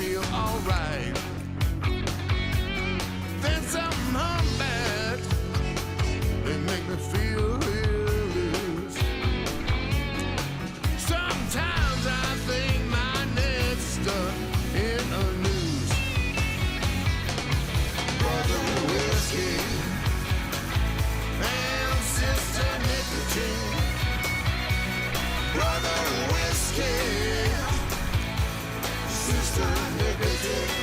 feel alright. Then some humbugs, they make me feel real loose. Sometimes I think my neck's stuck in a noose. Brother whiskey and sister nicotine. Brother whiskey, sister nicotine.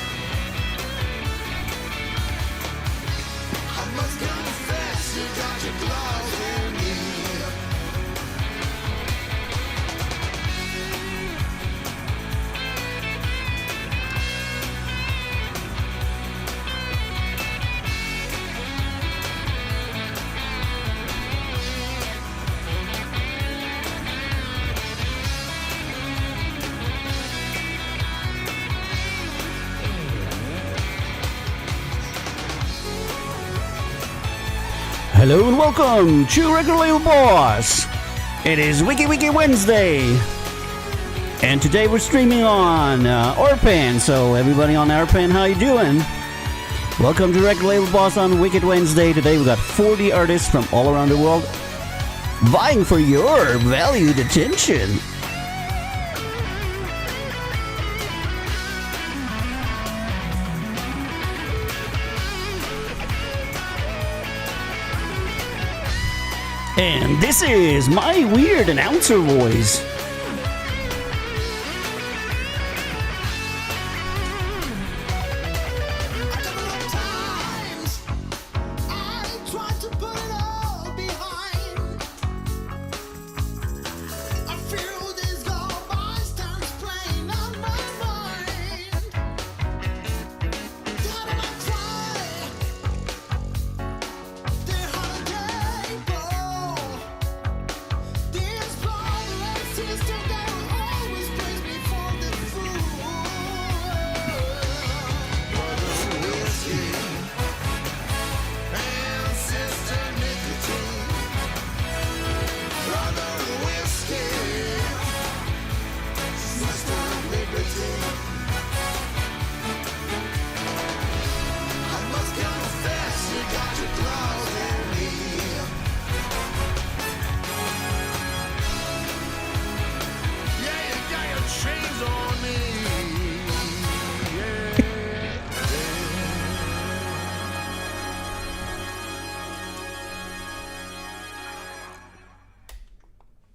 I must confess you got your claws in me. Hello and welcome to Record Label Boss. It is Wiki Wednesday, and today we're streaming on Orpan. So everybody on Orpan, how you doing? Welcome to Record Label Boss on Wicked Wednesday. Today we got 40 artists from all around the world vying for your valued attention. And this is my weird announcer voice.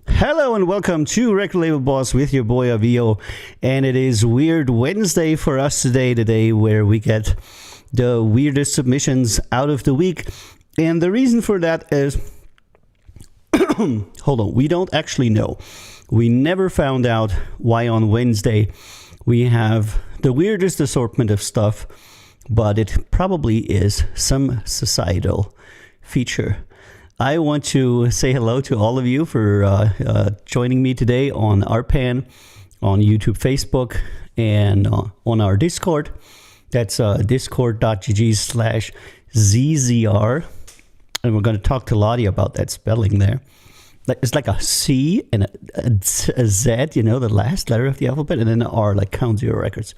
Hello and welcome to Record Label Boss with your boy Avio, and it is Weird Wednesday for us today where we get the weirdest submissions out of the week. And the reason for that is hold on, we don't actually know. We never found out why on Wednesday we have the weirdest assortment of stuff, but it probably is some societal feature. I want to say hello to all of you for joining me today on Arpan, on YouTube, Facebook, and on our Discord. That's discord.gg/ZZR. And we're going to talk to Lottie about that spelling there. It's like a C and a Z, you know, the last letter of the alphabet, and then an R, like Count Zero Records.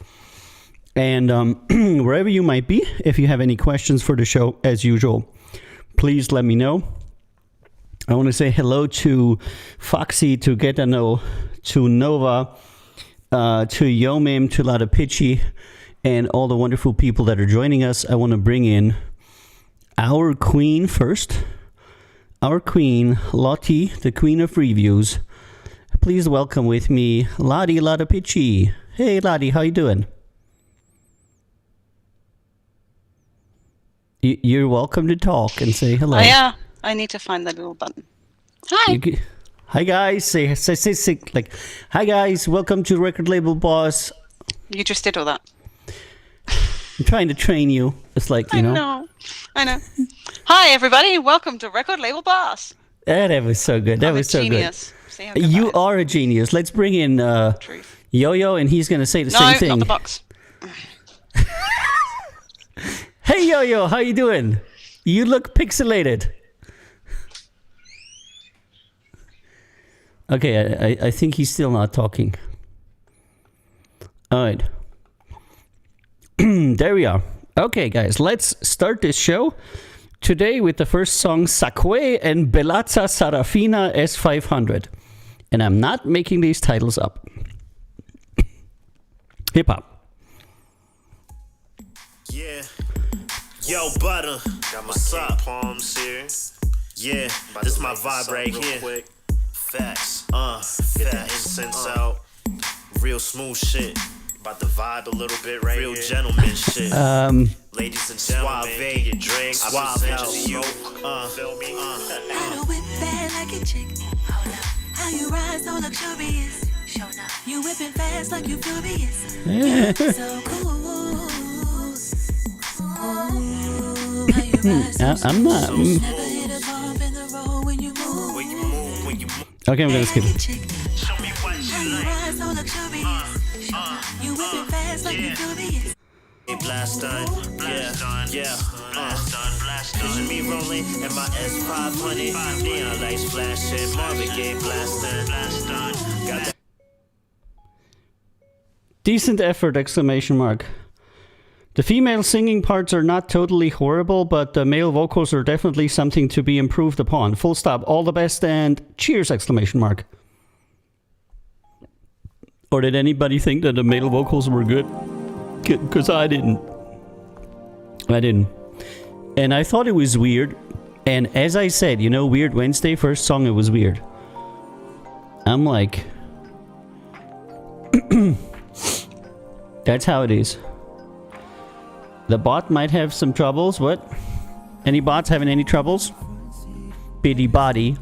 And wherever you might be, if you have any questions for the show, as usual, please let me know. I want to say hello to Foxy, to Getano, to Nova, to Yomim, to Ladapichi, and all the wonderful people that are joining us. I want to bring in our queen first. Our queen, Lottie, the queen of reviews. Please welcome with me, Lottie Ladapichi. Hey, Lottie, how you doing? You're welcome to talk and say hello. Oh, yeah. I need to find that little button. Hi. Hi guys. Say like, hi guys. Welcome to Record Label Boss. You just did all that. I'm trying to train you. It's like, you know. I know. Hi everybody. Welcome to Record Label Boss. That was so good. That was so genius. good. See how good you are a genius. Let's bring in Yo-Yo, and he's going to say the same thing. No, not the box. Hey Yo-Yo, how you doing? You look pixelated. Okay, I think he's still not talking. All right. There we are. Okay, guys, let's start this show today with the first song, Sacque and Bellazza Sarafina S500. And I'm not making these titles up. Hip hop. Yeah. Yo, Butter. Got my What's King up? Palms here. Yeah, About this to is my light this vibe up right real here. Quick. Facts. Get the incense out. Real smooth shit. About to vibe a little bit right Real here. gentleman shit. Ladies and gentlemen, Suave. get your drinks. Suave I present house. to you. Uh, Feel me? How to whip bad like a chick. Hold up. How you ride so luxurious. Show up. You whipping fast like you furious. So cool. How you ride so I'm not. smooth. Never hit a bump in the road when you move. when you move, when you move. Okay, I'm gonna skip Like a it. chick. Show me what How you you like. ride so luxurious. Show up. You whipping fast like you furious. Blast done, yeah. Picture me rolling in my S500. Neon lights flashing, Marvin Gaye blasting. Got that Decent effort! Exclamation mark. The female singing parts are not totally horrible, but the male vocals are definitely something to be improved upon. Full stop. All the best and cheers! Exclamation mark. Or did anybody think that the male vocals were good? Because I didn't. And I thought it was weird. And as I said, you know, Weird Wednesday, first song, it was weird. I'm like... That's how it is. The bot might have some troubles. What? Any bots having any troubles? Biddy body.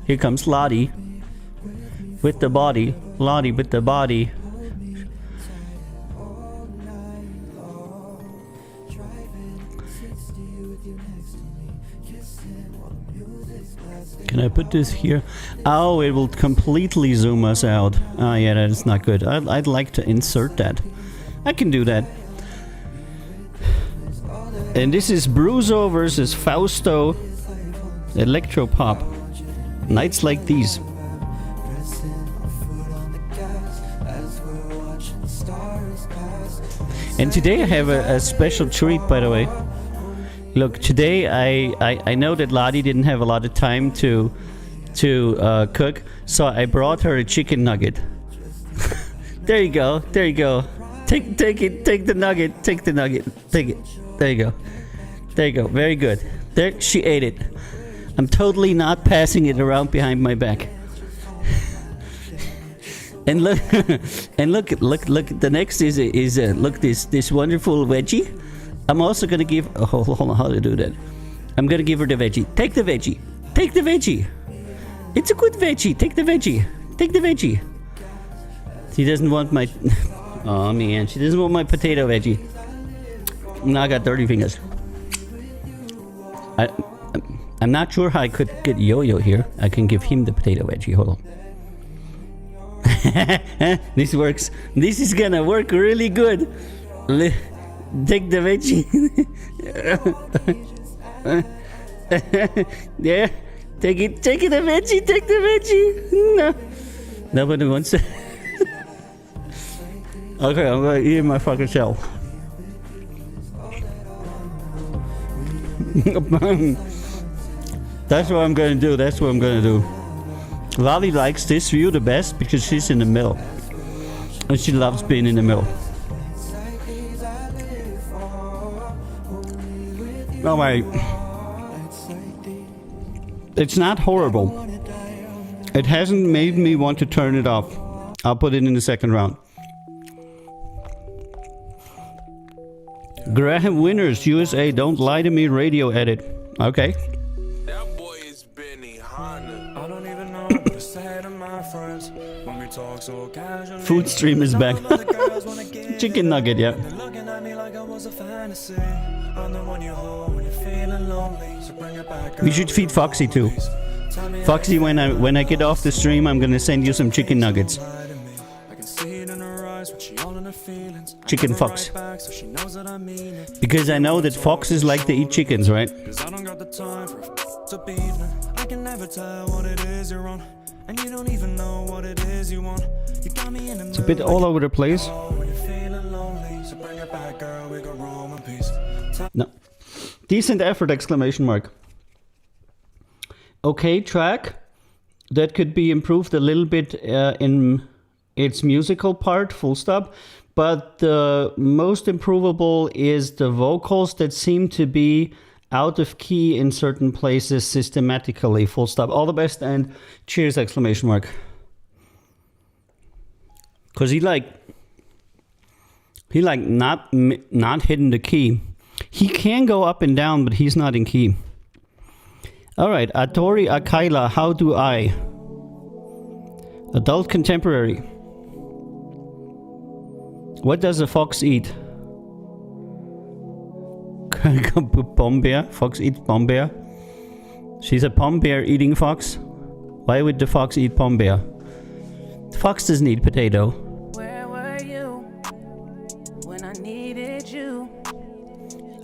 Here comes Lottie. With the body. Lottie with the body. Can I put this here? Oh, it will completely zoom us out. Oh, yeah, that is not good. I'd like to insert that. I can do that. And this is Bruzo versus Fausto. Electropop. Nights like these. And today I have a special treat, by the way. Look, today I know that Lottie didn't have a lot of time to cook, so I brought her a chicken nugget. There you go. Take the nugget. Take the nugget. Take it. There you go. Very good. There, she ate it. I'm totally not passing it around behind my back. And look, the next is look this wonderful veggie. I'm also gonna give. Oh, hold on, how to do that? I'm gonna give her the veggie. Take the veggie. Take the veggie. It's a good veggie. Take the veggie. Take the veggie. She doesn't want my. Oh man, she doesn't want my potato veggie. Now I got dirty fingers. I'm not sure how I could get Yo-Yo here. I can give him the potato veggie. Hold on. This works. This is gonna work really good. Take the veggie. Yeah. Take it the veggie. Take the veggie. No. Nobody wants it. Okay, I'm gonna eat my fucking self. That's what I'm gonna do. Lolly likes this view the best because she's in the middle. And she loves being in the middle. Alright. It's not horrible. It hasn't made me want to turn it off. I'll put it in the second round. Graham Winners, USA, don't lie to me, radio edit. Okay. That boy is Benny Hanna. I don't even know what to say to my friends when we talk so casually. Food stream is back. Chicken nugget, yeah. They're looking at me like I was a fantasy. I'm the one you hold when you're feeling lonely. So bring it back. We should feed Foxy too. Foxy, when I get off the stream, I'm gonna send you some chicken nuggets. I can see it in her eyes when she all in her feelings. Chicken I fox. right back so she knows that I mean it. Because I know that foxes like to eat chickens, right? Cause I don't got the time for up evening. I can never tell what it is you're on. And you don't even know what it is you want. You got me in the It's a bit all over the place. when you're feeling lonely. So bring it back, girl, we can roam in peace. No. Decent effort, exclamation mark. Okay, track. That could be improved a little bit in its musical part, full stop. But the most improvable is the vocals that seem to be out of key in certain places systematically, full stop. All the best and cheers, exclamation mark. Because he not hitting the key. He can go up and down, but he's not in key. All right, Atori Akaila, How Do I? Adult contemporary. What does a fox eat? Pom bear. Fox eats pom bear. She's a pom bear eating fox. Why would the fox eat pom bear? The fox doesn't eat potato. Where were you when I needed you?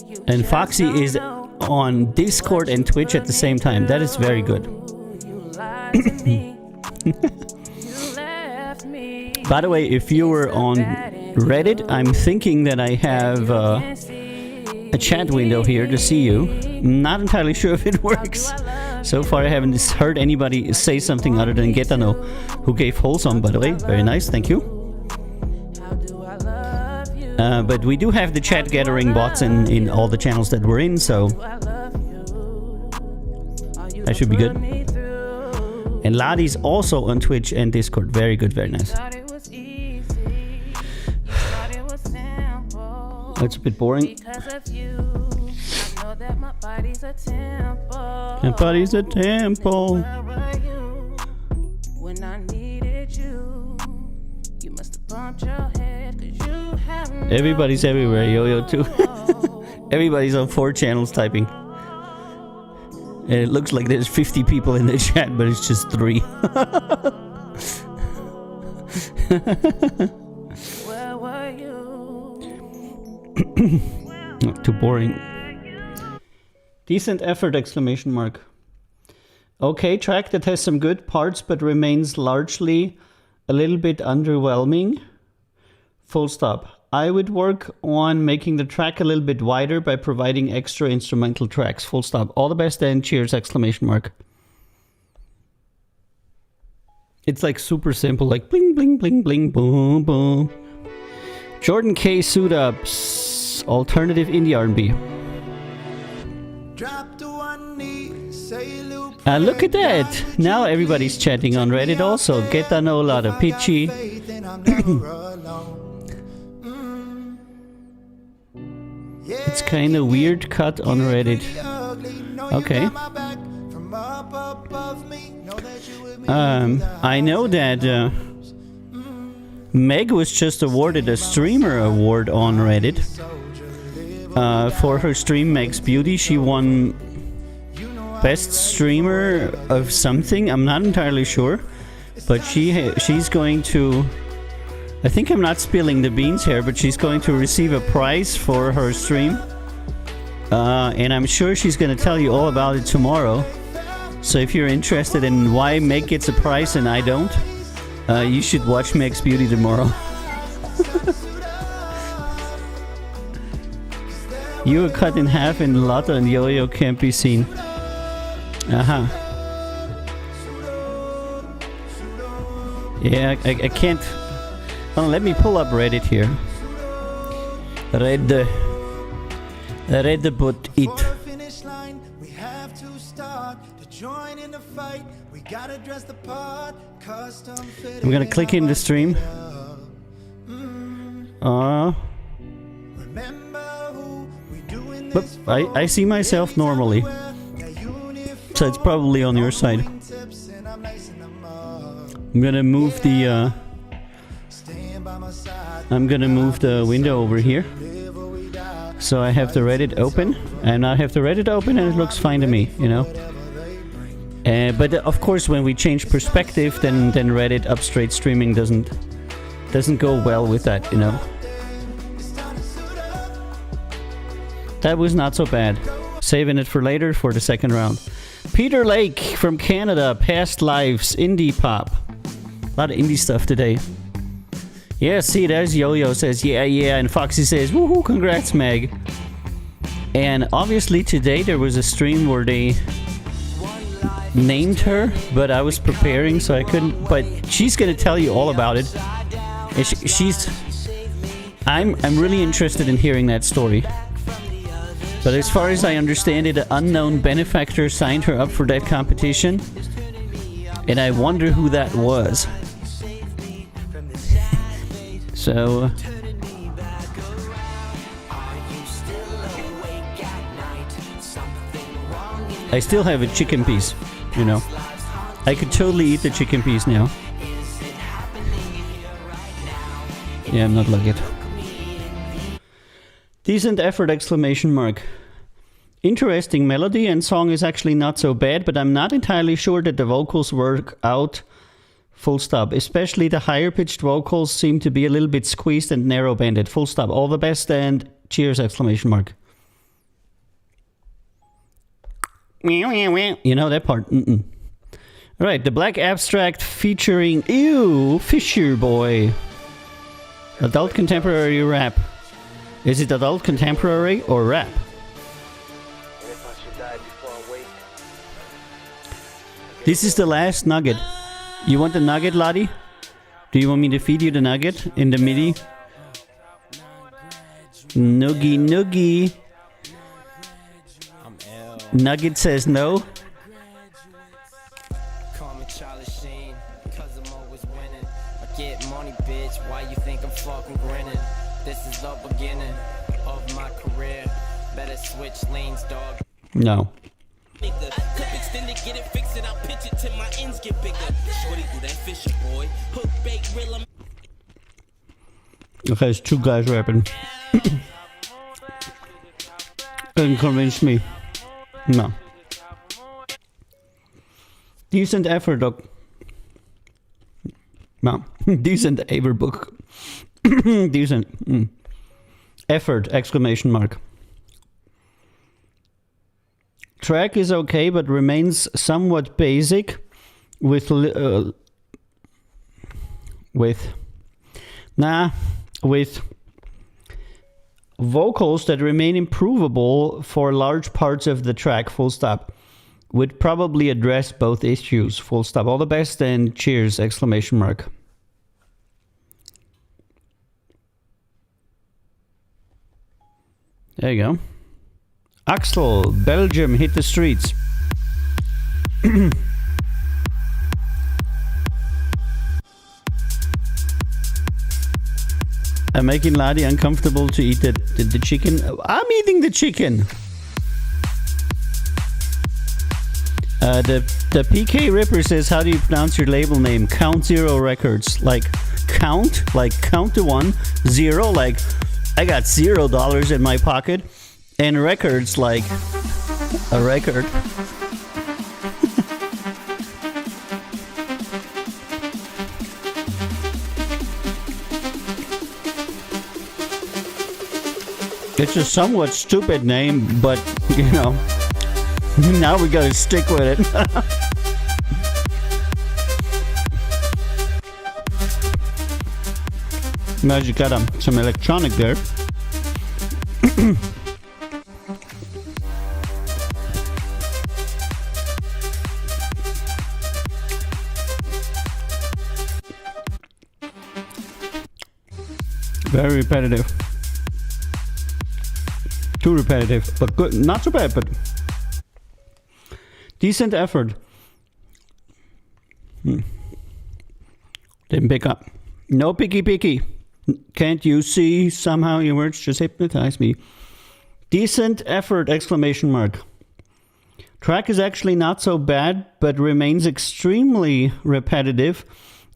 You And just Foxy don't is know on Discord and Twitch at the same time. That is very good. you lied to me. You left me. By the way, if you were on Reddit, I'm thinking that I have a chat window here to see you. Not entirely sure if it works. So far I haven't heard anybody say something other than Getano, who gave wholesome, by the way. Very nice, thank you. How do I love you? But we do have the chat gathering bots in all the channels that we're in, so I love you. Are you that should be good. put me through? And Ladi's also on Twitch and Discord. Very good, very nice. Thought it was easy. Thought it was simple. That's a bit boring. Because of you, I know that my body's a temple. My body's a temple. Where were you when I needed you? You must have bumped your head, 'cause you have no Everybody's everywhere, Yo-Yo too. Everybody's on 4 channels typing. And it looks like there's 50 people in the chat, but it's just 3. Where were you? Not too boring. Decent effort, exclamation mark. Okay, track that has some good parts but remains largely a little bit underwhelming. Full stop. I would work on making the track a little bit wider by providing extra instrumental tracks. Full stop. All the best and cheers, exclamation mark. It's like super simple, like bling, bling, bling, bling, boom, boom. Jordan K. Sudap's alternative indie R&B. Drop to one knee, say a little Look at that! Now everybody's chatting on Reddit also. Getano, the Pichi. It's kind of weird cut on Reddit. Okay. I know that Meg was just awarded a streamer award on Reddit. For her stream Meg's Beauty, she won best streamer of something. I'm not entirely sure, but she's going to. I think I'm not spilling the beans here, but she's going to receive a prize for her stream, and I'm sure she's going to tell you all about it tomorrow. So if you're interested in why Meg gets a prize and I don't, you should watch Meg's Beauty tomorrow. You were cut in half and Lotta and Yo-Yo can't be seen. Uh-huh. Yeah, I can't... Oh, let me pull up Reddit here. Reddit but it. I'm gonna click in the stream. But I see myself normally, so it's probably on your side. I'm gonna move the window over here, so I have the Reddit open, and I have the Reddit open, and it looks fine to me, you know. But of course, when we change perspective, then Reddit up straight streaming doesn't go well with that, you know. That was not so bad. Saving it for later for the second round. Peter Lake from Canada, Past Lives, Indie Pop. A lot of indie stuff today. Yeah, see, there's Yo-Yo says, yeah, and Foxy says, woohoo, congrats, Meg. And obviously today there was a stream where they named her, but I was preparing, so I couldn't. But she's gonna tell you all about it. And I'm really interested in hearing that story. But as far as I understand it, an unknown benefactor signed her up for that competition, and I wonder who that was. So I still have a chicken piece, you know. I could totally eat the chicken piece now. Yeah, I'm not like it. Decent effort, exclamation mark. Interesting melody and song is actually not so bad, but I'm not entirely sure that the vocals work out. Full stop. Especially the higher pitched vocals seem to be a little bit squeezed and narrow banded. Full stop. All the best and cheers, exclamation mark. You know that part. Alright, the Black Abstract featuring Fisher Boy. Adult contemporary rap. Is it adult contemporary or rap? This is the last nugget. You want the nugget, Lottie? Do you want me to feed you the nugget in the MIDI? Noogie. Nugget says no. Call me Charlie Sheen, cause I'm always winning. I get money, bitch, why you think I'm fucking grinning? This is the beginning of my career. Better switch lanes, dog. No. Clip extended, get it fixed, and I'll pitch it till my ends get bigger. Shorty do that Fisher boy. Hook, bait, reel 'em. Okay, it's two guys rapping. Didn't convince me. No. Decent effort, dog. No. Decent effort, book. Decent. Effort, exclamation mark. Track is okay, but remains somewhat basic with vocals that remain improvable for large parts of the track, full stop. Would probably address both issues, full stop. All the best and cheers, exclamation mark. There you go. Axel, Belgium, hit the streets. I'm making Ladi uncomfortable to eat the chicken. I'm eating the chicken. The PK Ripper says, how do you pronounce your label name? Count Zero Records. Like count to 1, 0, like I got $0 in my pocket. And records, like a record. It's a somewhat stupid name, but, you know, now we gotta stick with it. Now you got some electronic there. Very repetitive. Too repetitive, but good. Not so bad, but decent effort. Didn't pick up. No picky. Can't you see? Somehow your words just hypnotize me. Decent effort, exclamation mark. Track is actually not so bad, but remains extremely repetitive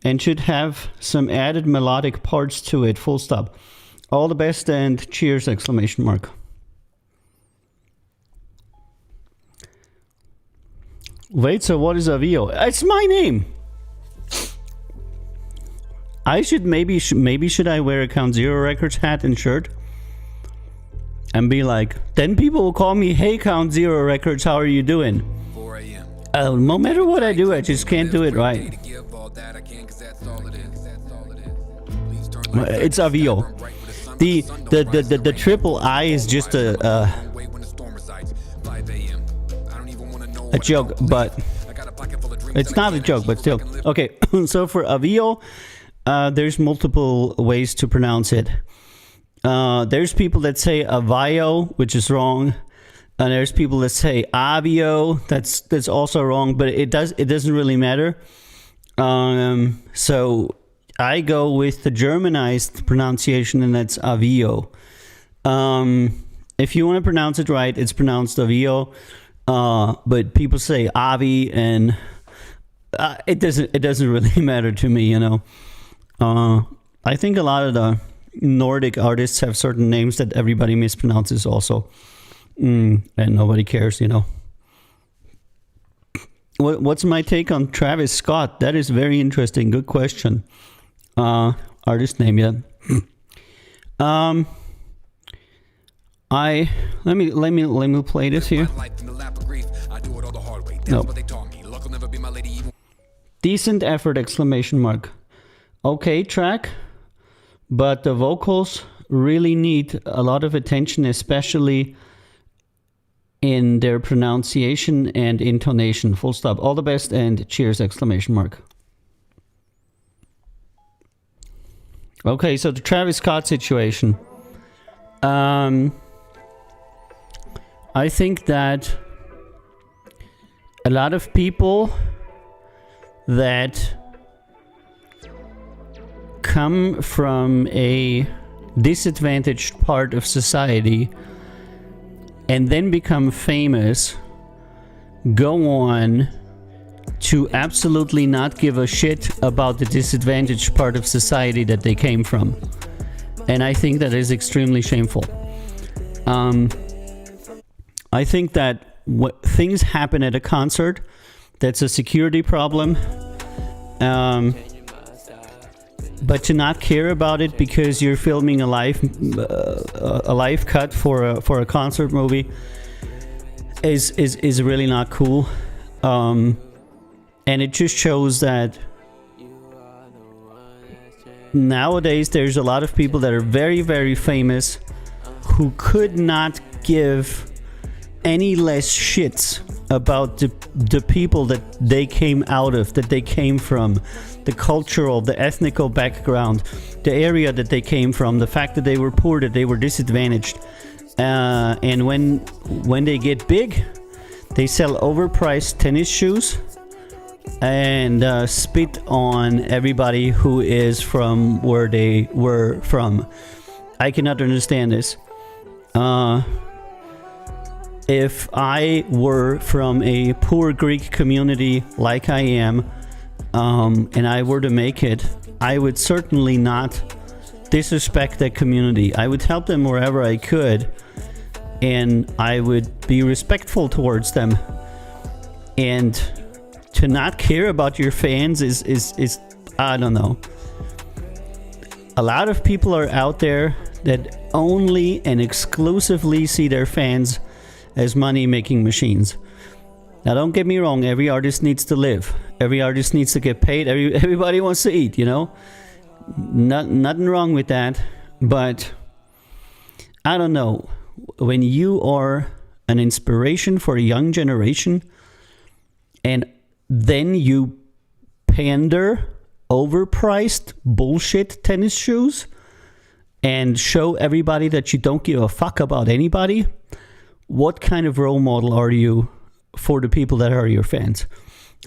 and should have some added melodic parts to it, full stop. All the best and cheers, exclamation mark. Wait, so what is Avio? It's my name! I should maybe should I wear a Count Zero Records hat and shirt? And be like, then people will call me, hey Count Zero Records, how are you doing? 4 a.m. No matter what I do, I just can't do it right. It's Avio. The triple I is just a joke, but it's not a joke, but still. Okay, so for Avio, there's multiple ways to pronounce it. There's people that say Avio, which is wrong, and there's people that say Avio. That's also wrong, but it doesn't really matter. So I go with the Germanized pronunciation, and that's Avio. If you want to pronounce it right, it's pronounced Avio. But people say Avi, and it doesn't really matter to me, you know. I think a lot of the Nordic artists have certain names that everybody mispronounces also, and nobody cares, you know. What's my take on Travis Scott? That is very interesting. Good question. Artist name, yeah. Let me play this here. No. Decent effort! Exclamation mark. Okay, track, but the vocals really need a lot of attention, especially in their pronunciation and intonation. Full stop. All the best and cheers! Exclamation mark. Okay, so the Travis Scott situation. I think that a lot of people that come from a disadvantaged part of society and then become famous go on to absolutely not give a shit about the disadvantaged part of society that they came from. And I think that is extremely shameful. I think that things happen at a concert, that's a security problem. But to not care about it because you're filming a live cut for a concert movie is really not cool. And it just shows that nowadays there's a lot of people that are very, very famous who could not give any less shits about the people that they came out of, that they came from, the cultural, the ethnical background, the area that they came from, the fact that they were poor, that they were disadvantaged. And when they get big, they sell overpriced tennis shoes and spit on everybody who is from where they were from. I cannot understand this. If I were from a poor Greek community like I am, and I were to make it, I would certainly not disrespect that community. I would help them wherever I could, and I would be respectful towards them. And to not care about your fans is I don't know. A lot of people are out there that only and exclusively see their fans as money-making machines. Now, don't get me wrong. Every artist needs to live. Every artist needs to get paid. Everybody wants to eat, you know? Nothing wrong with that. But I don't know. When you are an inspiration for a young generation and then you pander overpriced bullshit tennis shoes and show everybody that you don't give a fuck about anybody, what kind of role model are you for the people that are your fans?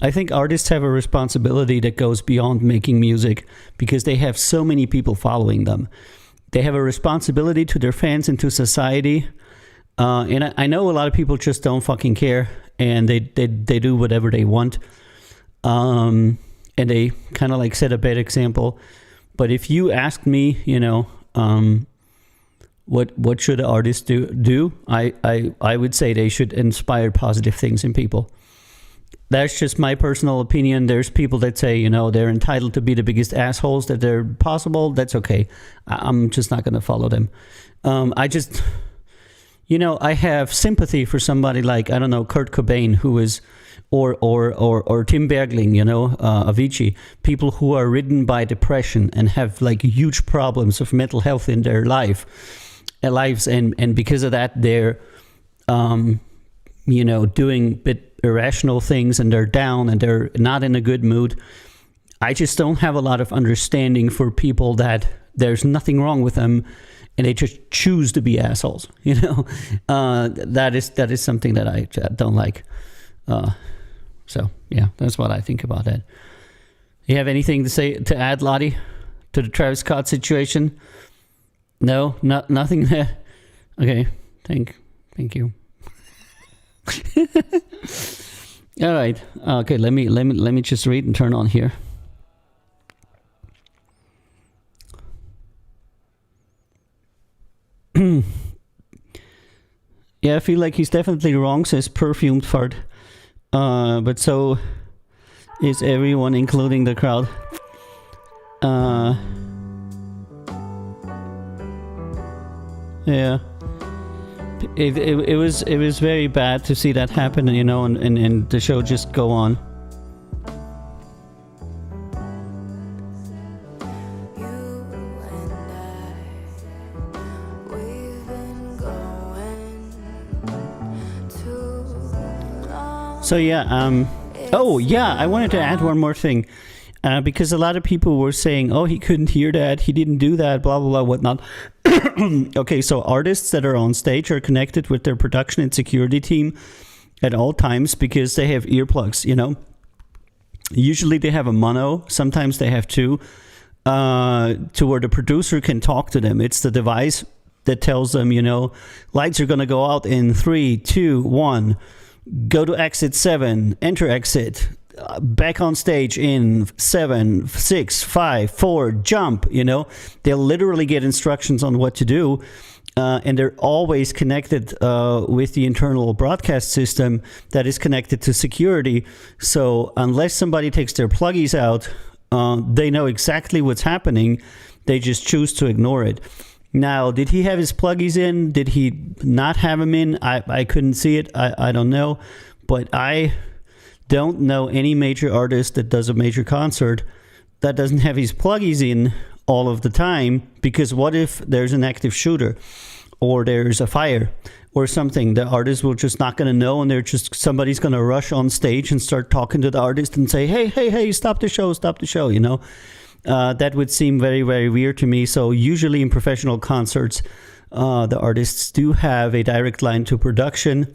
I think artists have a responsibility that goes beyond making music because they have so many people following them. They have a responsibility to their fans and to society. And I know a lot of people just don't fucking care and they do whatever they want. And they kind of like set a bad example. But if you ask me, you know, what should artists do? I would say they should inspire positive things in people. That's just my personal opinion. There's people that say, you know, they're entitled to be the biggest assholes that they're possible. That's okay. I'm just not going to follow them. I have sympathy for somebody like, I don't know, Kurt Cobain, who is or Tim Bergling, you know, Avicii, people who are ridden by depression and have like huge problems of mental health in their lives, and because of that, they're, you know, doing a bit irrational things, and they're down and they're not in a good mood. I just don't have a lot of understanding for people that there's nothing wrong with them and they just choose to be assholes, you know. That is something that I don't like. So yeah, that's what I think about that. You have anything to add, Lottie, to the Travis Scott situation? No, nothing there. Okay, thank you. All right. Okay, let me just read and turn on here. Yeah, I feel like he's definitely wrong, says Perfumed Fart. But so is everyone, including the crowd. Yeah. It was very bad to see that happen, you know, and the show just go on. So yeah, oh yeah, I wanted to add one more thing, because a lot of people were saying, oh, he couldn't hear that, he didn't do that, blah blah blah, whatnot. Okay, so artists that are on stage are connected with their production and security team at all times because they have earplugs, you know. Usually they have a mono, sometimes they have two, to where the producer can talk to them. It's the device that tells them, you know, lights are going to go out in 3, 2, 1. Go to exit 7, enter exit, back on stage in 7, 6, 5, 4, jump, you know. They'll literally get instructions on what to do, and they're always connected with the internal broadcast system that is connected to security. So unless somebody takes their pluggies out, they know exactly what's happening. They just choose to ignore it. Now, did he have his pluggies in? Did he not have them in? I couldn't see it. I don't know. But I don't know any major artist that does a major concert that doesn't have his pluggies in all of the time, because what if there's an active shooter or there's a fire or something? The artist will just not going to know, and somebody's going to rush on stage and start talking to the artist and say, hey, stop the show, you know. That would seem very, very weird to me. So usually in professional concerts, the artists do have a direct line to production,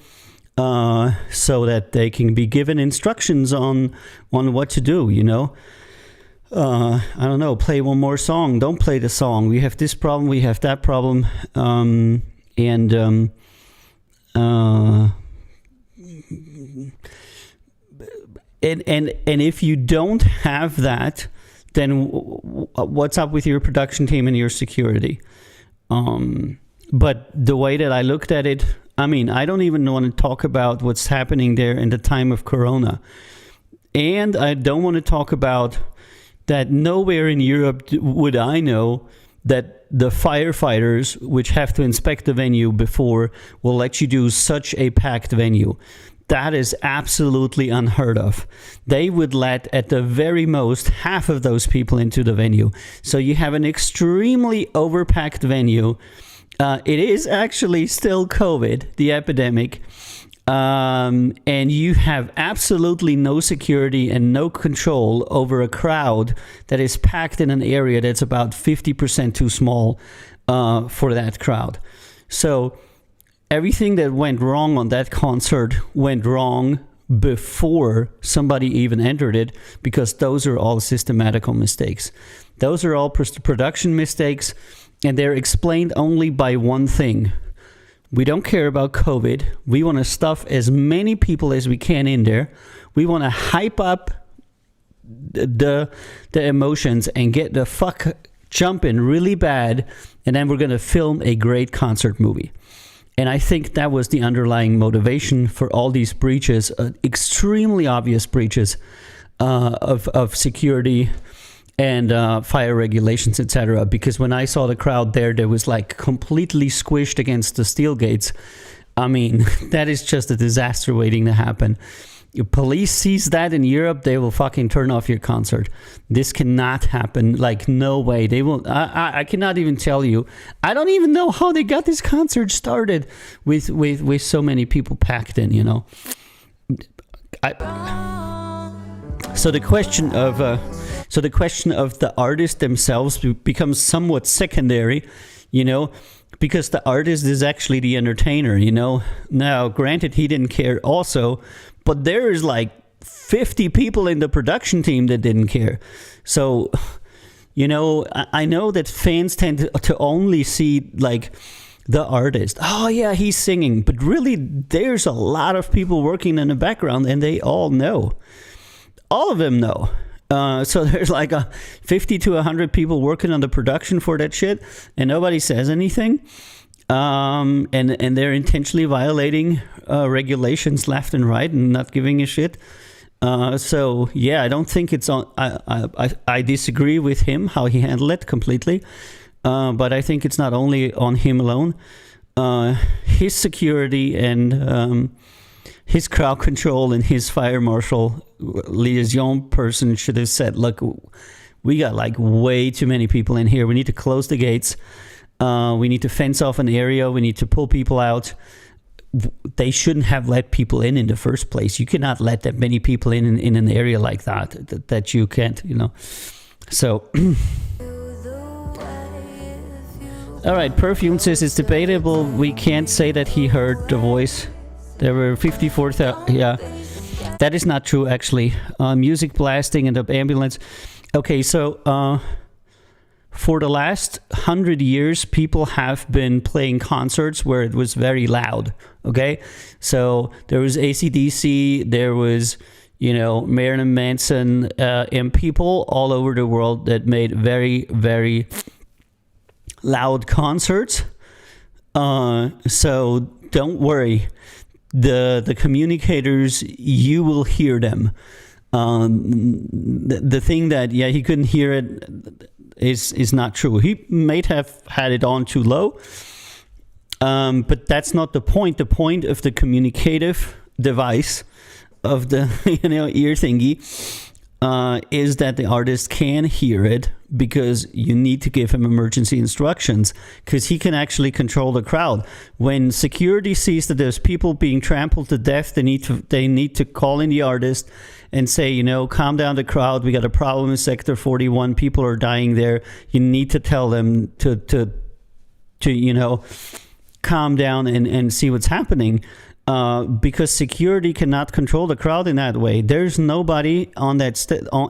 so that they can be given instructions on what to do, you know. I don't know, play one more song, don't play the song, we have this problem, we have that problem, and if you don't have that, then what's up with your production team and your security? But the way that I looked at it, I mean, I don't even want to talk about what's happening there in the time of Corona. And I don't want to talk about that nowhere in Europe would I know that the firefighters, which have to inspect the venue before, will let you do such a packed venue. That is absolutely unheard of. They would let, at the very most, half of those people into the venue. So you have an extremely overpacked venue. It is actually still COVID, the epidemic. And you have absolutely no security and no control over a crowd that is packed in an area that's about 50% too small for that crowd. So everything that went wrong on that concert went wrong before somebody even entered it, because those are all systematical mistakes. Those are all production mistakes, and they're explained only by one thing. We don't care about COVID. We want to stuff as many people as we can in there. We want to hype up the emotions and get the fuck jumping really bad, and then we're going to film a great concert movie. And I think that was the underlying motivation for all these breaches, extremely obvious breaches of security and fire regulations, etc. Because when I saw the crowd there was like completely squished against the steel gates. I mean, that is just a disaster waiting to happen. If police sees that in Europe, they will fucking turn off your concert. This cannot happen. Like, no way. They will. I cannot even tell you. I don't even know how they got this concert started with so many people packed in. You know. So the question of the artists themselves becomes somewhat secondary, you know, because the artist is actually the entertainer, you know. Now, granted, he didn't care also, but there is like 50 people in the production team that didn't care. So, you know, I know that fans tend to only see like the artist. Oh yeah, he's singing, but really there's a lot of people working in the background, and they all know. All of them know. So there's like 50 to 100 people working on the production for that shit, and nobody says anything. And they're intentionally violating regulations left and right and not giving a shit. So yeah, I don't think it's on. I disagree with him how he handled it completely. But I think it's not only on him alone. His security and his crowd control and his fire marshal liaison person should have said, look, we got like way too many people in here. We need to close the gates. We need to fence off an area. We need to pull people out. They shouldn't have let people in the first place. You cannot let that many people in an area like that you can't, you know. So... All right, Perfume says it's debatable. We can't say that he heard the voice. There were 54,000. Yeah, that is not true, actually. Music blasting and the ambulance. Okay, so for the last 100 years, people have been playing concerts where it was very loud. Okay, so there was AC/DC, there was, you know, Marilyn Manson, and people all over the world that made very, very loud concerts. So don't worry. The communicators, you will hear them. The thing that he couldn't hear it is not true. He might have had it on too low, but that's not the point. The point of the communicative device of the ear thingy is that the artist can hear it, because you need to give him emergency instructions, because he can actually control the crowd. When security sees that there's people being trampled to death, they need to call in the artist and say, you know, calm down the crowd. We got a problem in Sector 41. People are dying there. You need to tell them to you know, calm down and see what's happening. Because security cannot control the crowd in that way. There's nobody on that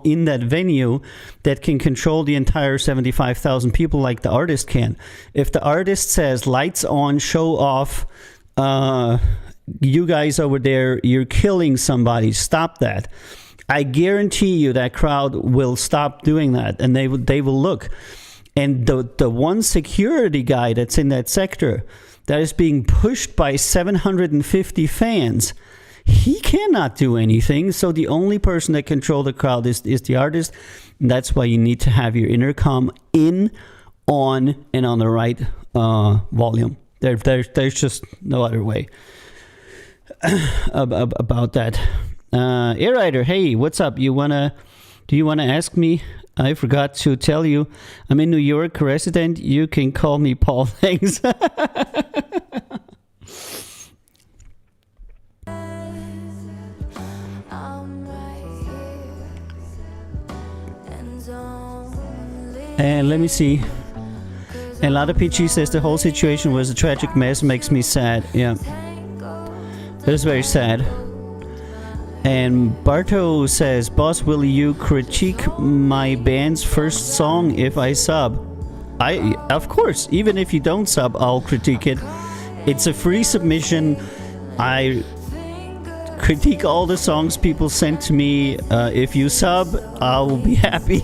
in that venue that can control the entire 75,000 people like the artist can. If the artist says, lights on, show off, you guys over there, you're killing somebody, stop that. I guarantee you that crowd will stop doing that, and they will look. And the one security guy that's in that sector that is being pushed by 750 fans, he cannot do anything. So the only person that controls the crowd is the artist. And that's why you need to have your intercom in, on, and on the right volume. There's just no other way about that. Air Rider, hey, what's up? Do you wanna ask me? I forgot to tell you, I'm in New York resident. You can call me Paul. Thanks. And let me see. And Lada Pichi says the whole situation was a tragic mess, makes me sad. Yeah. It was very sad. And Barto says, boss, will you critique my band's first song if I sub? Of course, even if you don't sub, I'll critique it. It's a free submission. I critique all the songs people send to me. If you sub, I will be happy.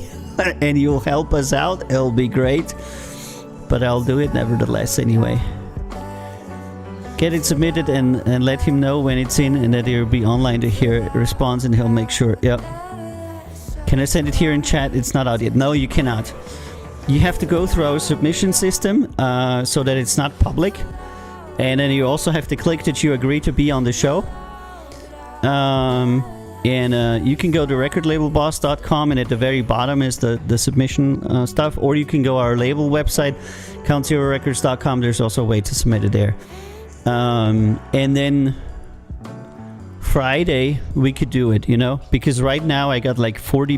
And you'll help us out. It'll be great. But I'll do it nevertheless anyway. Get it submitted and let him know when it's in, and that he'll be online to hear a response, and he'll make sure. Yep. Can I send it here in chat? It's not out yet. No, you cannot. You have to go through our submission system so that it's not public. And then you also have to click that you agree to be on the show. And you can go to recordlabelboss.com, and at the very bottom is the submission stuff. Or you can go our label website, countzerorecords.com. There's also a way to submit it there. And then Friday we could do it, you know, because right now I got like 40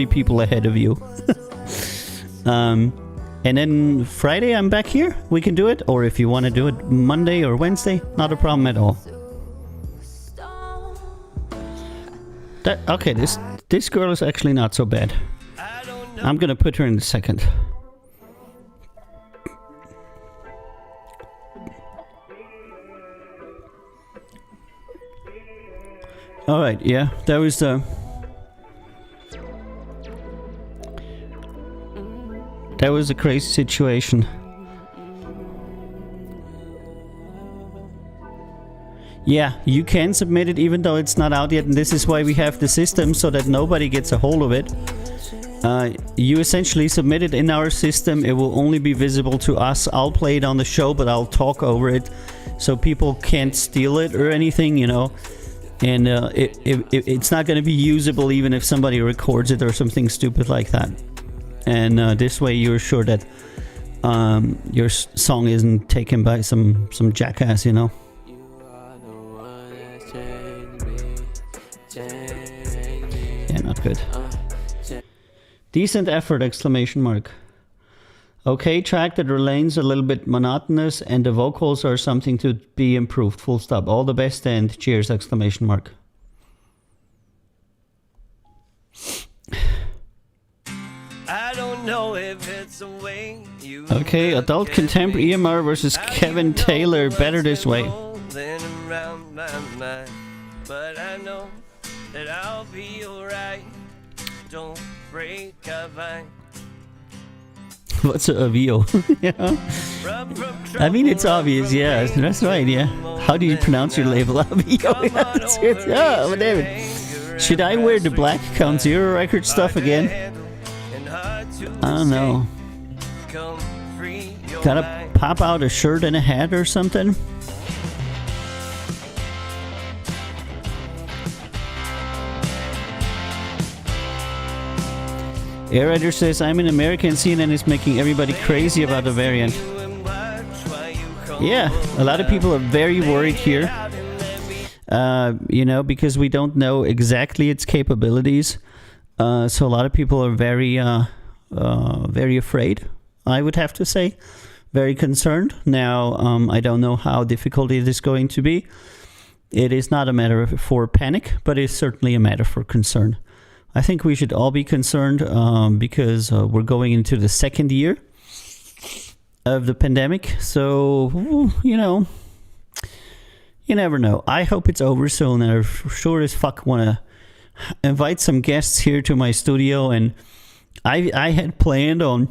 people ahead of you. And then Friday I'm back here. We can do it. Or if you want to do it Monday or Wednesday, not a problem at all. Okay, this girl is actually not so bad. I'm gonna put her in a second. All right, yeah, that was the. That was a crazy situation. Yeah, you can submit it even though it's not out yet, and this is why we have the system, so that nobody gets a hold of it. You essentially submit it in our system. It will only be visible to us. I'll play it on the show, but I'll talk over it, so people can't steal it or anything, you know. And it's not going to be usable even if somebody records it or something stupid like that. And this way you're sure that your song isn't taken by some jackass, you know. Yeah, not good. Decent effort, exclamation mark. Okay, track that remains a little bit monotonous and the vocals are something to be improved, full stop. All the best and cheers, exclamation mark. I don't know if it's a way you Okay, adult contemporary EMR versus Kevin Taylor. Better this way. around my mind, but I know that I'll be alright. Don't break a vine. What's a VO? Yeah. I mean, it's obvious, yeah. That's right, yeah. How do you pronounce your label? VO. Yeah, oh, David. Should I wear the black Count Zero record stuff again? I don't know. Gotta pop out a shirt and a hat or something? Air says, I'm in America and CNN is making everybody crazy about the variant. Yeah, a lot of people are very worried here. You know, because we don't know exactly its capabilities. So a lot of people are very afraid, I would have to say. Very concerned. Now, I don't know how difficult it is going to be. It is not a matter for panic, but it's certainly a matter for concern. I think we should all be concerned because we're going into the second year of the pandemic. So, you know, you never know. I hope it's over soon. I sure as fuck want to invite some guests here to my studio. And I had planned on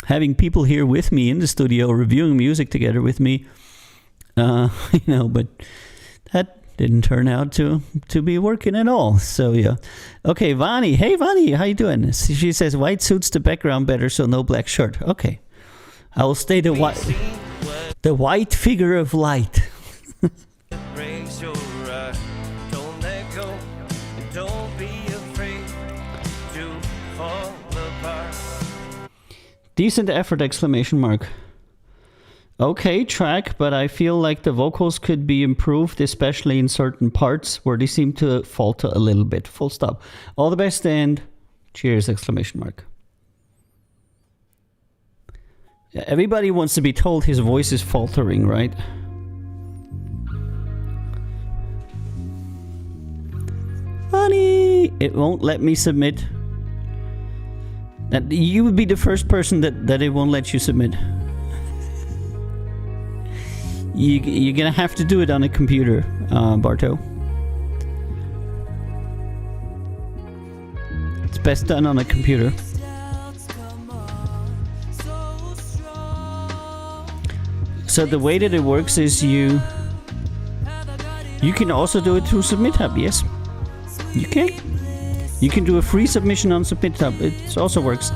having people here with me in the studio, reviewing music together with me. You know, but that didn't turn out to be working at all. So yeah. Okay, Vani. Hey Vani, how you doing? She says white suits the background better, so no black shirt. Okay. I will stay the white figure of light. Don't let go, and don't be afraid to fall apart. Decent effort, exclamation mark. Okay, track, but I feel like the vocals could be improved, especially in certain parts where they seem to falter a little bit. Full stop. All the best and cheers, exclamation mark. Yeah, everybody wants to be told his voice is faltering, right? Honey, it won't let me submit. You would be the first person that it won't let you submit. You're gonna have to do it on a computer, Barto. It's best done on a computer. So the way that it works is you can also do it through SubmitHub, yes. You can. You can do a free submission on SubmitHub. It also works.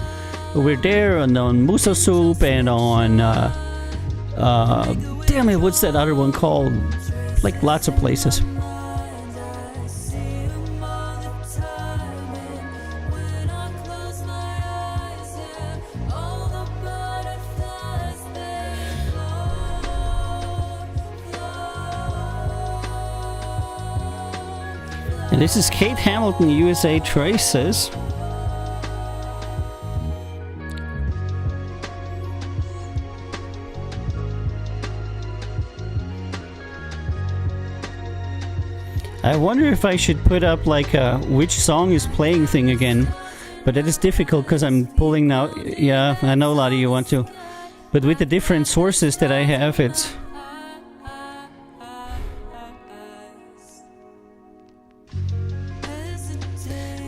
We're there and on Musa Soup and on damn it, what's that other one called? Like lots of places. And this is Kate Hamilton, USA Traces. I wonder if I should put up like a which song is playing thing again. But that is difficult because I'm pulling now. Yeah, I know a lot of you want to. But with the different sources that I have, it's...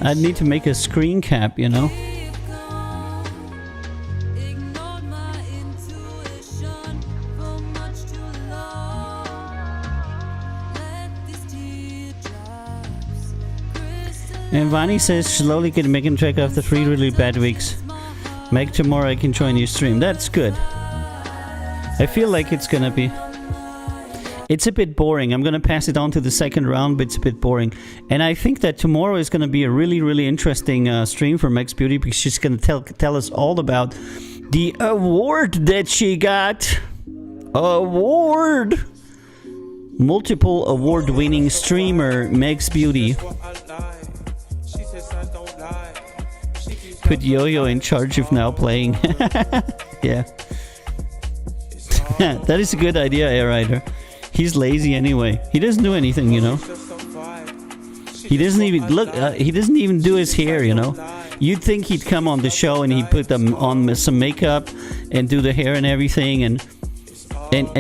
I need to make a screen cap, you know? And Vani says slowly get making track after 3 really bad weeks. Meg, tomorrow I can join your stream. That's good. I feel like it's gonna be... It's a bit boring. I'm gonna pass it on to the second round, but it's a bit boring. And I think that tomorrow is gonna be a really, really interesting stream for Meg's Beauty because she's gonna tell us all about the award that she got. Award! Multiple award-winning streamer Meg's Beauty. Put Yo-Yo in charge of now playing. Yeah. That is a good idea, Air Rider. He's lazy anyway. He doesn't do anything, you know. He doesn't even look. He doesn't even do his hair, you know. You'd think he'd come on the show and he'd put them on some makeup and do the hair and everything, and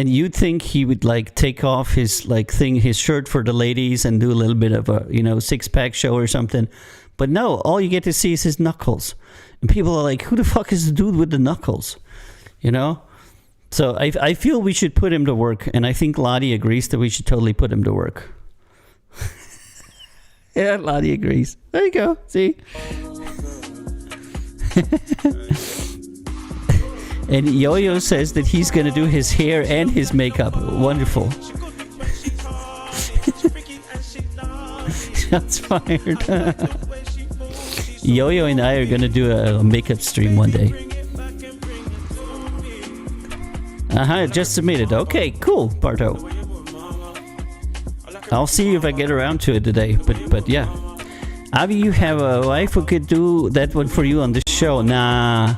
you'd think he would like take off his his shirt for the ladies and do a little bit of a 6-pack show or something. But no, all you get to see is his knuckles. And people are like, who the fuck is the dude with the knuckles? You know? So I feel we should put him to work. And I think Lottie agrees that we should totally put him to work. Yeah, Lottie agrees. There you go. See? And Yo-Yo says that he's going to do his hair and his makeup. Wonderful. Shots fired. Yo-Yo and I are gonna do a makeup stream one day. Just submitted. Okay, cool, Barto. I'll see if I get around to it today. But yeah. Avi, you have a wife who could do that one for you on the show. Nah,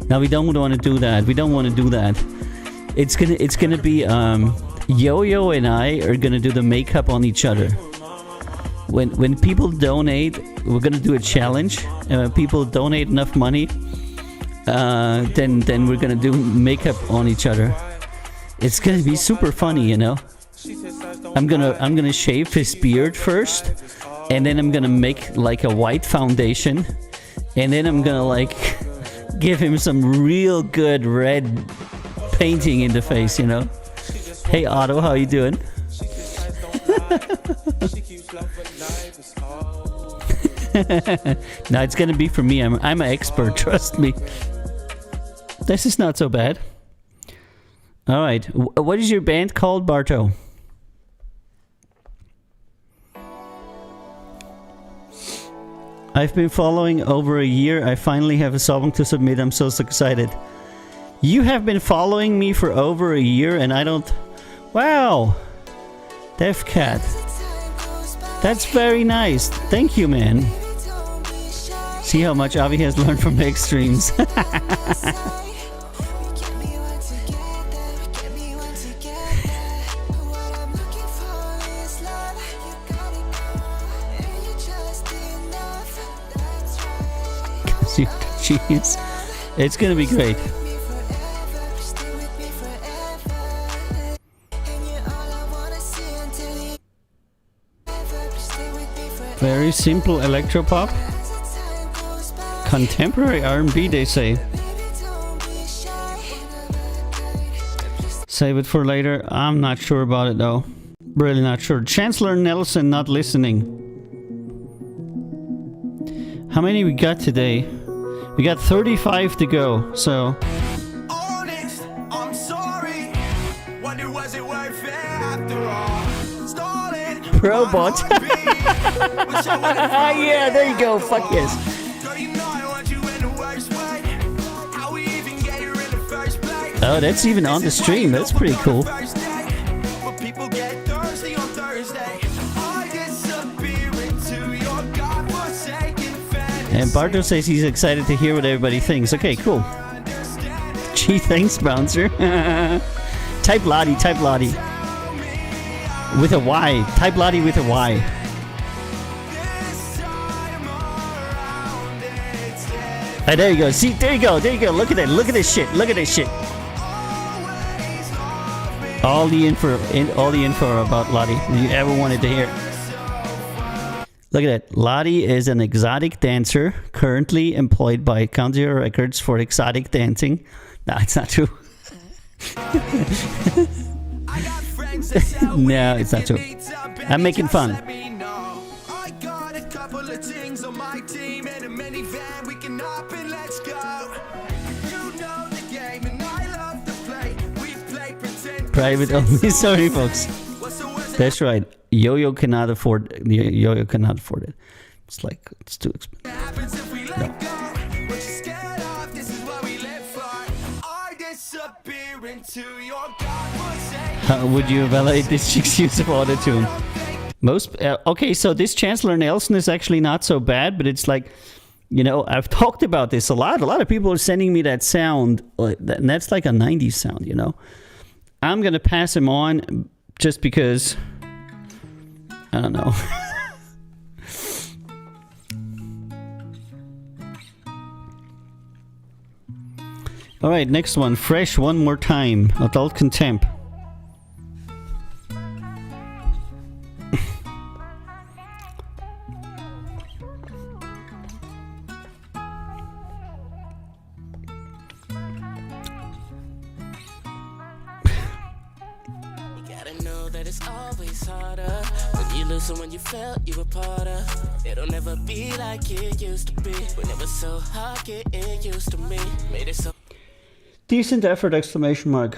we don't want to do that. We don't want to do that. It's gonna be Yo-Yo and I are gonna do the makeup on each other. When people donate, we're gonna do a challenge. When people donate enough money, then we're gonna do makeup on each other. It's gonna be super funny, you know. I'm gonna shave his beard first, and then I'm gonna make like a white foundation, and then I'm gonna like give him some real good red painting in the face, you know. Hey Otto, how you doing? No, it's gonna be for me. I'm an expert, trust me. This is not so bad. Alright, what is your band called, Barto? I've been following over a year. I finally have a song to submit. I'm so excited. You have been following me for over a year and I don't... Wow! Def Cat. That's very nice. Thank you, man. See how much Avi has learned from Meg streams. Jeez. It's gonna be great. Very simple electropop. Contemporary R&B, they say. Save it for later. I'm not sure about it though. Really not sure. Chancellor Nelson not listening. How many we got today? We got 35 to go, so... Honest, I'm sorry. Wonder was it worth it after all? Stalling. Robot. Yeah, there you go. Fuck yes. Oh, that's even on the stream. That's pretty cool. But people get thirsty on Thursday. I disappear into And Barto says he's excited to hear what everybody thinks. Okay, cool. Gee, thanks, Bouncer. Type Lottie, type Lottie. With a Y. Type Lottie with a Y. Hey, there you go. See, there you go. There you go. Look at that. Look at this shit. Look at this shit. All the info about Lottie you ever wanted to hear. Look at that. Lottie is an exotic dancer currently employed by Count Zero Records for exotic dancing. No, it's not true. No, it's not true. I'm making fun. I got a couple of things on my team and a minivan. We can hop and let's go. You know the game and I love to play. We play pretend. Private only. Sorry, folks. That's right. Yo-Yo cannot afford it. Yo-Yo cannot afford it. It's like, it's too expensive. Happens if we let No. go. What you scared of? This is what we live for. I disappear into your godforsaken. How would you evaluate this chick's use of autotune? Most okay, so this Chancellor Nelson is actually not so bad, but it's like, you know, I've talked about this a lot. A lot of people are sending me that sound, and that's like a 90s sound, you know. I'm gonna pass him on just because I don't know. All right, next one. Fresh one more time. Adult Contempt. When you felt you were part of, it'll never be like it used to be. When it was so hard getting used to me, made it so. Decent effort! Exclamation mark.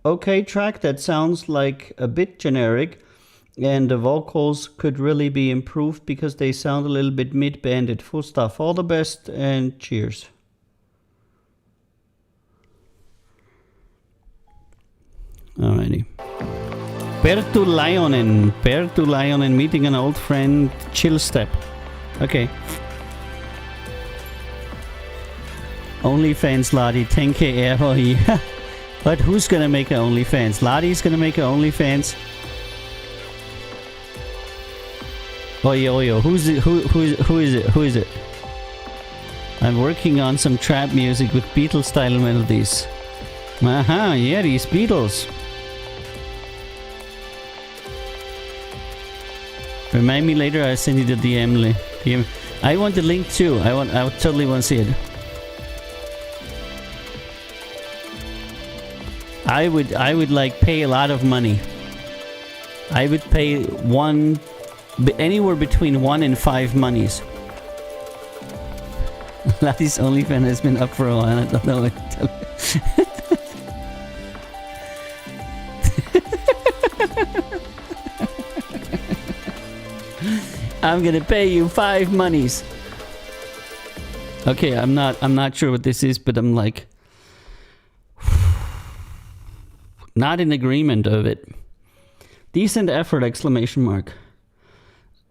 Okay track that sounds like a bit generic, and the vocals could really be improved because they sound a little bit mid-banded. Full stuff. All the best and cheers. Alrighty. Perttu Lionen meeting an old friend. Chill step. Okay. OnlyFans Lottie 10k ROI. But who's gonna make an OnlyFans? Lottie's gonna make an OnlyFans. Oyo. Who is it? I'm working on some trap music with Beatles style melodies. Aha, yeah, these Beatles. Remind me later. I'll send you the DM. I want the link too. I totally want to see it. I would like pay a lot of money. I would pay anywhere between 1 and 5 monies. Lottie's OnlyFans has been up for a while. I don't know what to tell you. I'm gonna pay you 5 monies. Okay, I'm not sure what this is, but I'm like not in agreement of it. Decent effort! Exclamation mark.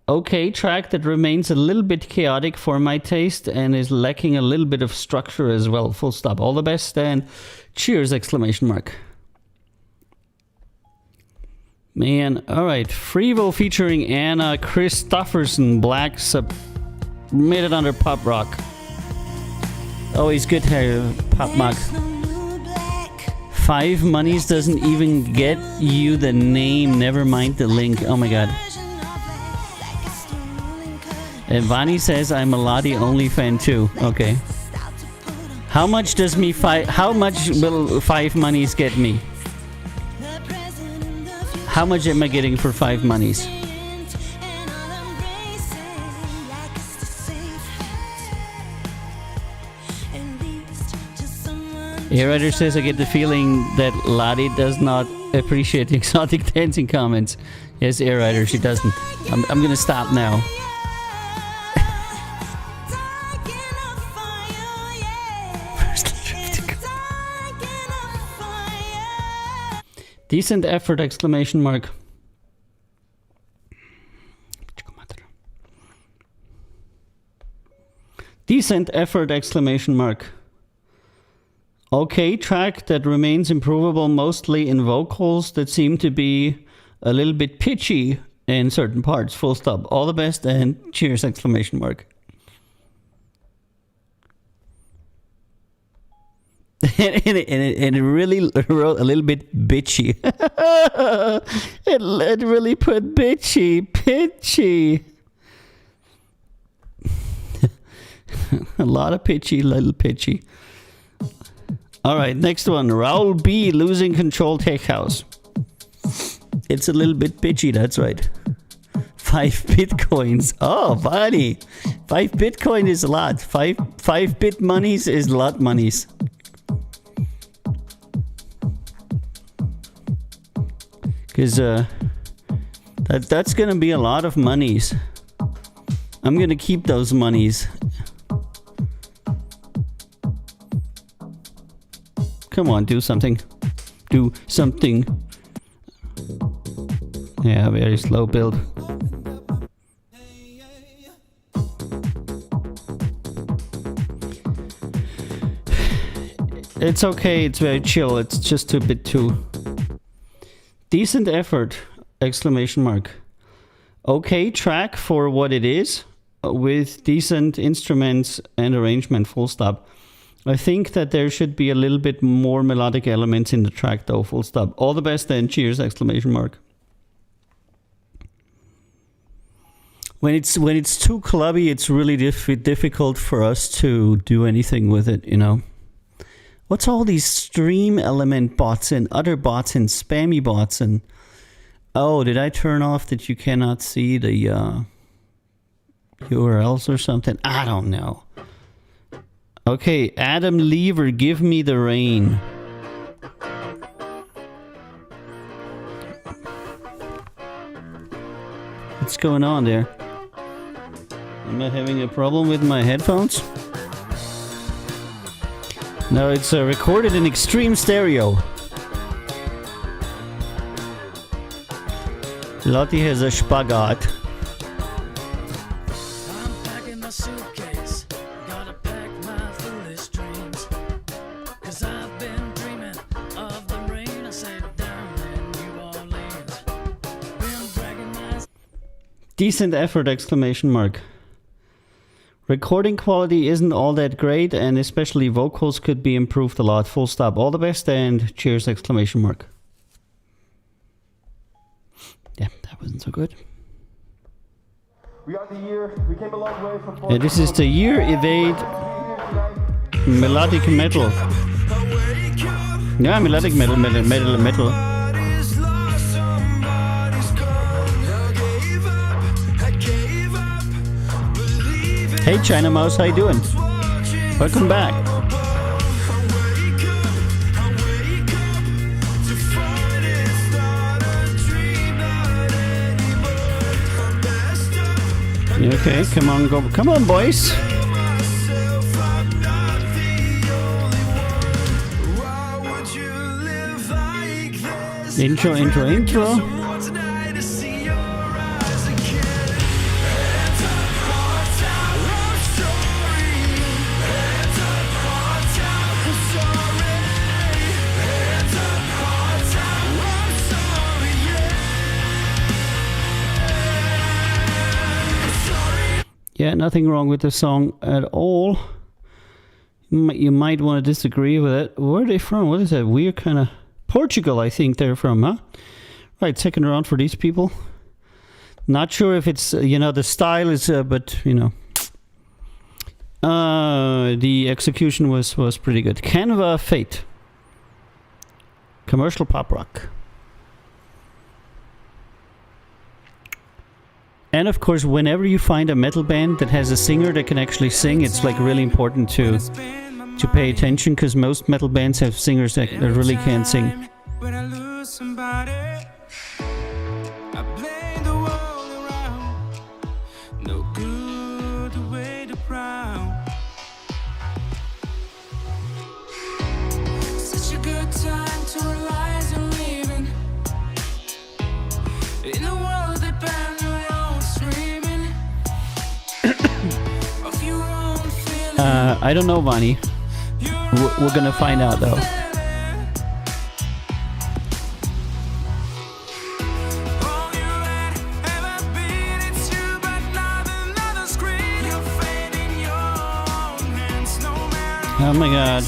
Okay track that remains a little bit chaotic for my taste and is lacking a little bit of structure as well. Full stop. All the best and cheers! Exclamation mark. Man, alright. Frevo featuring Anna Christofferson, Black, submitted under Pop Rock. Always good hair, Pop Rock. 5 monies doesn't even get you the name, never mind the link. Oh my god. And Vani says I'm a Lottie OnlyFan too. Okay. How much will 5 monies get me? How much am I getting for 5 monies? Air says I get the feeling that Lottie does not appreciate the exotic dancing comments. Yes, Air she doesn't. I'm gonna stop now. Decent effort! Exclamation mark. Decent effort! Exclamation mark. Okay, track that remains improvable, mostly in vocals that seem to be a little bit pitchy in certain parts. Full stop. All the best and cheers! Exclamation mark. and it really wrote a little bit bitchy. it really put bitchy, pitchy. A lot of pitchy, little pitchy. All right, next one. Raul B. Losing Control Tech House. It's a little bit pitchy, that's right. 5 bitcoins. Oh, buddy. 5 bitcoin is a lot. 5 bit monies is a lot monies. Because that's going to be a lot of monies. I'm going to keep those monies. Come on, do something. Do something. Yeah, very slow build. It's okay, it's very chill. It's just a bit too... Decent effort! Exclamation mark. Okay track for what it is, with decent instruments and arrangement, full stop. I think that there should be a little bit more melodic elements in the track though, full stop. All the best then, cheers! Exclamation mark. When it's too clubby, it's really difficult for us to do anything with it, you know. What's all these stream element bots and other bots and spammy bots and... Oh, did I turn off that you cannot see the URLs or something? I don't know. Okay, Adam Lever, Give Me the Rain. What's going on there? Am I having a problem with my headphones? No, it's recorded in extreme stereo. Lottie has a spagat. I'm packing my suitcase, gotta pack my foolish dreams. 'Cause I've been dreaming of the rain I saved down in New Orleans. Been dragging my... Decent effort! Exclamation mark. Recording quality isn't all that great, and especially vocals could be improved a lot. Full stop. All the best and cheers! Exclamation mark. Yeah, that wasn't so good. We are the year. We came a long way from. Yeah, this is the Year Evade melodic metal. Yeah, melodic metal. Hey China Mouse, how you doing? Welcome back. Okay, come on, go, come on, boys. Intro. Yeah, nothing wrong with the song at all. You might want to disagree with it. Where are they from? What is that weird kind of... Portugal, I think they're from, huh? Right, second round for these people. Not sure if it's, the style is, but, the execution was pretty good. Canva Fate. Commercial pop rock. And of course, whenever you find a metal band that has a singer that can actually sing, it's like really important to pay attention, because most metal bands have singers that really can't sing. When I lose somebody, I blame the world around. No good to wait around. Such a good time to realize you're leaving in a world that banned your own screaming of your own fear. I don't know, Vani. We're gonna find out though. Oh my god.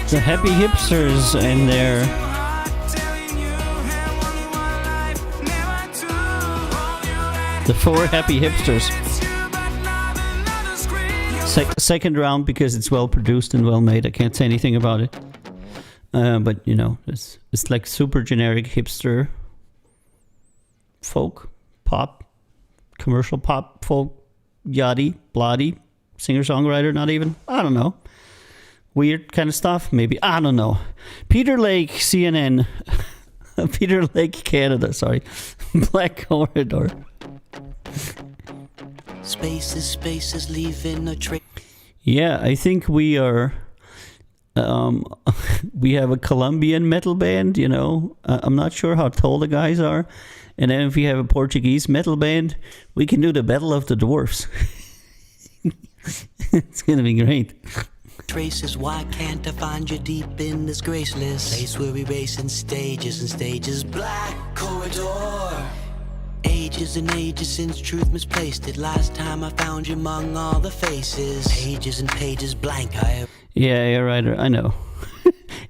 The happy hipsters and their the 4 happy hipsters. Second round because it's well produced and well made. I can't say anything about it. But you know, it's like super generic hipster folk, pop, commercial pop, folk, yachty, blotty, singer-songwriter, not even. I don't know. Weird kind of stuff, maybe. I don't know. Peter Lake, CNN. Peter Lake, Canada, sorry. Black Corridor. Spaces, leaving a trace. Yeah, I think we are... we have a Colombian metal band, you know. I'm not sure how tall the guys are. And then if we have a Portuguese metal band, we can do the Battle of the Dwarfs. It's gonna be great. Traces, why can't I find you deep in this graceless place where we race in stages and stages? Black corridor. Ages and ages since truth misplaced it. Last time I found you among all the faces. Pages and pages blank. Yeah, Air Rider, I know.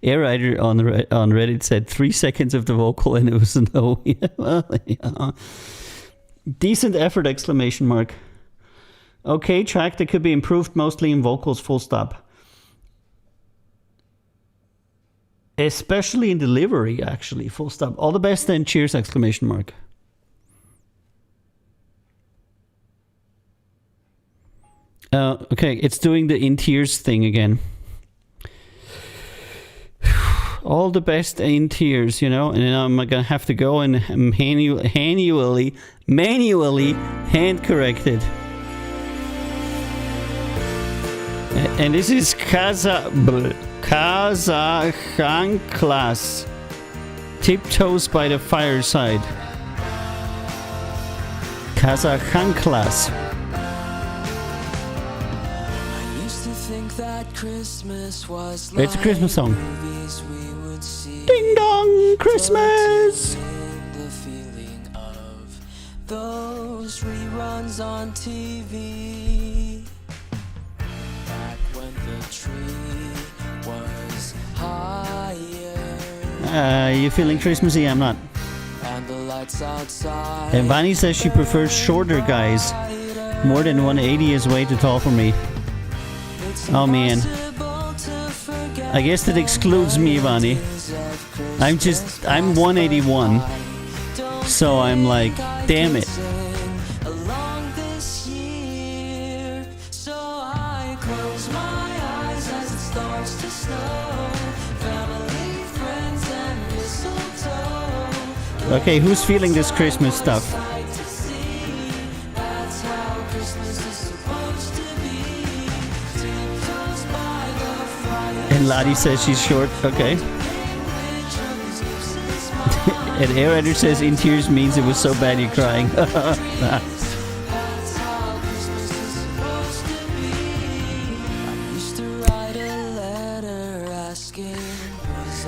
Air Rider on Reddit said 3 seconds of the vocal and it was a no. Yeah. Decent effort, exclamation mark. Okay, track that could be improved mostly in vocals, full stop. Especially in delivery, actually, full stop. All the best then, cheers, exclamation mark. Okay, it's doing the in tears thing again. All the best in tears, you know, and then I'm gonna have to go and manually hand correct it. And this is Kazachanklas. Tiptoes by the Fireside. Kazachanklas. It's a Christmas song. Ding dong, Christmas! The feeling of those reruns on TV. Back when the tree was higher. You feeling Christmassy? I'm not. And the lights outside. And Vani says she prefers shorter guys. More than 180 is way too tall for me. Oh man. I guess that excludes me, Vani. I'm 181. So I'm like, damn it. Okay, who's feeling this Christmas stuff? And Lottie says she's short. Okay. And Air Rider says in tears means it was so bad you're crying.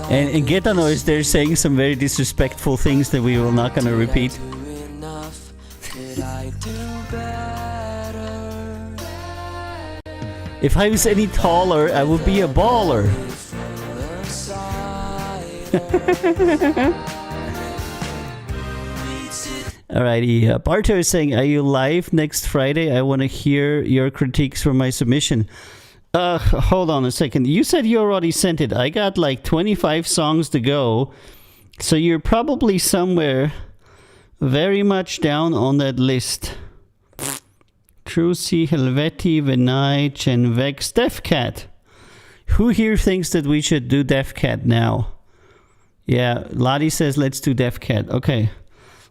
And Getano is there saying some very disrespectful things that we will not gonna repeat. If I was any taller, I would be a baller. Alrighty, Barto is saying, are you live next Friday? I want to hear your critiques for my submission. Hold on a second. You said you already sent it. I got like 25 songs to go. So you're probably somewhere very much down on that list. Trucy, Helveti, Vinay, Chenvex, Defcat. Who here thinks that we should do Defcat now? Yeah, Lottie says let's do Defcat. Okay.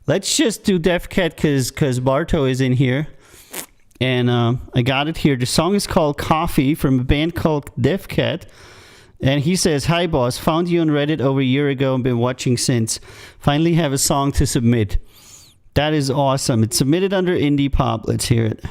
Let's just do Defcat because Barto is in here. And I got it here. The song is called Coffee from a band called Defcat. And he says, hi boss, found you on Reddit over a year ago and been watching since. Finally have a song to submit. That is awesome. It's submitted under indie pop. Let's hear it.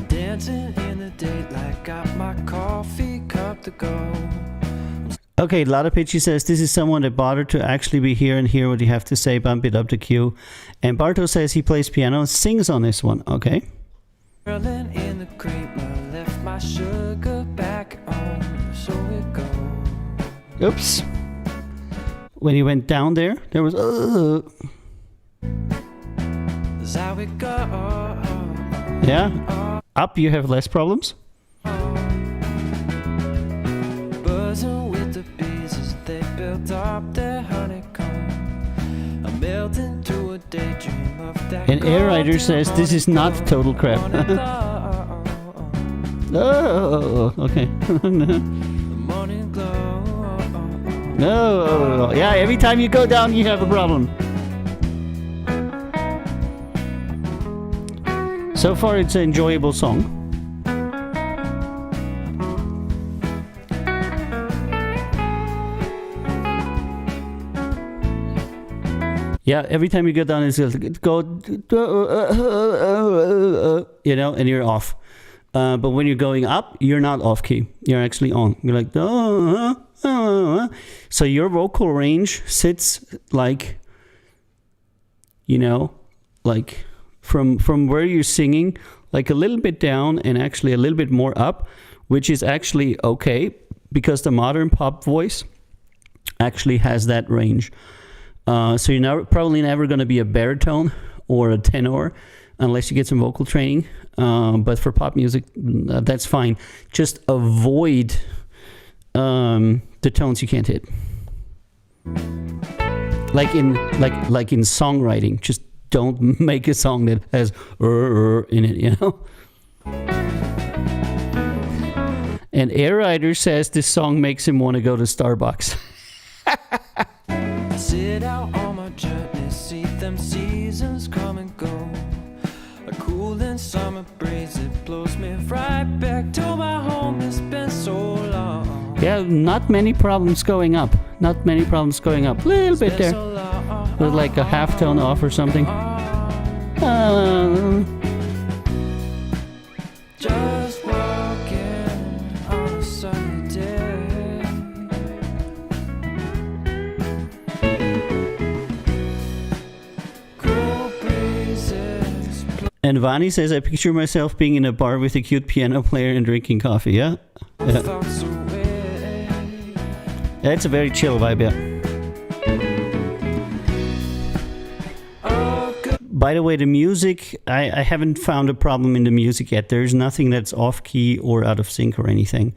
Dancing in the daylight, got my coffee cup to go. Okay, Lotta Pitchy says, this is someone that bothered to actually be here and hear what you have to say, bump it up to Q. And Barto says he plays piano and sings on this one. Okay. Curling in the creamer, left my sugar back on, so it goes. Oops. When he went down there was... That's how it goes. Yeah. Up, you have less problems. Buzzing with the bees as they built up their honeycomb. I melt into a daydream of that. And Air Rider says this is not total crap. Oh, okay. Morning glow. No, yeah, every time you go down, you have a problem. So far, it's an enjoyable song. Yeah, every time you go down, it's like, go, you know, and you're off. But when you're going up, you're not off key. You're actually on. You're like, so your vocal range sits like, you know, like from where you're singing, like a little bit down and actually a little bit more up, which is actually okay because the modern pop voice actually has that range. So you're probably never going to be a baritone or a tenor unless you get some vocal training. But for pop music, that's fine. Just avoid the tones you can't hit. Like in songwriting, just don't make a song that has in it, you know. And Air Rider says this song makes him want to go to Starbucks. Sit out on my journey, see them seasons come and go. A cooling summer breeze, it blows me right back to my home. It's been so long. Yeah, not many problems going up. Not many problems going up. A little bit there. With like a half tone off or something. Just walking on a sunny day. Cool breezes. And Vani says, I picture myself being in a bar with a cute piano player and drinking coffee, yeah? Yeah. Yeah, it's a very chill vibe, yeah. By the way, the music, I haven't found a problem in the music yet. There's nothing that's off key or out of sync or anything.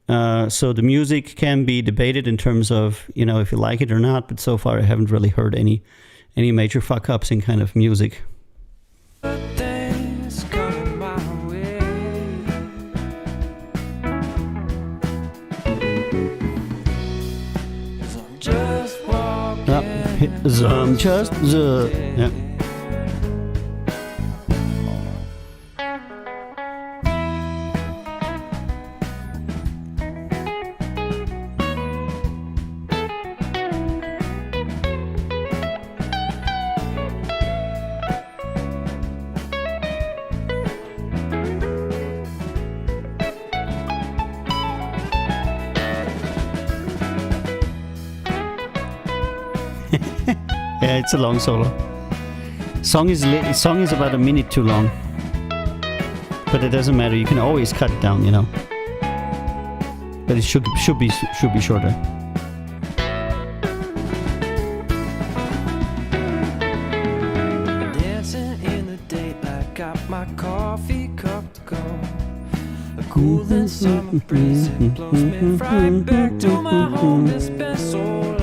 So the music can be debated in terms of, you know, if you like it or not, but so far I haven't really heard any major fuck-ups in kind of music. Things coming my way. Just walking. I'm just yeah. Yeah, it's a long solo. Song is about a minute too long, but it doesn't matter. You can always cut it down, you know. But it should be shorter. Dancing in the daylight, got my coffee cup to go. A cooling summer breeze, it blows me right back to my home. It's been so long.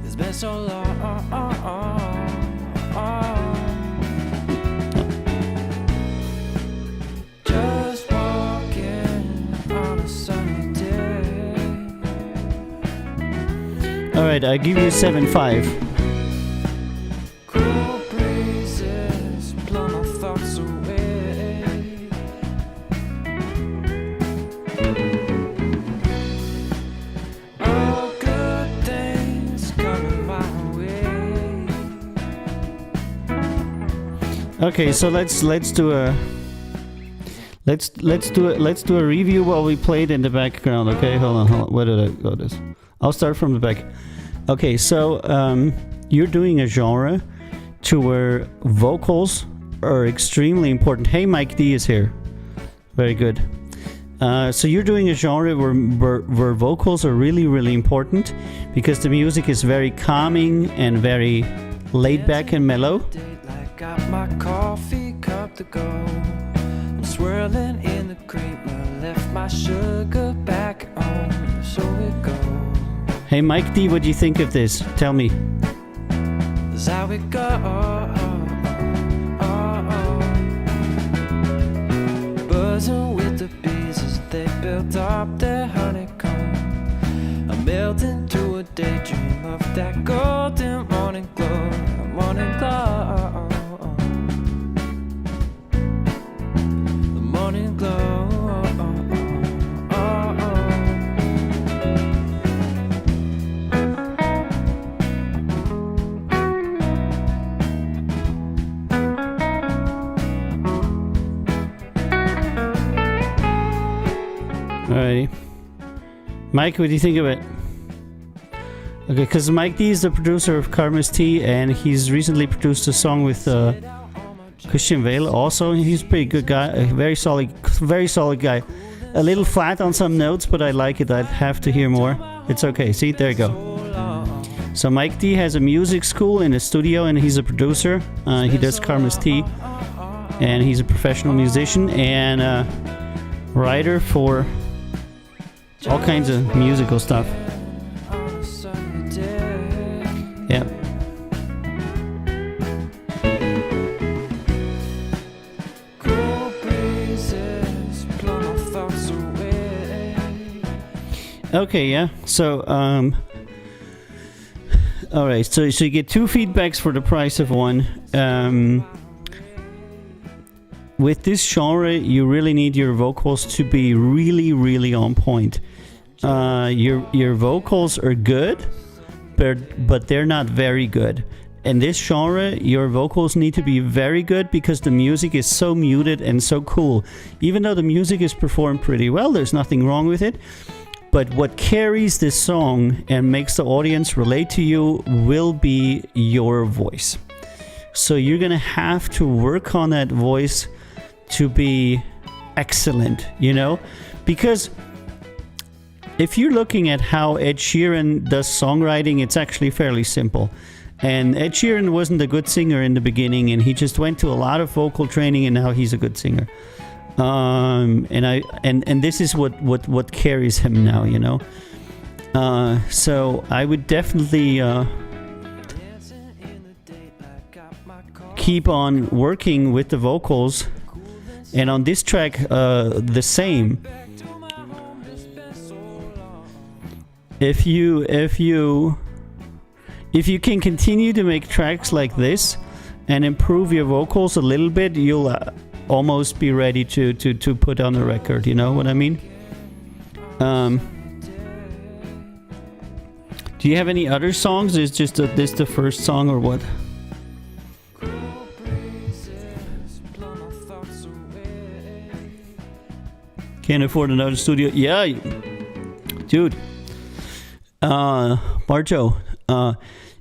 It's been so long. All right, I give you 7.5. Cool breezes blow my thoughts away. All good things coming my way. Okay, so let's do a let's do a review while we played in the background. Okay, hold on. Where did I go? This. I'll start from the back. Okay, so you're doing a genre to where vocals are extremely important. Hey, Mike D is here. Very good. So you're doing a genre where vocals are really, really important because the music is very calming and very laid back and mellow. Got my coffee cup to go. I'm swirling in the creamer. Left my sugar back on. So it goes. Hey, Mike D, what do you think of this? Tell me. That's how it goes. Buzzing with the bees as they built up their honeycomb. I melt into a daydream of that golden morning glow. Morning glow. The morning glow. Alrighty. Mike, what do you think of it? Okay, because Mike D is the producer of Karma's Tea, and he's recently produced a song with Christian Vale also. He's a pretty good guy, a very solid guy. A little flat on some notes, but I like it. I'd have to hear more. It's okay. See, there you go. So Mike D has a music school in a studio, and he's a producer. He does Karma's Tea, and he's a professional musician and writer for all kinds of musical stuff. Yep. Okay, yeah. So, all right. So you get 2 feedbacks for the price of 1. With this genre, you really need your vocals to be really, really on point. Your vocals are good, but they're not very good. In this genre, your vocals need to be very good because the music is so muted and so cool. Even though the music is performed pretty well, there's nothing wrong with it. But what carries this song and makes the audience relate to you will be your voice. So you're gonna have to work on that voice to be excellent, you know? Because if you're looking at how Ed Sheeran does songwriting, it's actually fairly simple. And Ed Sheeran wasn't a good singer in the beginning, and he just went to a lot of vocal training, and now he's a good singer. And this is what carries him now, you know? So I would definitely keep on working with the vocals. And on this track, the same. If you can continue to make tracks like this and improve your vocals a little bit, you'll almost be ready to put on a record. You know what I mean? Do you have any other songs? Is this the first song or what? Can't afford another studio. Yeah, dude. Barjo,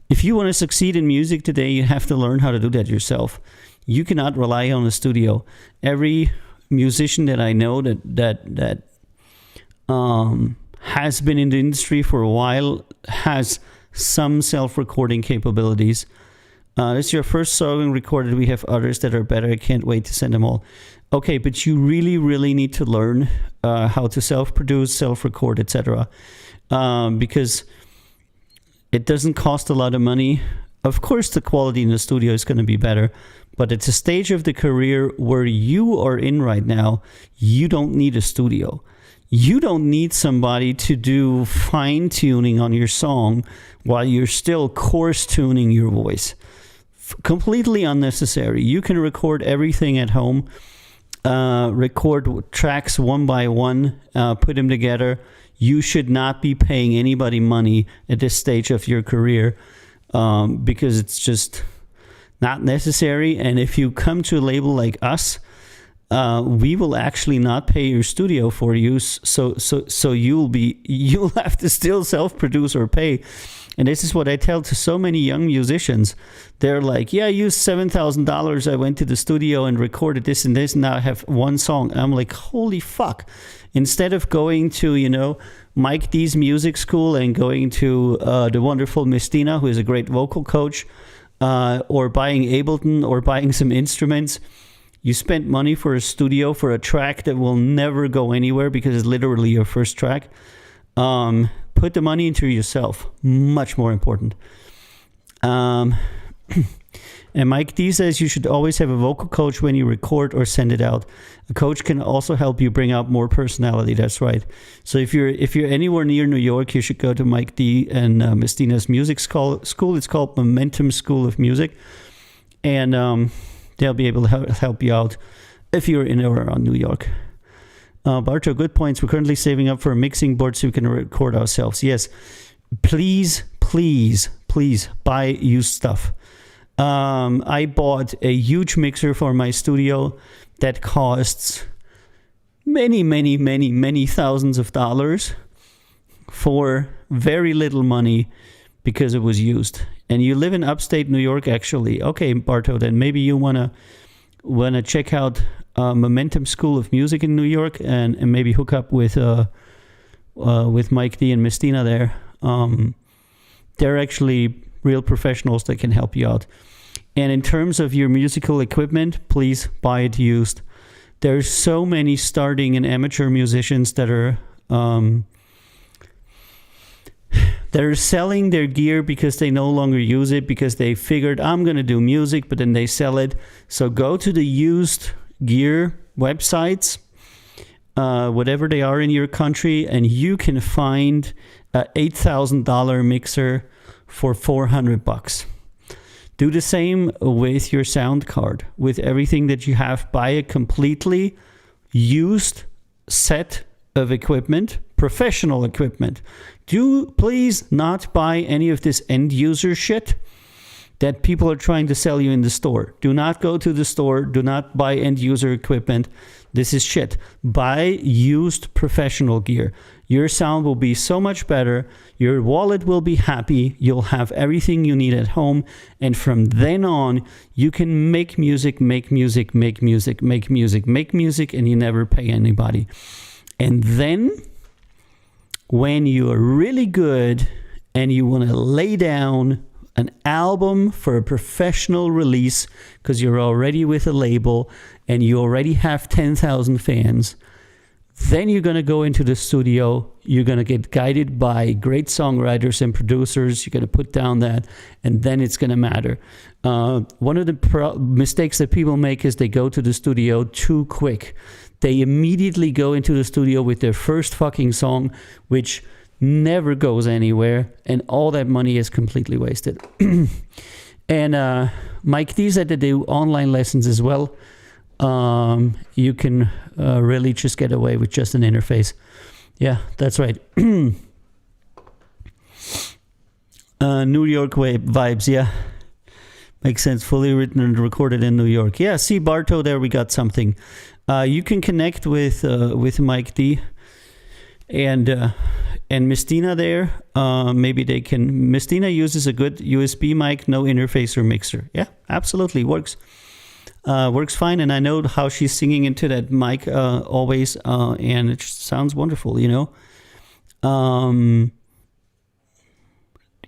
if you want to succeed in music today, you have to learn how to do that yourself. You cannot rely on a studio. Every musician that I know that has been in the industry for a while has some self-recording capabilities. This is your first song recorded. We have others that are better. I can't wait to send them all. Okay, but you really, really need to learn how to self-produce, self-record, etc. Because it doesn't cost a lot of money. Of course, the quality in the studio is going to be better, but it's a stage of the career where you are in right now. You don't need a studio. You don't need somebody to do fine tuning on your song while you're still coarse tuning your voice. Completely unnecessary. You can record everything at home, record tracks one by one, put them together. You should not be paying anybody money at this stage of your career because it's just not necessary. And if you come to a label like us, we will actually not pay your studio for you. So you'll have to still self-produce or pay. And this is what I tell to so many young musicians. They're like, yeah, I used $7,000. I went to the studio and recorded this and this, and now I have one song. I'm like, holy fuck. Instead of going to, Mike D's music school and going to the wonderful Mistina, who is a great vocal coach, or buying Ableton or buying some instruments, you spent money for a studio for a track that will never go anywhere because it's literally your first track. Put the money into yourself. Much more important. And Mike D says you should always have a vocal coach when you record or send it out. A coach can also help you bring out more personality. That's right. So if you're anywhere near New York, you should go to Mike D and Mestina's music school. It's called Momentum School of Music, and they'll be able to help you out if you're in or around New York. Barto, good points. We're currently saving up for a mixing board so we can record ourselves. Yes, please buy used stuff. I bought a huge mixer for my studio that costs many thousands of dollars for very little money because it was used. And you live in upstate New York, actually. Okay, Barto, then maybe you wanna check out Momentum School of Music in New York and maybe hook up with Mike D and Mistina there. They're actually real professionals that can help you out. And in terms of your musical equipment, please buy it used. There's so many starting and amateur musicians that are they're selling their gear because they no longer use it because they figured I'm going to do music, but then they sell it. So go to the used gear websites, whatever they are in your country, and you can find a $8,000 mixer for $400. Do the same with your sound card. With everything that you have, buy a completely used set of equipment, professional equipment. Do please not buy any of this end user shit that people are trying to sell you in the store. Do not go to the store. Do not buy end user equipment. This is shit. Buy used professional gear. Your sound will be so much better. Your wallet will be happy. You'll have everything you need at home. And from then on, you can make music, and you never pay anybody. And then when you are really good and you want to lay down an album for a professional release because you're already with a label and you already have 10,000 fans, then you're going to go into the studio. You're going to get guided by great songwriters and producers. You're going to put down that, and then it's going to matter. One of the mistakes that people make is they go to the studio too quick. They immediately go into the studio with their first fucking song, which never goes anywhere, and all that money is completely wasted. And Mike D said that they do online lessons as well. You can really just get away with just an interface. Yeah, that's right. New York vibes, yeah. Makes sense. Fully written and recorded in New York. Yeah, see, Barto, there we got something. You can connect with Mike D and Mistina there. Maybe they can. Mistina uses a good USB mic, no interface or mixer. Yeah, absolutely works. Works fine, and I know how she's singing into that mic always, and it sounds wonderful.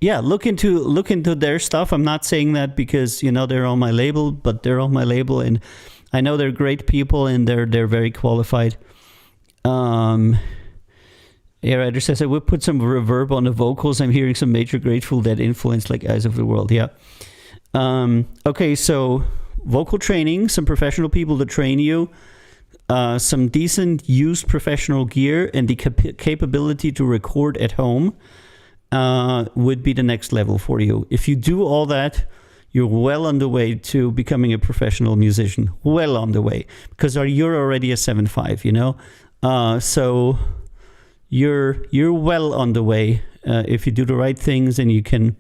Yeah, look into their stuff. I'm not saying that because they're on my label, but they're on my label, and I know they're great people and they're very qualified. Writer says I would put some reverb on the vocals. I'm hearing some major Grateful Dead influence, like Eyes of the World. Yeah. Okay, so vocal training, some professional people to train you. some decent used professional gear, and the capability to record at home would be the next level for you. If you do all that, you're well on the way to becoming a professional musician. Well on the way, because you're already a 7.5, you know. So you're well on the way if you do the right things, and you can.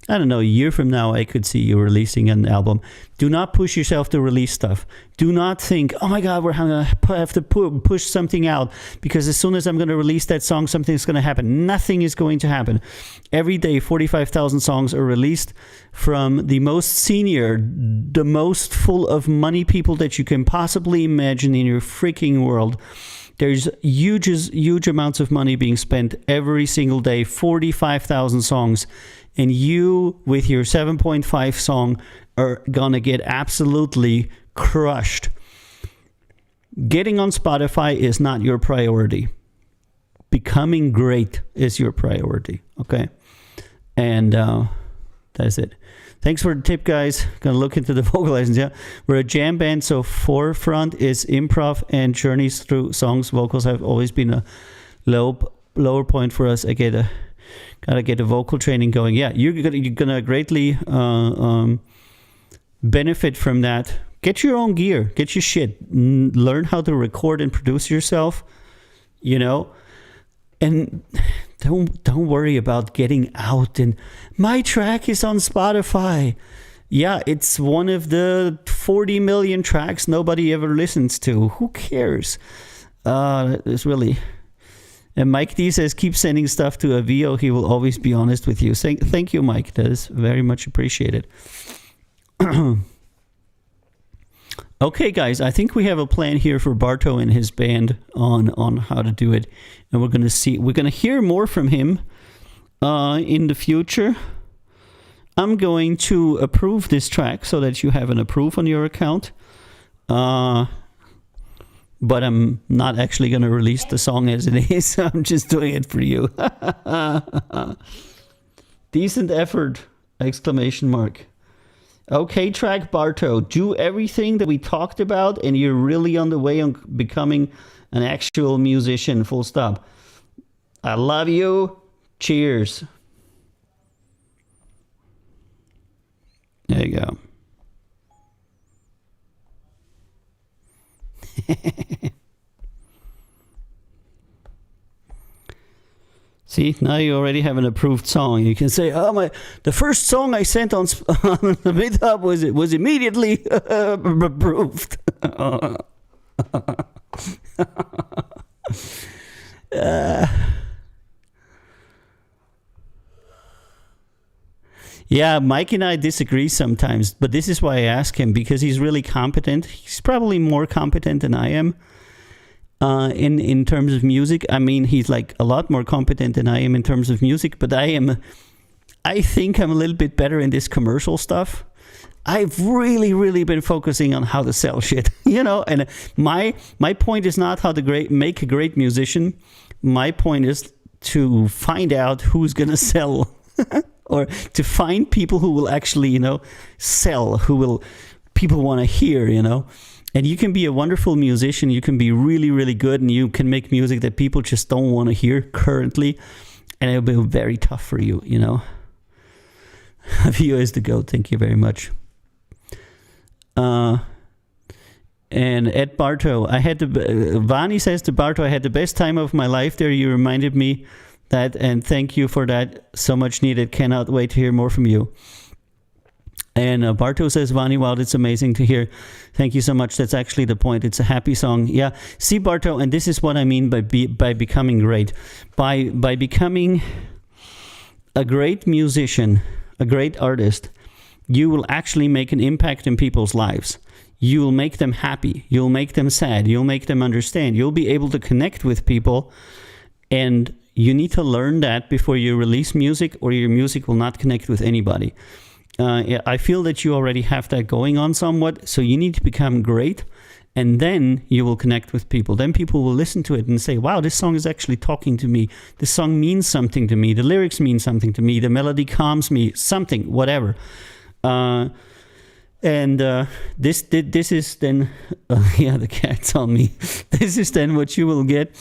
I don't know, a year from now, I could see you releasing an album. Do not push yourself to release stuff. Do not think, oh my God, we're going to have to push something out, because as soon as I'm going to release that song, something's going to happen. Nothing is going to happen. Every day, 45,000 songs are released from the most senior, the most full of money people that you can possibly imagine in your freaking world. There's huge amounts of money being spent every single day, 45,000 songs. And you, with your 7.5 song, are gonna get absolutely crushed. Getting on Spotify is not your priority. Becoming great is your priority, okay? And that's it. Thanks for the tip, guys. Gonna look into the vocalizing. Yeah, we're a jam band, so forefront is improv and journeys through songs. Vocals have always been a lower point for us. Gotta get a vocal training going. Yeah, you're gonna greatly benefit from that. Get your own gear. Get your shit. Learn how to record and produce yourself. You know, and don't worry about getting out. And my track is on Spotify. Yeah, it's one of the 40 million tracks nobody ever listens to. Who cares? It's really. And Mike D says, keep sending stuff to Avio. He will always be honest with you. Thank you, Mike. That is very much appreciated. Okay, guys, I think we have a plan here for Barto and his band on how to do it. And we're going to hear more from him in the future. I'm going to approve this track so that you have an approve on your account. But I'm not actually going to release the song as it is. I'm just doing it for you. Decent effort! Exclamation mark. Okay, track Barto. Do everything that we talked about, and you're really on the way on becoming an actual musician. Full stop. I love you. Cheers. There you go. See, now you already have an approved song. You can say, "Oh the first song I sent on the MidHub was immediately approved." Yeah, Mike and I disagree sometimes, but this is why I ask him, because he's really competent. He's probably more competent than I am in terms of music. I mean, he's like a lot more competent than I am in terms of music, but I think I'm a little bit better in this commercial stuff. I've really been focusing on how to sell shit, you know, and my point is not how to make a great musician. My point is to find out who's going to sell or to find people who will actually, you know, sell, people want to hear, you know. And you can be a wonderful musician, you can be really good, and you can make music that people just don't want to hear currently, and it'll be very tough for you, you know. Vio is the GOAT, thank you very much. And at Barto, Vani says to Barto, I had the best time of my life there. You reminded me that, and thank you for that. So much needed. Cannot wait to hear more from you. And Barto says, Vani, wow, it's amazing to hear. Thank you so much. That's actually the point. It's a happy song. Yeah. See, Barto, and this is what I mean by becoming great. By becoming a great musician, a great artist, you will actually make an impact in people's lives. You will make them happy. You'll make them sad. You'll make them understand. You'll be able to connect with people. And you need to learn that before you release music, or your music will not connect with anybody. I feel that you already have that going on somewhat. So you need to become great. And then you will connect with people. Then people will listen to it and say, wow, this song is actually talking to me. This song means something to me. The lyrics mean something to me. The melody calms me. Something, whatever. And this is then, yeah, the cat's on me. This is then what you will get.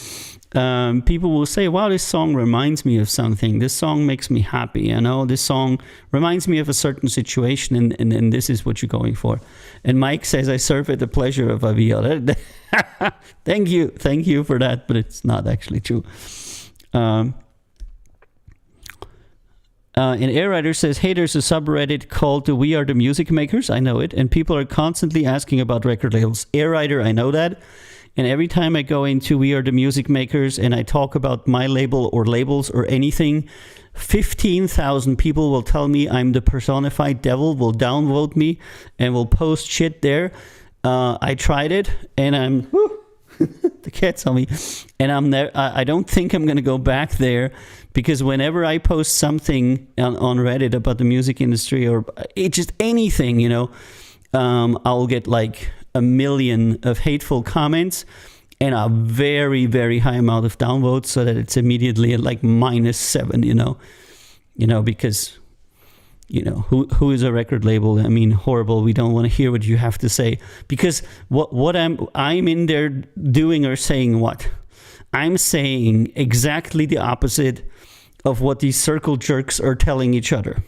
People will say, wow, this song reminds me of something. This song makes me happy. You know, this song reminds me of a certain situation, and this is what you're going for. And Mike says, I serve at the pleasure of a viola. Thank you for that, but it's not actually true. And Air Rider says, hey, there's a subreddit called the We Are the Music Makers. I know it. And people are constantly asking about record labels. Air Rider, I know that. And every time I go into We Are the Music Makers and I talk about my label or labels or anything, 15,000 people will tell me I'm the personified devil, will downvote me, and will post shit there. I tried it, and I'm... the cat's on me. And I'm there. I don't think I'm going to go back there, because whenever I post something on Reddit about the music industry or just anything, you know, I'll get like 1 million of hateful comments and a very, very high amount of downvotes, so that it's immediately at like -7, you know, because, you know, who is a record label? I mean, horrible. We don't want to hear what you have to say, because what I'm in there doing or saying what? I'm saying exactly the opposite of what these circle jerks are telling each other.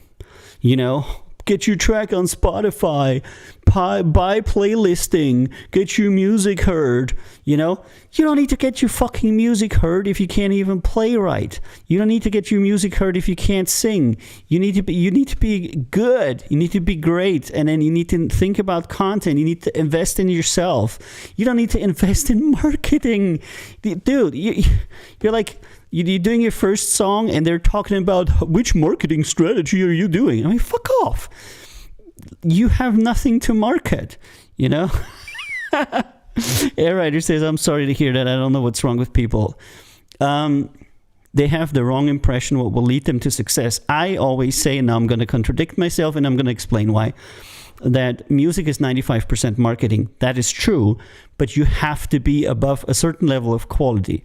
You know, get your track on Spotify, buy playlisting, get your music heard. You know, you don't need to get your fucking music heard if you can't even play right. You don't need to get your music heard if you can't sing. You need to be good. You need to be great. And then you need to think about content. You need to invest in yourself. You don't need to invest in marketing. Dude, you're like... You're doing your first song and they're talking about which marketing strategy are you doing? I mean, fuck off. You have nothing to market, you know? Air Rider says, I'm sorry to hear that. I don't know what's wrong with people. They have the wrong impression what will lead them to success. I always say, and now I'm going to contradict myself and I'm going to explain why, that music is 95% marketing. That is true, but you have to be above a certain level of quality.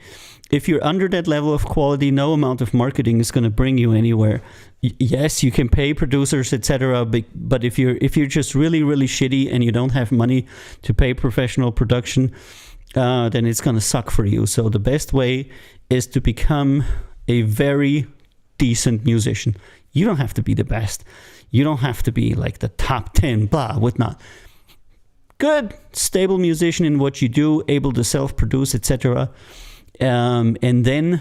If you're under that level of quality, no amount of marketing is going to bring you anywhere. Yes, you can pay producers, etc. But if you're just really, really shitty and you don't have money to pay professional production, then it's going to suck for you. So the best way is to become a very decent musician. You don't have to be the best. You don't have to be like the top 10, blah, whatnot. Good, stable musician in what you do, able to self-produce, etc. And then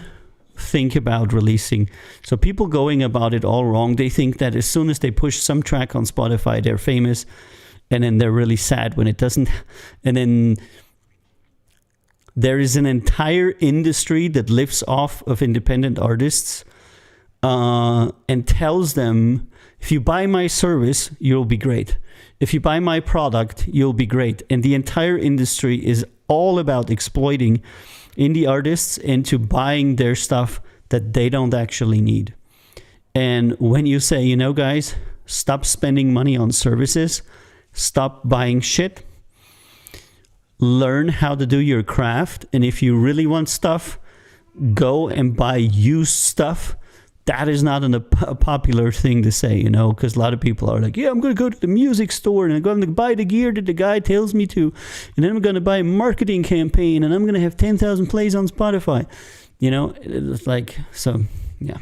think about releasing. So people going about it all wrong. They think that as soon as they push some track on Spotify, they're famous, and then they're really sad when it doesn't. And then there is an entire industry that lives off of independent artists and tells them, if you buy my service, you'll be great. If you buy my product, you'll be great. And the entire industry is all about exploiting indie artists into buying their stuff that they don't actually need. And when you say, you know, guys, stop spending money on services, stop buying shit, learn how to do your craft, and if you really want stuff, go and buy used stuff. That is not a popular thing to say, you know, because a lot of people are like, yeah, I'm going to go to the music store and I'm going to buy the gear that the guy tells me to. And then I'm going to buy a marketing campaign and I'm going to have 10,000 plays on Spotify. You know, it's like, so, yeah.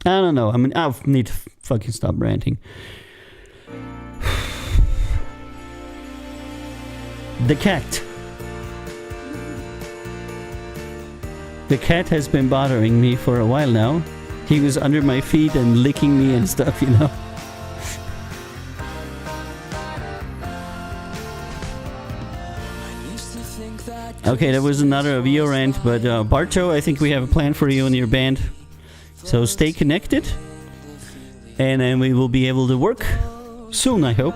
I don't know. I mean, I need to fucking stop ranting. The cat. The cat has been bothering me for a while now. He was under my feet and licking me and stuff, you know. Okay, that was another VO rant, but Barto, I think we have a plan for you and your band. So stay connected, and then we will be able to work soon, I hope.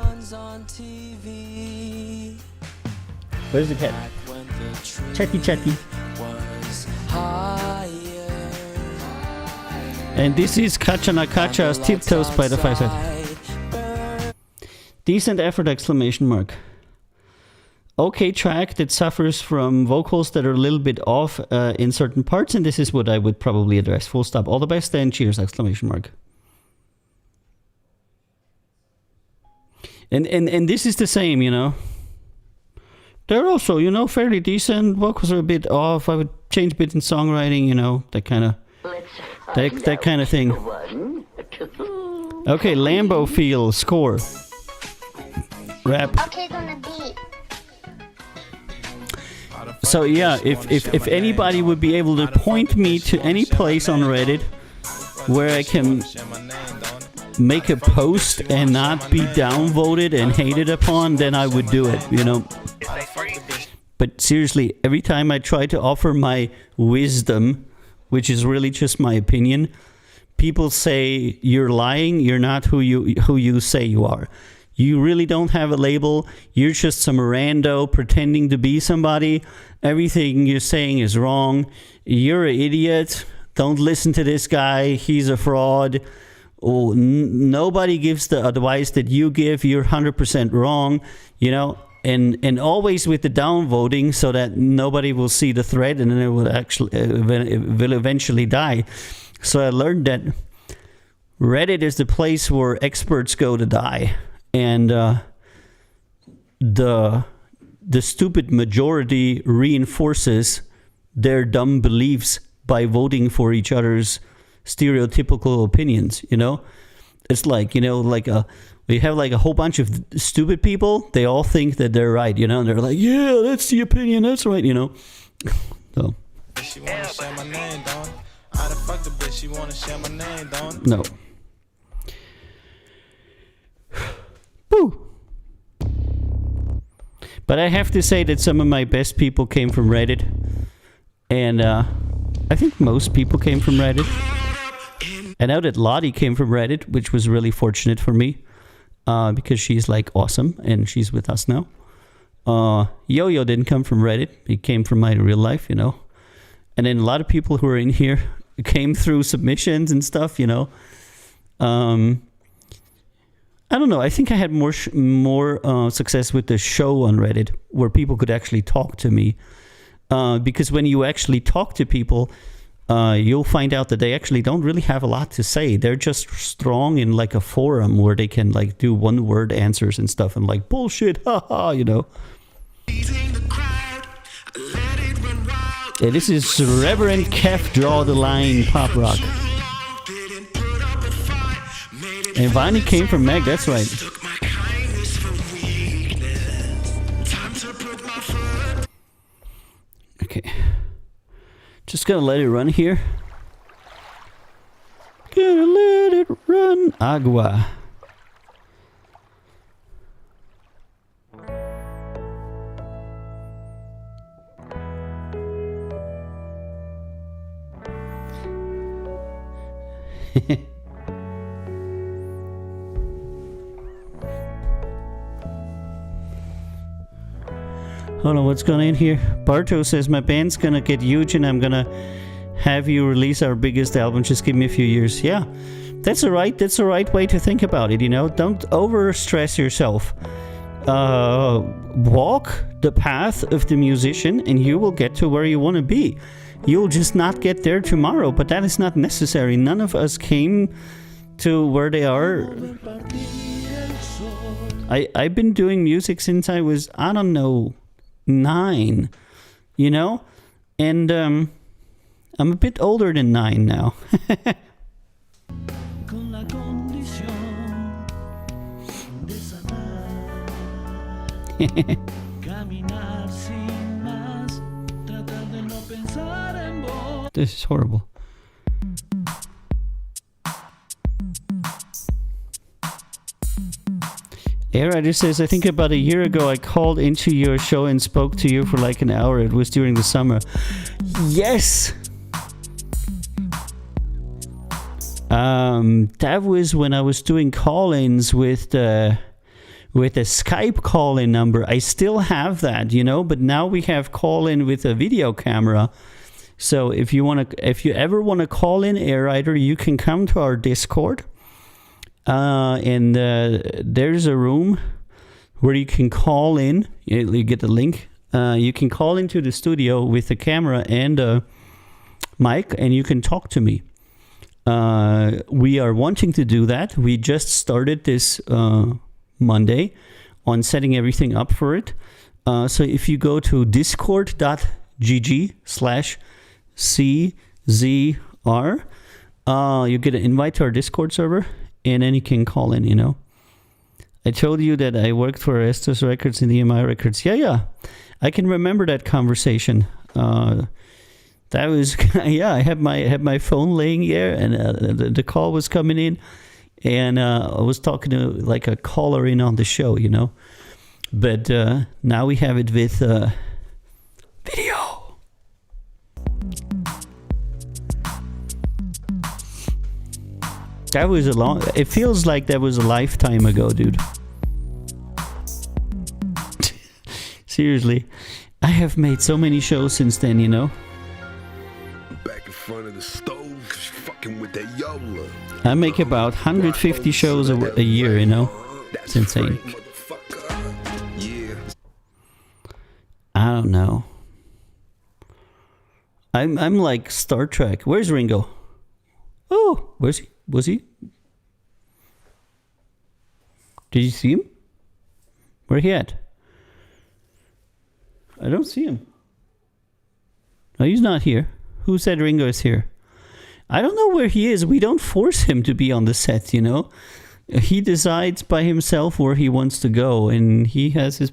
Where's the cat? Chatty chatty. And this is Kacha Nakacha's Tiptoes by the Five Side. Decent effort, exclamation mark. Okay track that suffers from vocals that are a little bit off in certain parts, and this is what I would probably address. Full stop. All the best and cheers, exclamation mark. And this is the same, you know. They're also, you know, fairly decent. Vocals are a bit off. I would change a bit in songwriting, you know, that kind of thing. Okay, Lambo Feel score. Rap. Okay, gonna be. So yeah, if anybody would be able to point me to any place on Reddit where I can make a post and not be downvoted and hated upon, then I would do it, you know. But seriously, every time I try to offer my wisdom, which is really just my opinion, people say you're lying, you're not who you say you are. You really don't have a label. You're just some rando pretending to be somebody. Everything you're saying is wrong. You're an idiot. Don't listen to this guy. He's a fraud. Oh, nobody gives the advice that you give. You're 100% wrong, you know. And always with the downvoting so that nobody will see the thread and then it will actually will eventually die. So I learned that Reddit is the place where experts go to die. And the stupid majority reinforces their dumb beliefs by voting for each other's stereotypical opinions, you know? It's like, you know, we have like a whole bunch of stupid people. They all think that they're right, you know? And they're like, yeah, that's the opinion, that's right, you know? So. She wanna share my name, don't? I done fucked a bitch, she wanna share my name, don't? No. Woo. But I have to say that some of my best people came from Reddit. And I think most people came from Reddit. I know that Lottie came from Reddit, which was really fortunate for me. Because she's like awesome and she's with us now. Yo-Yo didn't come from Reddit. He came from my real life, you know. And then a lot of people who are in here came through submissions and stuff, you know. I don't know. I think I had more success with the show on Reddit where people could actually talk to me. Because when you actually talk to people, you'll find out that they actually don't really have a lot to say. They're just strong in like a forum where they can like do one word answers and stuff and like bullshit, haha, you know. Yeah, this is Reverend Kev Draw the Line Pop Rock. And Vani came from Meg, that's right. Okay. Just gonna let it run here. Gonna let it run. Agua. Hold on, what's going on here? Barto says, my band's gonna get huge and I'm gonna have you release our biggest album. Just give me a few years. Yeah, that's the right way to think about it, you know? Don't over-stress yourself. Walk the path of the musician and you will get to where you want to be. You'll just not get there tomorrow, but that is not necessary. None of us came to where they are. I've been doing music since I was, I don't know, 9, you know, and I'm a bit older than 9 now. This is horrible. Air says, I think about a year ago I called into your show and spoke to you for like an hour. It was during the summer. Yes! That was when I was doing call-ins with a Skype call-in number. I still have that, you know, but now we have call-in with a video camera. So if you ever want to call in Air Rider, you can come to our Discord. And there's a room where you can call in. You get the link. You can call into the studio with a camera and a mic, and you can talk to me. We are wanting to do that. We just started this Monday on setting everything up for it. So if you go to discord.gg/CZR, you get an invite to our Discord server, and then you can call in, you know. I told you that I worked for Estes Records and EMI Records. Yeah. I can remember that conversation. That was, yeah, I had my phone laying there, and the call was coming in, and I was talking to like a caller in on the show, you know. But now we have it with video. That was it feels like that was a lifetime ago, dude. Seriously. I have made so many shows since then, you know. Back in front of the stove, fucking with that Yola. I make about 150 shows a year, you know. It's insane. I don't know. I'm like Star Trek. Where's Ringo? Oh, where's he? Was he? Did you see him? Where he at? I don't see him. No, he's not here. Who said Ringo is here? I don't know where he is. We don't force him to be on the set, you know. He decides by himself where he wants to go, and he has his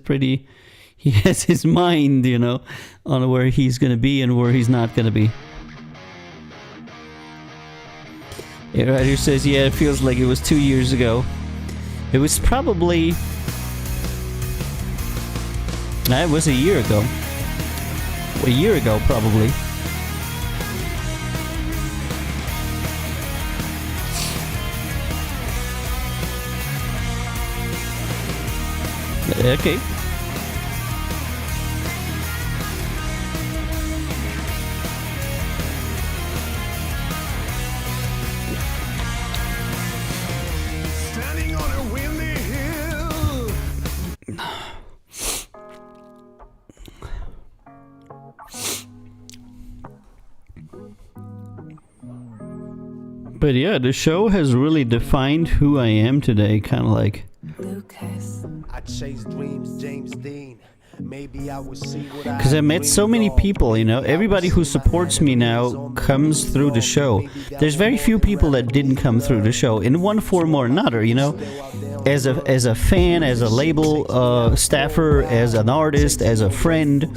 mind, you know, on where he's going to be and where he's not going to be. A writer says, yeah, it feels like it was 2 years ago. It was probably... That was a year ago. A year ago, probably. Okay. Standing on a windy hill. But yeah, the show has really defined who I am today, kind of like. I chase dreams, James Dean. Maybe I would see what Because I met so many people, you know. Everybody who supports me now comes through the show. There's very few people that didn't come through the show in one form or another, you know. As a fan, as a label staffer, as an artist, as a friend.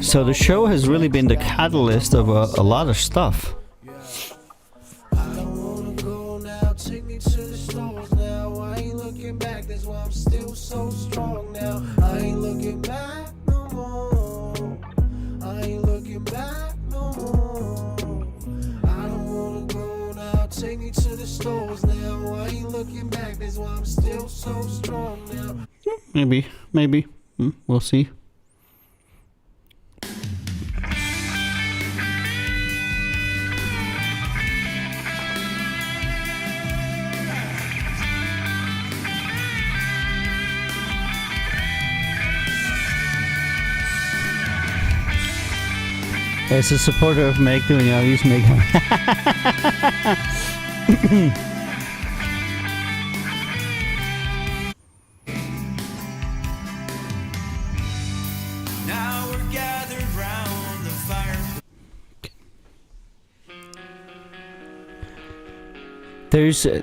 So the show has really been the catalyst of a lot of stuff. Take me to the stores now. I ain't looking back, that's why I'm still so strong now. I ain't looking back no more. I ain't looking back no more. I don't wanna go now. Take me to the stores now. I ain't looking back, that's why I'm still so strong now. Maybe. We'll see. As a supporter of Meg doing I use Meg. Now we're gathered round the fire.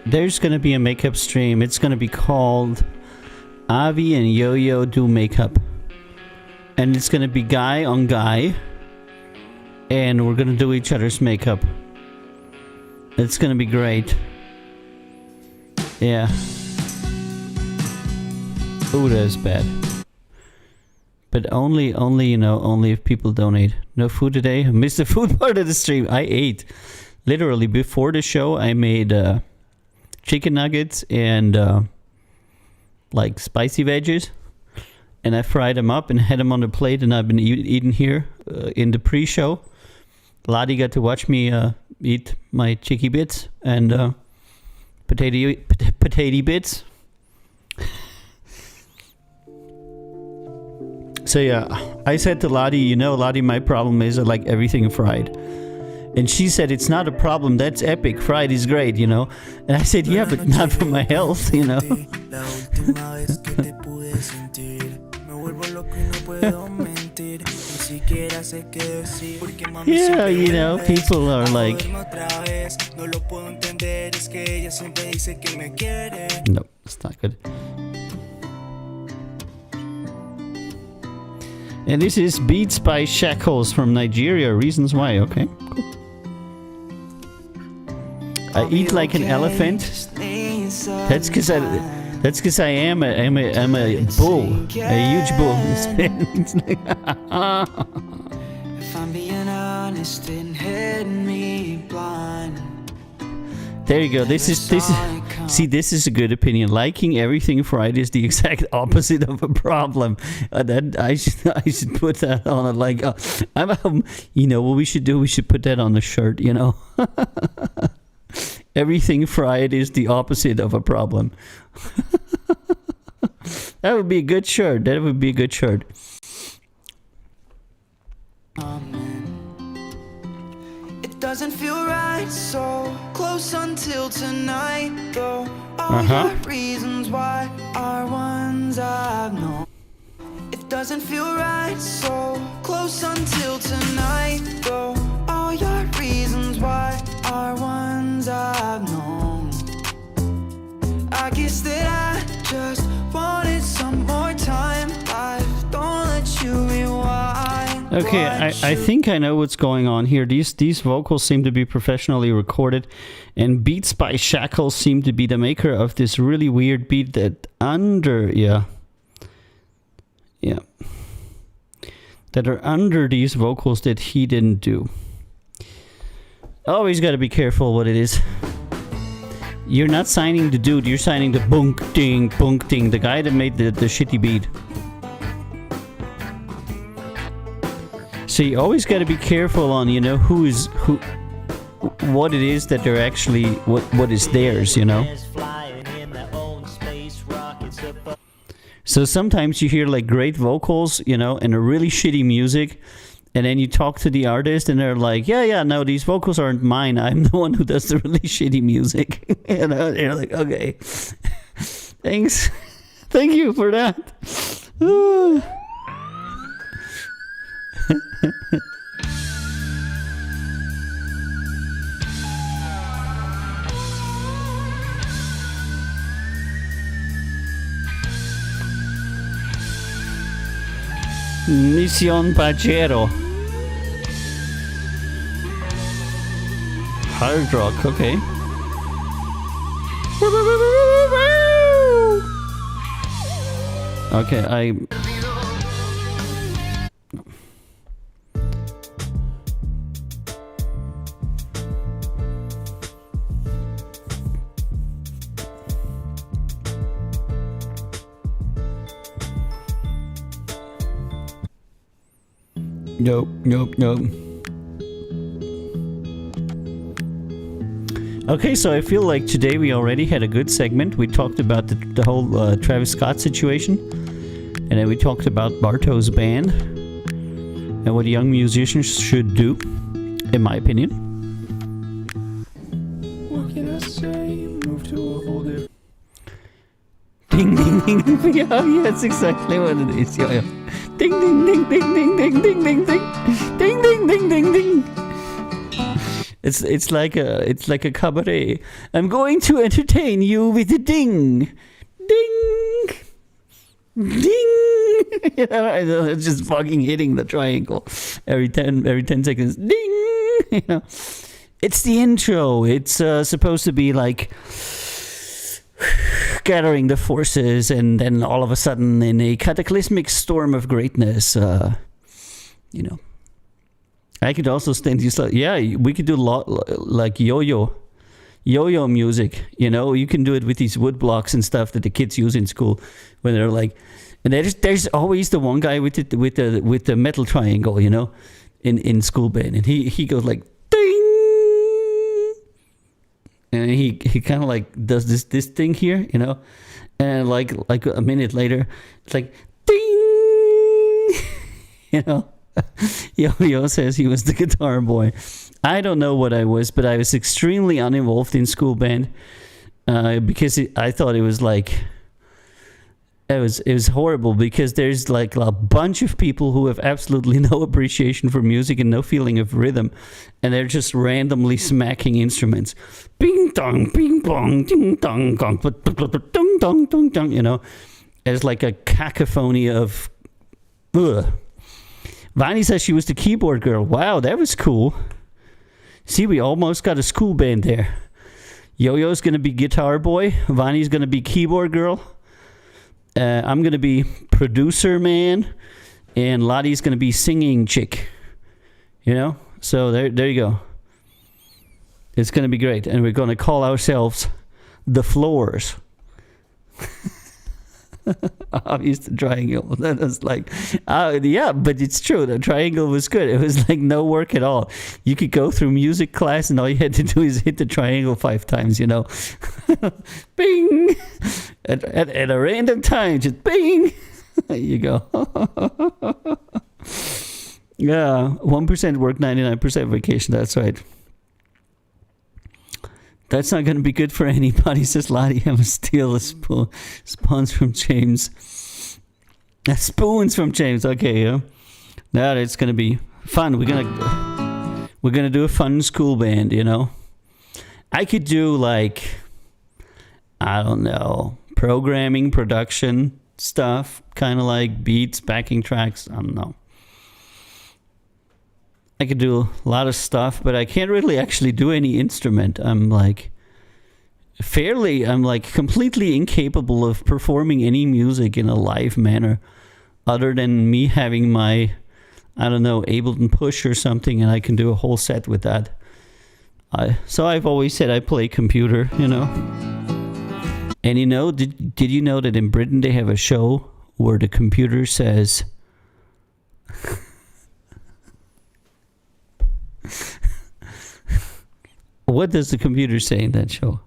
There's gonna be a makeup stream. It's gonna be called Avi and Yo-Yo Do Makeup, and it's gonna be guy on guy. And we're gonna do each other's makeup. It's gonna be great. Yeah. Ooh, that's bad. But only if people donate. No food today. I missed the food part of the stream. I ate. Literally, before the show, I made chicken nuggets and like spicy veggies. And I fried them up and had them on the plate, and I've been eating here in the pre-show. Lottie got to watch me eat my chicky bits and potato bits. So yeah, I said to Lottie, Lottie, my problem is I like everything fried. And she said, it's not a problem, that's epic, Friday's great, you know. And I said, yeah, but not for my health, you know. Yeah, you know, people are like... No, it's not good. And this is Beats by Shackles from Nigeria. Reasons why. Okay, cool. I eat like an elephant. That's because I am a bull, a huge bull. If I'm being honest, it hit me blind. There you go. This is a good opinion. Liking everything fried is the exact opposite of a problem. That I should put that on you know what we should do? We should put that on the shirt. You know, everything fried is the opposite of a problem. That would be a good shirt. That would be a good shirt. It doesn't feel right, so close until tonight, though. All your reasons why are ones I've known. It doesn't feel right, so close until tonight, though. All your reasons why are ones I've known. I guess that I just wanted some more time. Life, don't let you rewind. Okay, I think I know what's going on here. These vocals seem to be professionally recorded, and Beats by Shackles seem to be the maker of this really weird beat that that are under these vocals that he didn't do. Always got to be careful what it is. You're not signing the dude, you're signing the bunk ding, the guy that made the shitty beat. So you always got to be careful on, you know, what it is that they're actually, what is theirs, you know. So sometimes you hear like great vocals, you know, and a really shitty music, and then you talk to the artist and they're like, yeah, no, these vocals aren't mine. I'm the one who does the really shitty music. You know, they're like, okay, thanks. Thank you for that. Mission Pajero. Hard rock, okay. Okay, Nope. Okay, so I feel like today we already had a good segment. We talked about the whole Travis Scott situation, and then we talked about Barto's band and what young musicians should do, in my opinion. What can I say? Move to a whole different... Ding, ding, ding. Yeah, that's exactly what it is. Yeah. Ding, ding, ding, ding, ding, ding, ding, ding, ding. Ding, ding, ding, ding, ding. It's like a cabaret. I'm going to entertain you with a ding. Ding. Ding. You know, it's just fucking hitting the triangle every 10 seconds. Ding. You know. It's the intro. It's supposed to be like gathering the forces, and then all of a sudden, in a cataclysmic storm of greatness, you know. I could also stand this. Yeah, we could do a lot like yo-yo music. You know, you can do it with these wood blocks and stuff that the kids use in school when they're like. And there's always the one guy with the metal triangle, you know, in school band, and he goes like ding, and he kind of like does this thing here, you know, and like a minute later, it's like ding, you know. Yo says he was the guitar boy. I don't know what I was, but I was extremely uninvolved in school band because I thought it was like it was horrible because there's like a bunch of people who have absolutely no appreciation for music and no feeling of rhythm, and they're just randomly smacking instruments, bing dong, bing bong, ding dong, gong, dong dong dong dong. You know, it's like a cacophony of. Ugh. Vani says she was the keyboard girl. Wow, that was cool. See, we almost got a school band there. Yo-Yo's going to be guitar boy. Vani's going to be keyboard girl. I'm going to be producer man. And Lottie's going to be singing chick. You know? So there you go. It's going to be great. And we're going to call ourselves The Floors. Obvious the triangle. That was like, yeah, but it's true. The triangle was good. It was like no work at all. You could go through music class and all you had to do is hit the triangle 5 times, you know. Bing! At a random time, just bing! There you go. Yeah, 1% work, 99% vacation. That's right. That's not going to be good for anybody, says Lottie. I'm going to steal a spoon. Spoons from James. Spoons from James. Okay, yeah. Now it's going to be fun. We're going to do a fun school band, you know. I could do like, I don't know, programming, production stuff, kind of like beats, backing tracks. I don't know. I could do a lot of stuff, but I can't really actually do any instrument. I'm like completely incapable of performing any music in a live manner other than me having my, I don't know, Ableton Push or something, and I can do a whole set with that. So I've always said I play computer, you know. And you know, did you know that in Britain they have a show where the computer says... What does the computer say in that show?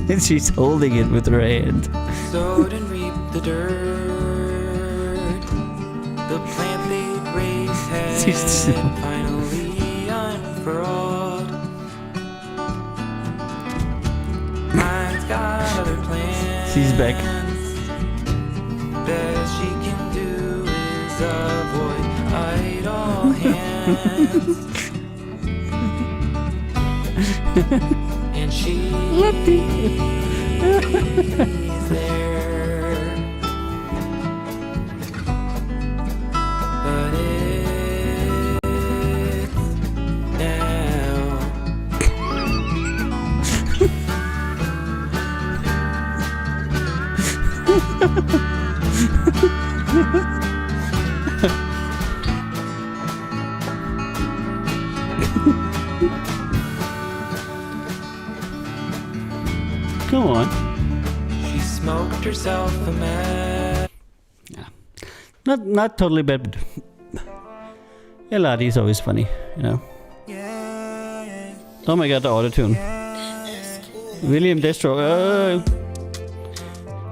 And she's holding it with her hand. Sowed and reap the dirt. The plant they raised has finally unfurled. I've got other plans. She's back. Best she can do is avoid idle hands. And she's there. But it's now. Go on. She smoked herself a match. Yeah. Not totally bad, but Lottie is always funny, you know. Oh my god, the autotune. William Destro.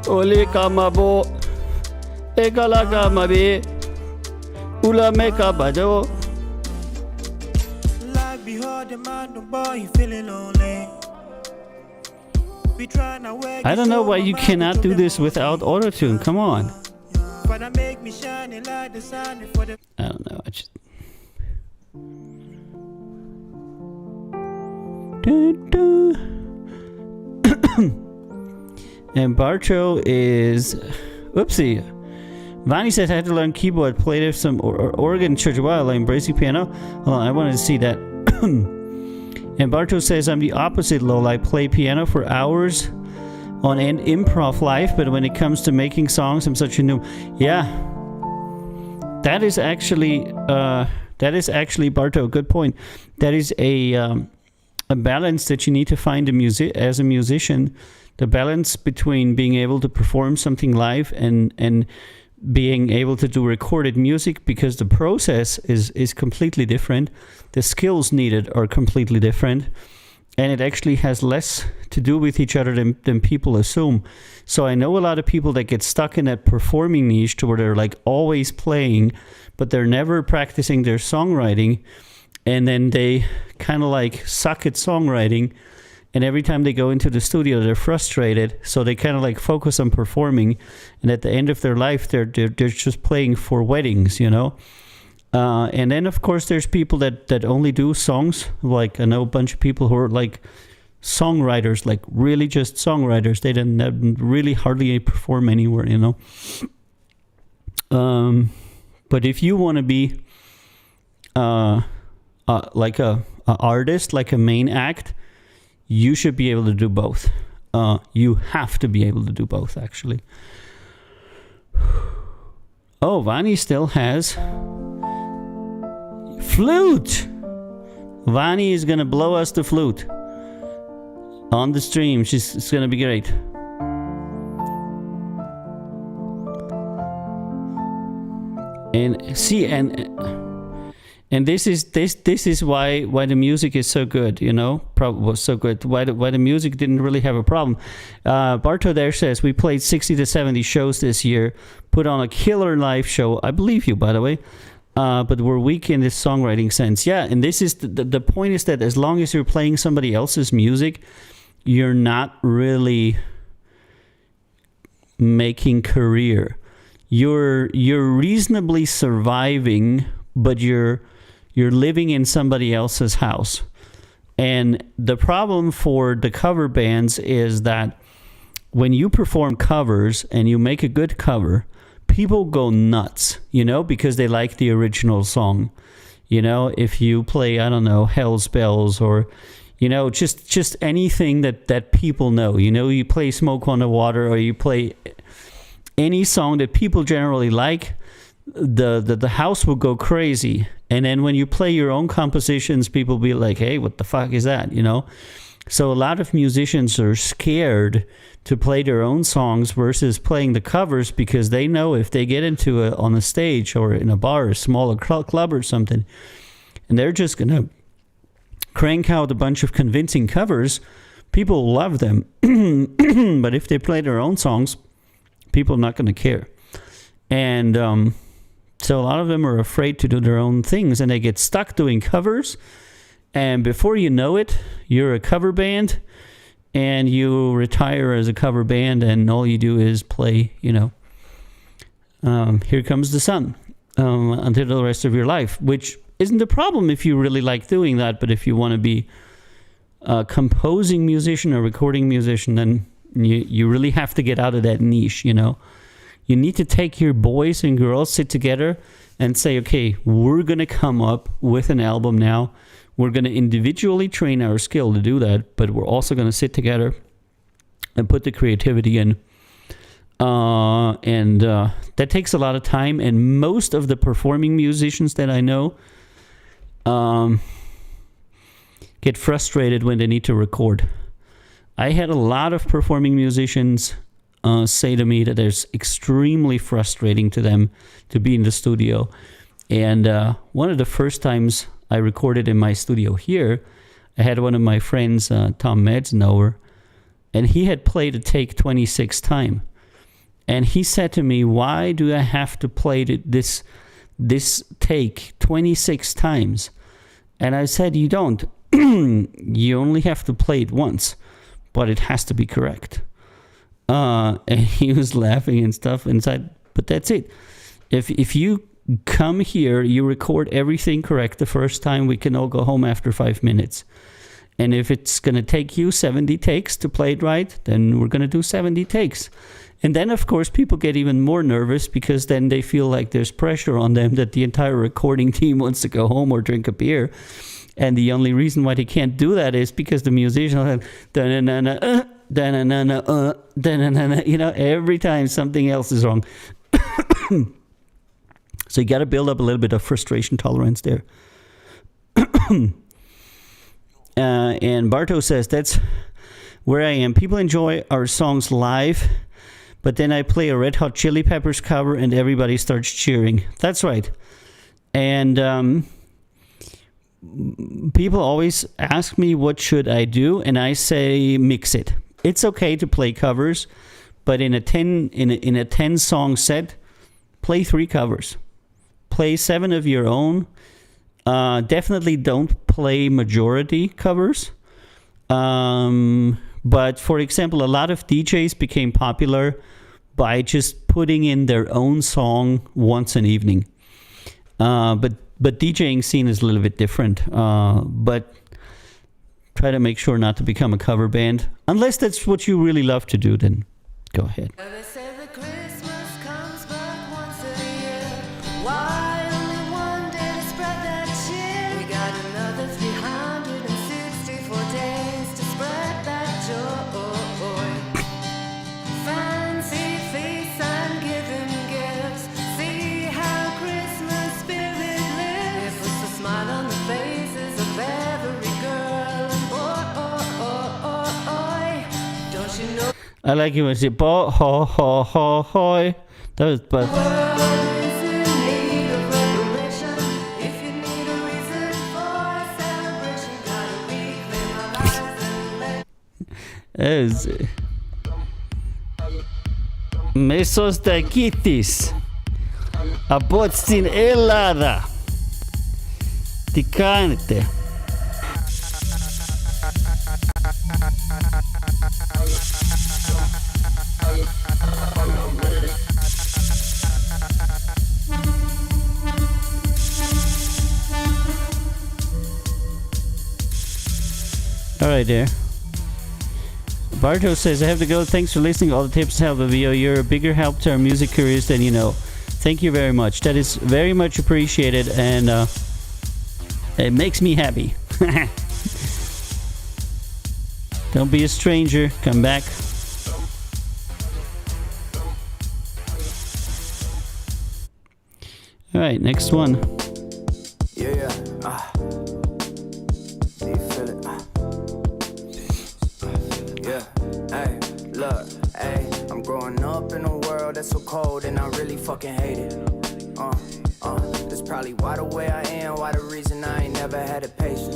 Oli kamabo. Ekala kamabi. Ula meka bajo. Like behold the man, the boy feeling lonely. I don't know why you cannot do this without autotune. Come on. I don't know. I just... And Barcho is... Oopsie. Vani said I had to learn keyboard, played some organ church while I'm embracing piano. Hold on, I wanted to see that. And Barto says I'm the opposite, Lola. I play piano for hours on end improv live, but when it comes to making songs, I'm such a noob. Yeah. That is actually Barto, good point. That is a balance that you need to find as a musician. The balance between being able to perform something live and being able to do recorded music, because the process is completely different. The skills needed are completely different. and it actually has less to do with each other than people assume. So I know a lot of people that get stuck in that performing niche to where they're like always playing, but they're never practicing their songwriting, and then they kind of like suck at songwriting, and every time they go into the studio they're frustrated, so they kind of like focus on performing, and at the end of their life they're just playing for weddings, you know. And then of course there's people that only do songs. Like I know a bunch of people who are like songwriters, like really just songwriters. They didn't really hardly perform anywhere, you know. But if you want to be like a artist, like a main act, you should be able to do both. You have to be able to do both, actually. Oh, Vani still has flute. Vani is gonna blow us the flute on the stream. It's gonna be great. And see, and this is why the music is so good, you know, was so good. Why the music didn't really have a problem. Barto there says we played 60 to 70 shows this year, put on a killer live show. I believe you, by the way. But we're weak in this songwriting sense. Yeah, and this is the point is that as long as you're playing somebody else's music, you're not really making career. You're reasonably surviving, but you're living in somebody else's house. And the problem for the cover bands is that when you perform covers and you make a good cover, people go nuts, you know, because they like the original song. You know, if you play, I don't know, Hell's Bells, or, you know, just anything that people know. You know, you play Smoke on the Water, or you play any song that people generally like, the house will go crazy. And then when you play your own compositions, people be like, hey, what the fuck is that, you know? So a lot of musicians are scared to play their own songs versus playing the covers, because they know if they get into on a stage or in a bar, a smaller club or something, and they're just going to crank out a bunch of convincing covers, people love them. But if they play their own songs, people are not going to care. And so a lot of them are afraid to do their own things, and they get stuck doing covers. And before you know it, you're a cover band, and you retire as a cover band, and all you do is play, you know, Here Comes the Sun until the rest of your life, which isn't a problem if you really like doing that. But if you want to be a composing musician or recording musician, then you really have to get out of that niche, you know. You need to take your boys and girls, sit together and say, okay, we're going to come up with an album now. We're going to individually train our skill to do that, but we're also going to sit together and put the creativity in. And that takes a lot of time. And most of the performing musicians that I know get frustrated when they need to record. I had a lot of performing musicians say to me that it's extremely frustrating to them to be in the studio. And one of the first times I recorded in my studio here, I had one of my friends, Tom Medsnower, and he had played a take 26 times. And he said to me, why do I have to play this take 26 times? And I said, you don't. You only have to play it once, but it has to be correct. And he was laughing and stuff, and said, but that's it. If you come here, you record everything correct the first time, we can all go home after 5 minutes. And if it's going to take you 70 takes to play it right, then we're going to do 70 takes. And then, of course, people get even more nervous, because then they feel like there's pressure on them that the entire recording team wants to go home or drink a beer. And the only reason why they can't do that is because the musician will have you know, every time something else is wrong. So you got to build up a little bit of frustration tolerance there. And Barto says, that's where I am. People enjoy our songs live, but then I play a Red Hot Chili Peppers cover and everybody starts cheering. That's right. And people always ask me what should I do, and I say mix it. It's okay to play covers, but in a 10 song set, play 3 covers. Play 7 of your own. Definitely don't play majority covers. But for example, a lot of DJs became popular by just putting in their own song once an evening. But DJing scene is a little bit different. But try to make sure not to become a cover band. Unless that's what you really love to do, then go ahead. They say that Christmas comes but once a year. Why only one day to spread that cheer? We got another 364 days to spread that joy. Fancy feasts and giving gifts. See how Christmas spirit lives. It puts a smile on the faces of every girl and boy. Don't you know? I like it when she bo ho ho ho ho. That was but is Mesos taquitis. Abotsin helada. Ticante. All right, there. Barto says, I have to go. Thanks for listening. All the tips help the VO. You're a bigger help to our music careers than you know. Thank you very much. That is very much appreciated, and it makes me happy. Don't be a stranger. Come back. All right, next one. Yeah. Do you feel it? Yeah. Hey, look. Hey, I'm growing up in a world that's so cold, and I really fucking hate it. That's probably why the way I am, why the reason I ain't never had the patience.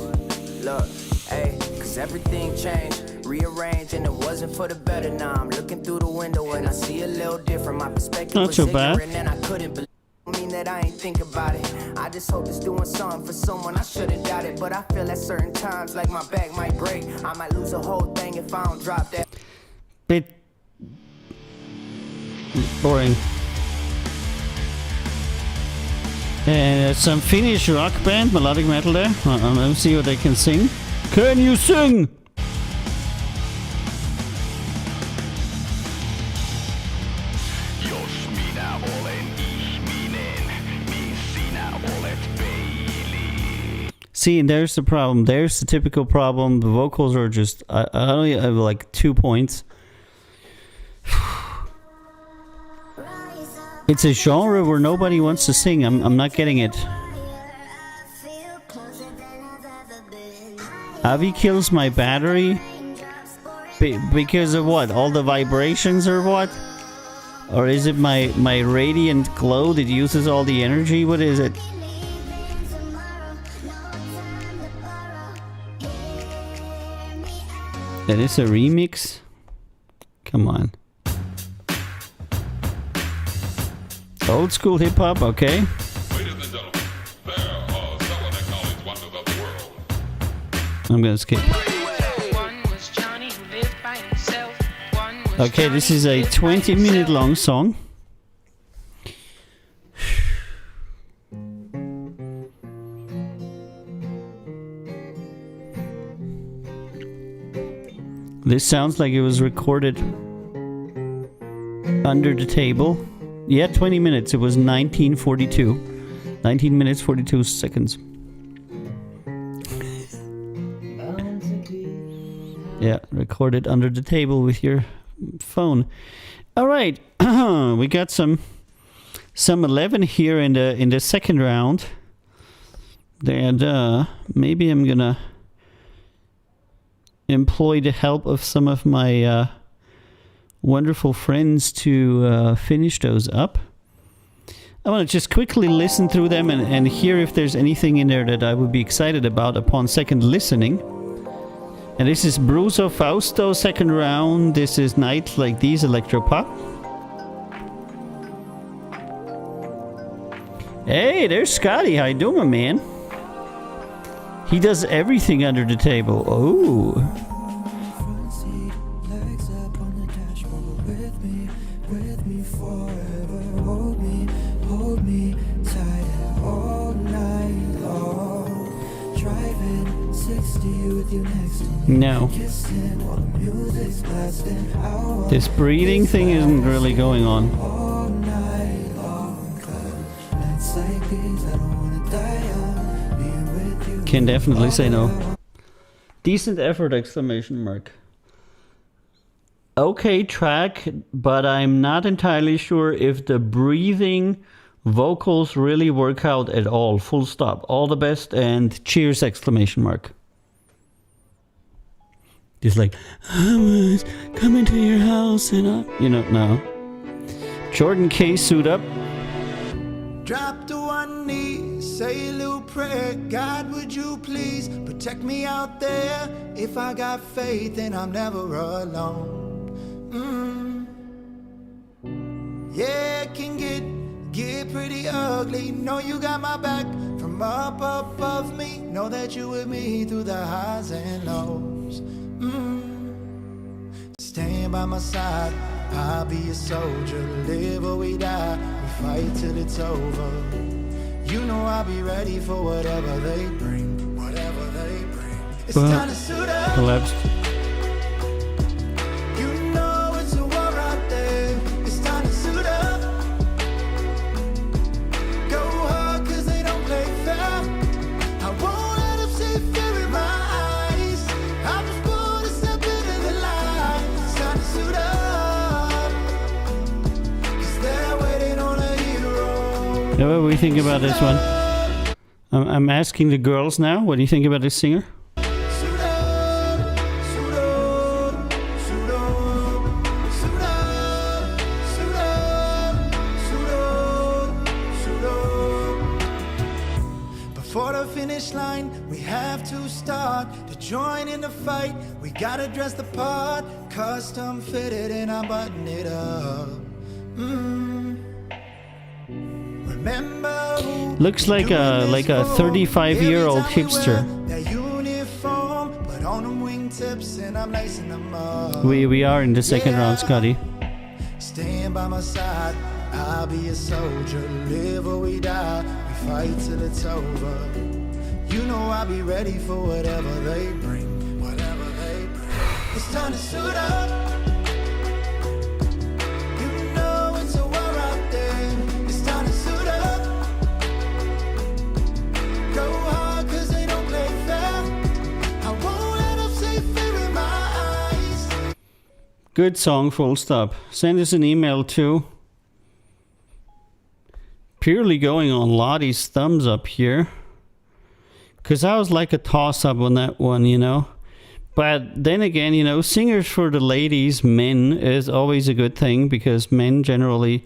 Look, hey, cause everything changed, rearranged, and it wasn't for the better. Now I'm looking through the window and I see a little different. My perspective Not was so bad. ignorant and I couldn't believe. Mean that I ain't think about it. I just hope it's doing something for someone. I shouldn't doubt it, but I feel at certain times like my back might break. I might lose a whole thing if I don't drop that. Bit boring. And some Finnish rock band, melodic metal there. Let's see what they can sing. Can you sing? See, and there's the problem. There's the typical problem. The vocals are just, I only have like 2 points. It's a genre where nobody wants to sing. I'm not getting it. Avi kills my battery because of what? All the vibrations or what? Or is it my radiant glow that uses all the energy? What is it? That is a remix? Come on. Old school hip hop, okay. I'm gonna skip. Okay, this is a 20-minute long song. This sounds like it was recorded under the table. Yeah, 20 minutes. It was 1942. 19 minutes, 42 seconds. Yeah, recorded under the table with your phone. All right, we got some 11 here in the second round. And maybe I'm gonna employ the help of some of my wonderful friends to finish those up. I want to just quickly listen through them and hear if there's anything in there that I would be excited about upon second listening. And this is Bruzo Fausto, second round. This is Night Like These, Electropop. Hey, there's Scotty. How you doing, my man? He does everything under the table. Oh. No. This breathing thing isn't really going on. Can definitely say no. Decent effort, exclamation mark. Okay track, but I'm not entirely sure if the breathing vocals really work out at all. Full stop. All the best and cheers, exclamation mark. Just like, I was coming to your house and no. Jordan K, suit up. Drop to one knee, say a little prayer. God, would you please protect me out there? If I got faith, then I'm never alone. Yeah, it can get pretty ugly. Know you got my back from up above me. Know that you with me through the highs and lows. Stand by my side, I'll be a soldier. Live or we die, we fight till it's over. You know I'll be ready for whatever they bring. Whatever they bring. It's time to suit up. Collapsed. You know it's a war out there. It's time to suit up. Go hard cause they don't play fair. I won't let them see fear in my eyes. I'm just born to step into the light. It's time to suit up. Cause they're waiting on a hero. What do we think about this one? I'm asking the girls now. What do you think about this singer? Before the finish line, we have to start to join in the fight. We gotta dress the part, custom fitted, and I button it up. Remember who Looks like a 35-year-old hipster. that uniform, put on them wingtips, and I'm lacing them up. We are in the second round, Scotty. Stand by my side, I'll be a soldier. Live or we die, we fight till it's over. You know I'll be ready for whatever they bring. Whatever they bring. It's time to suit up. You know it's a war out there. It's time to suit up. Go hard cause they don't play fair. I won't let them see fear in my eyes. Good song, full stop. Send us an email too. Purely going on Lottie's thumbs up here. Because I was like a toss-up on that one, you know. But then again, you know, singers for the ladies, men, is always a good thing. Because men generally,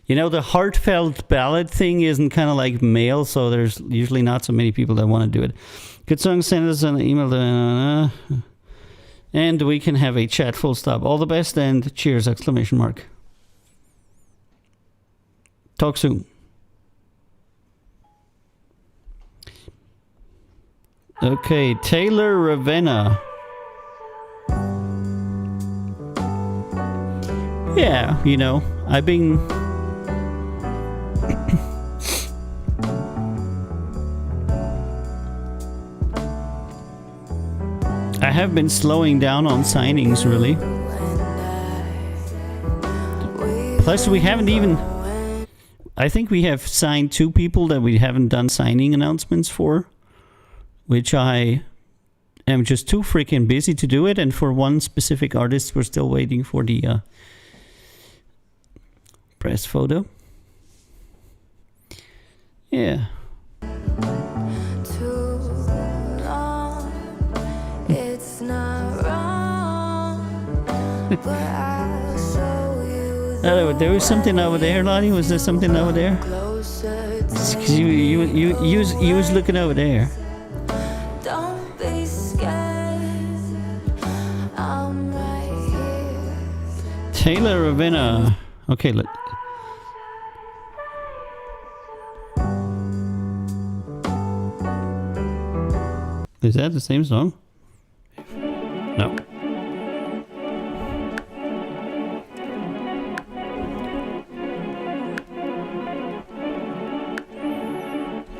you know, the heartfelt ballad thing isn't kind of like male. So there's usually not so many people that want to do it. Good song, send us an email. And we can have a chat, full stop. All the best and cheers, exclamation mark. Talk soon. Okay, Taylor Ravenna. Yeah, you know, I've been... I have been slowing down on signings, really. Plus, we haven't even... I think we have signed 2 people that we haven't done signing announcements for. Which I am just too freaking busy to do it. And for one specific artist, we're still waiting for the press photo. Yeah. Too long, it's not wrong, but I'll show you There was something over there, Lottie. Was there something over there? close because you was looking over there. Don't be scared. I'm right here. Taylor Ravenna. Okay, is that the same song? No.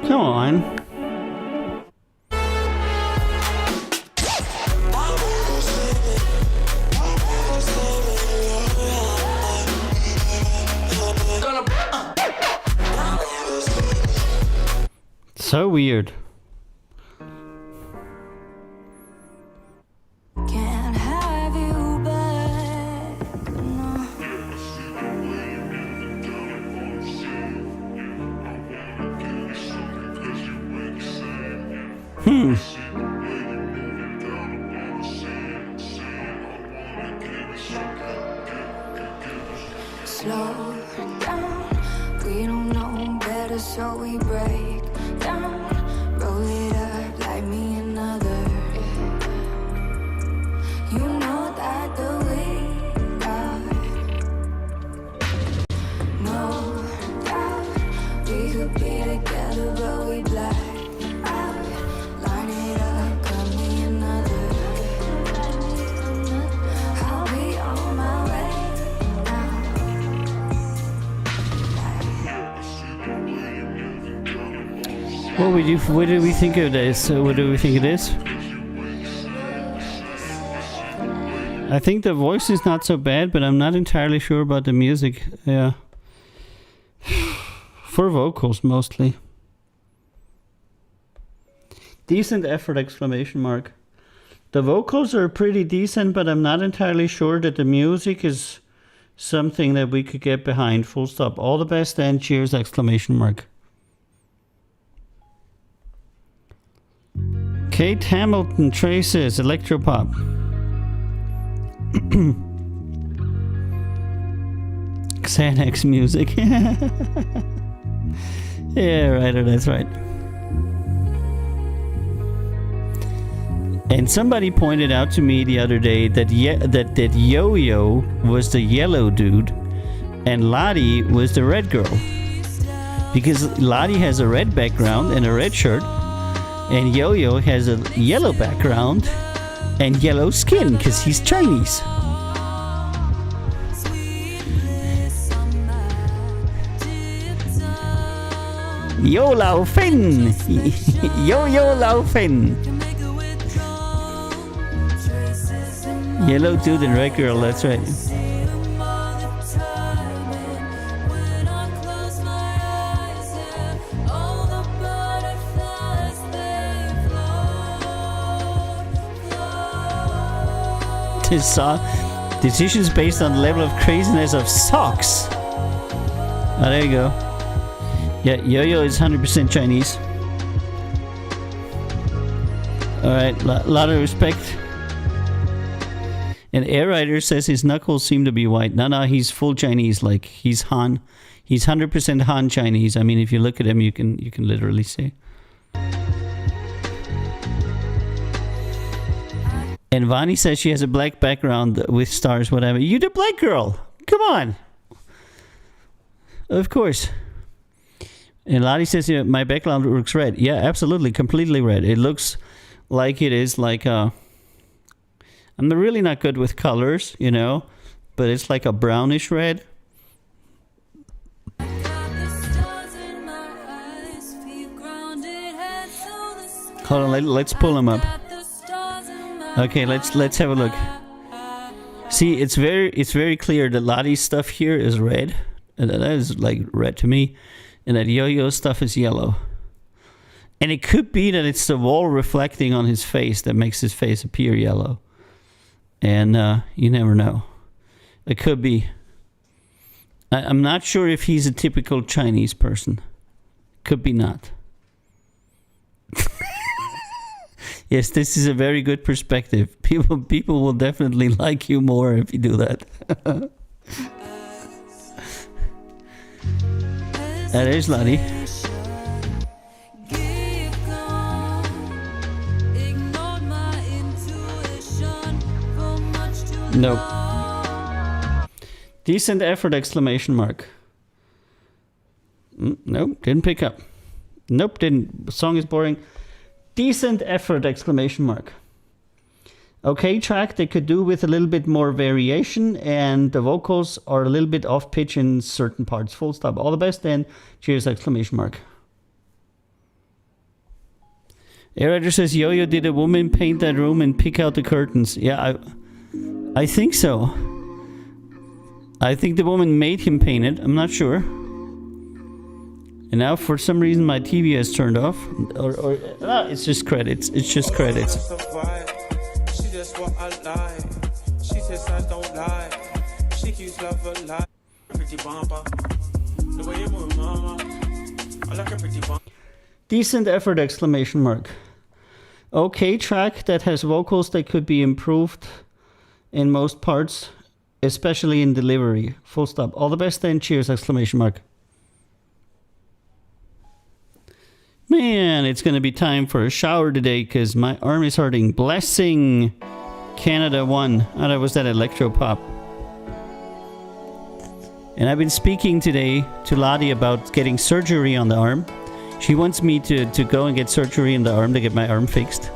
Come on. So weird. Can't have you back. No. Slow down. We don't know better, so we break down. Roll it up like me another. You know that the way got no doubt. We could be together, but we black out. Line it up, cut me another. I'll be on my way now. What do we think of this? What do we think it is? I think the voice is not so bad, but I'm not entirely sure about the music. Yeah. For vocals, mostly. Decent effort, exclamation mark. The vocals are pretty decent, but I'm not entirely sure that the music is something that we could get behind, full stop. All the best and cheers, exclamation mark. Kate Hamilton traces electropop. Xanax music. Yeah, right, that's right. And somebody pointed out to me the other day that that Yo-Yo was the yellow dude and Lottie was the red girl. Because Lottie has a red background and a red shirt, and Yo-Yo has a yellow background and yellow skin because he's Chinese. Yo Lao Fin! Yo Lao Fin! Yellow dude and red girl, that's right. This song, decisions based on the level of craziness of socks. Oh, there you go. Yeah, Yo-Yo is 100% Chinese. Alright, lot of respect. And Air Rider says his knuckles seem to be white. No, he's full Chinese. Like, he's Han. He's 100% Han Chinese. I mean, if you look at him, you can literally see. And Vani says she has a black background with stars, whatever. You the black girl. Come on. Of course. And Lottie says, yeah, my background looks red. Yeah, absolutely. Completely red. It looks like it is like a... I'm really not good with colors, you know. But it's like a brownish red. Hold on, let's pull them up. Okay, let's have a look. See, it's very clear that Lottie's stuff here is red, and that is like red to me, and that Yo-Yo stuff is yellow. And it could be that it's the wall reflecting on his face that makes his face appear yellow. And you never know. It could be. I'm not sure if he's a typical Chinese person. Could be not. Yes, this is a very good perspective. People will definitely like you more if you do that. There's Lottie. Nope. Decent effort! Exclamation mark. Nope, didn't pick up. Nope, didn't. The song is boring. Decent effort! Exclamation mark. Okay track, they could do with a little bit more variation, and the vocals are a little bit off pitch in certain parts. Full stop. All the best then. Cheers! Exclamation mark. Air says, Yo-Yo, did a woman paint that room and pick out the curtains? Yeah, I think so. I think the woman made him paint it. I'm not sure. And now for some reason my TV has turned off. Or it's just credits. It's just credits. She just what I like. She says I don't lie. She keeps love alive. Pretty bumper. The way you move, mama. I like a pretty bumper. Decent effort! Exclamation mark. Okay track that has vocals that could be improved in most parts, especially in delivery. Full stop. All the best then. Cheers! Exclamation mark. Man, it's gonna be time for a shower today because my arm is hurting. Blessing Canada 1. Oh, that was that electro pop. And I've been speaking today to Lottie about getting surgery on the arm. She wants me to go and get surgery in the arm to get my arm fixed.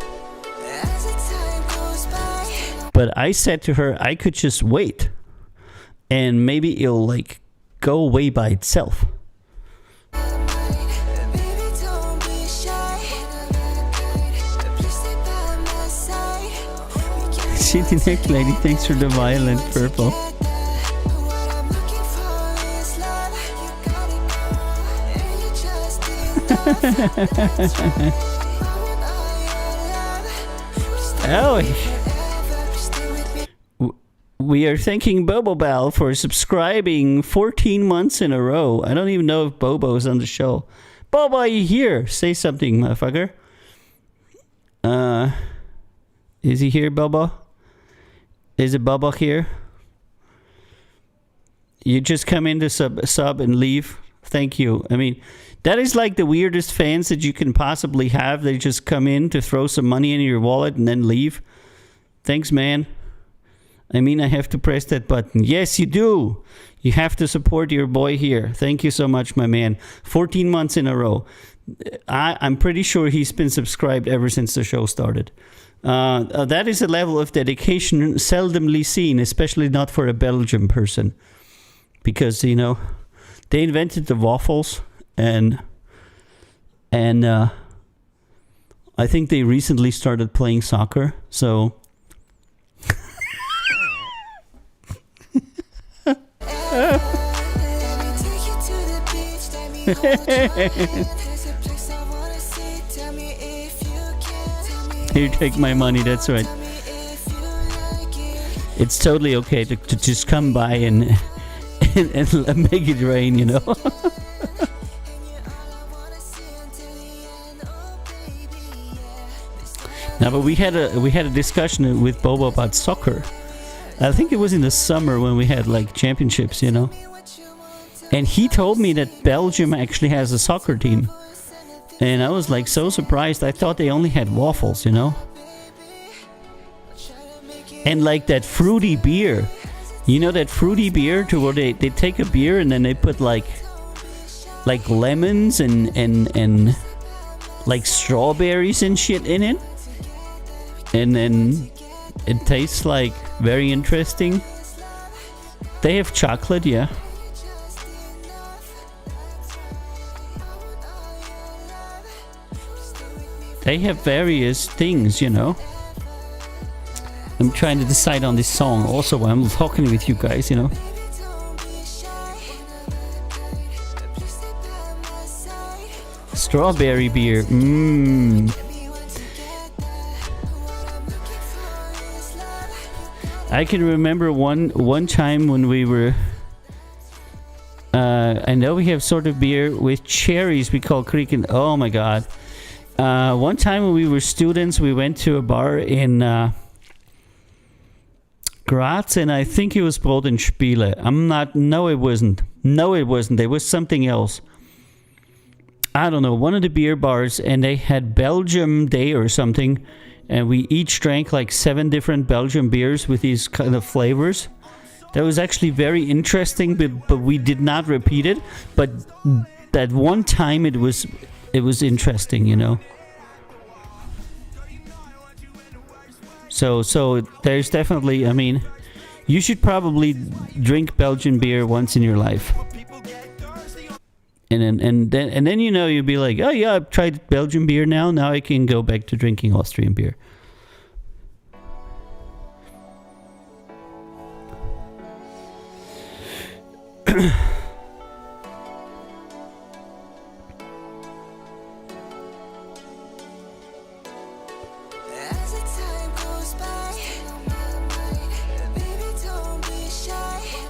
But I said to her I could just wait. And maybe it'll like go away by itself. Shitty neck lady, thanks for the violent purple. We are thanking Bobo Bell for subscribing 14 months in a row. I don't even know if Bobo's on the show. Bobo, are you here? Say something, motherfucker. Is he here, Bobo? Is it Bobo here? You just come in to sub and leave? Thank you. I mean, that is like the weirdest fans that you can possibly have. They just come in to throw some money in your wallet and then leave. Thanks, man. I mean, I have to press that button. Yes, you do. You have to support your boy here. Thank you so much, my man. 14 months in a row. I'm pretty sure he's been subscribed ever since the show started. That is a level of dedication seldomly seen, especially not for a Belgian person. Because, you know, they invented the waffles, and I think they recently started playing soccer, so... Here, take my money, that's right. It's totally okay to just come by and make it rain, you know. Now, but we had a discussion with Bobo about soccer. I think it was in the summer when we had like championships, you know. And he told me that Belgium actually has a soccer team. And I was like so surprised. I thought they only had waffles, you know. And like that fruity beer. You know that fruity beer to where they take a beer and then they put like lemons and like strawberries and shit in it. And then it tastes like very interesting. They have chocolate, yeah. They have various things, you know. I'm trying to decide on this song also while I'm talking with you guys, you know. Strawberry beer. I can remember one time when we were... I know we have sort of beer with cherries we call Krieken. Oh my god. One time when we were students, we went to a bar in Graz, and I think it was Brot and Spiele. No it wasn't. There was something else. I don't know, one of the beer bars, and they had Belgium Day or something, and we each drank like 7 different Belgian beers with these kind of flavors. That was actually very interesting, but we did not repeat it. But that one time it was interesting, you know. So there's definitely, I mean, you should probably drink Belgian beer once in your life. And then you know, you'll be like, oh yeah, I've tried Belgian beer now I can go back to drinking Austrian beer.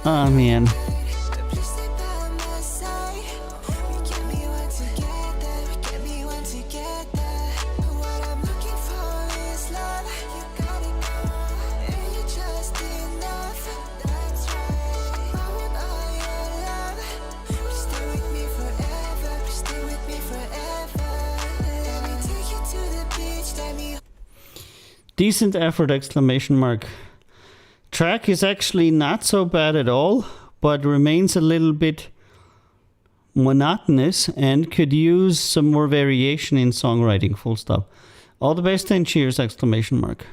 Oh man. Decent effort, exclamation mark. Track is actually not so bad at all, but remains a little bit monotonous and could use some more variation in songwriting, full stop. All the best and cheers, exclamation mark.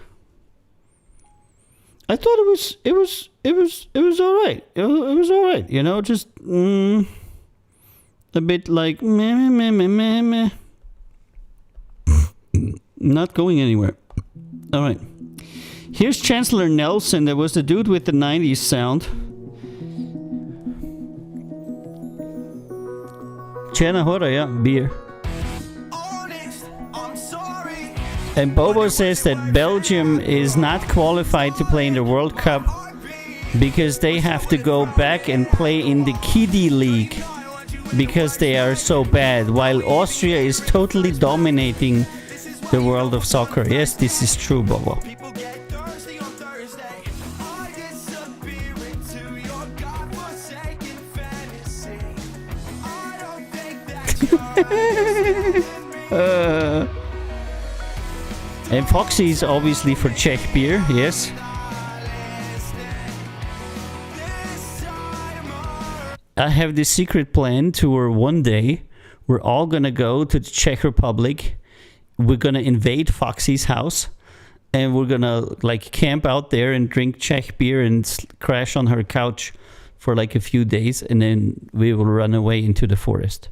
I thought it was alright. It was alright, you know, just a bit like meh, meh, meh, meh, meh. Not going anywhere. Alright. Here's Chancellor Nelson. There was the dude with the 90s sound. Tjena hora, yeah, beer. And Bobo says that Belgium is not qualified to play in the World Cup because they have to go back and play in the Kiddie League because they are so bad, while Austria is totally dominating the world of soccer. Yes, this is true, Bobo. And Foxy is obviously for Czech beer, yes. I have this secret plan to where one day we're all gonna go to the Czech Republic. We're gonna invade Foxy's house and we're gonna like camp out there and drink Czech beer and crash on her couch for like a few days, and then we will run away into the forest.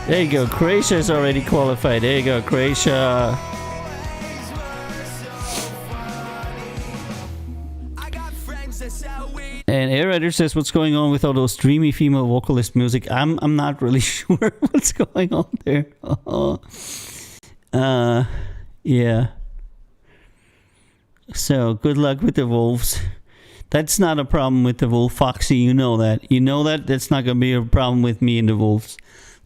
There you go, Croatia is already qualified. There you go, Croatia. And Air Rider says, what's going on with all those dreamy female vocalist music? I'm not really sure what's going on there. Yeah. So, good luck with the Wolves. That's not a problem with the Wolf, Foxy, you know that. You know that? That's not going to be a problem with me and the Wolves.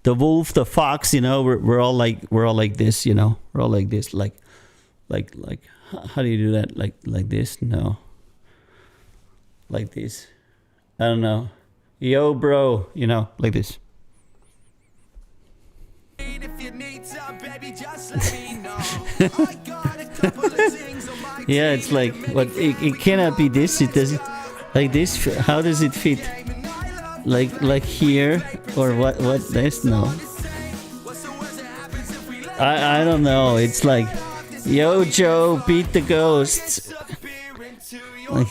The Wolf, the Fox, you know, we're all like this, you know. We're all like this, like how do you do that? Like this? No. Like this. I don't know. Yo, bro, you know, like this. Yeah, it's like, what? It cannot be this. It doesn't. Like this. How does it fit? Like here or what? This? No. I don't know. It's like, yo, Joe, beat the ghosts. Like.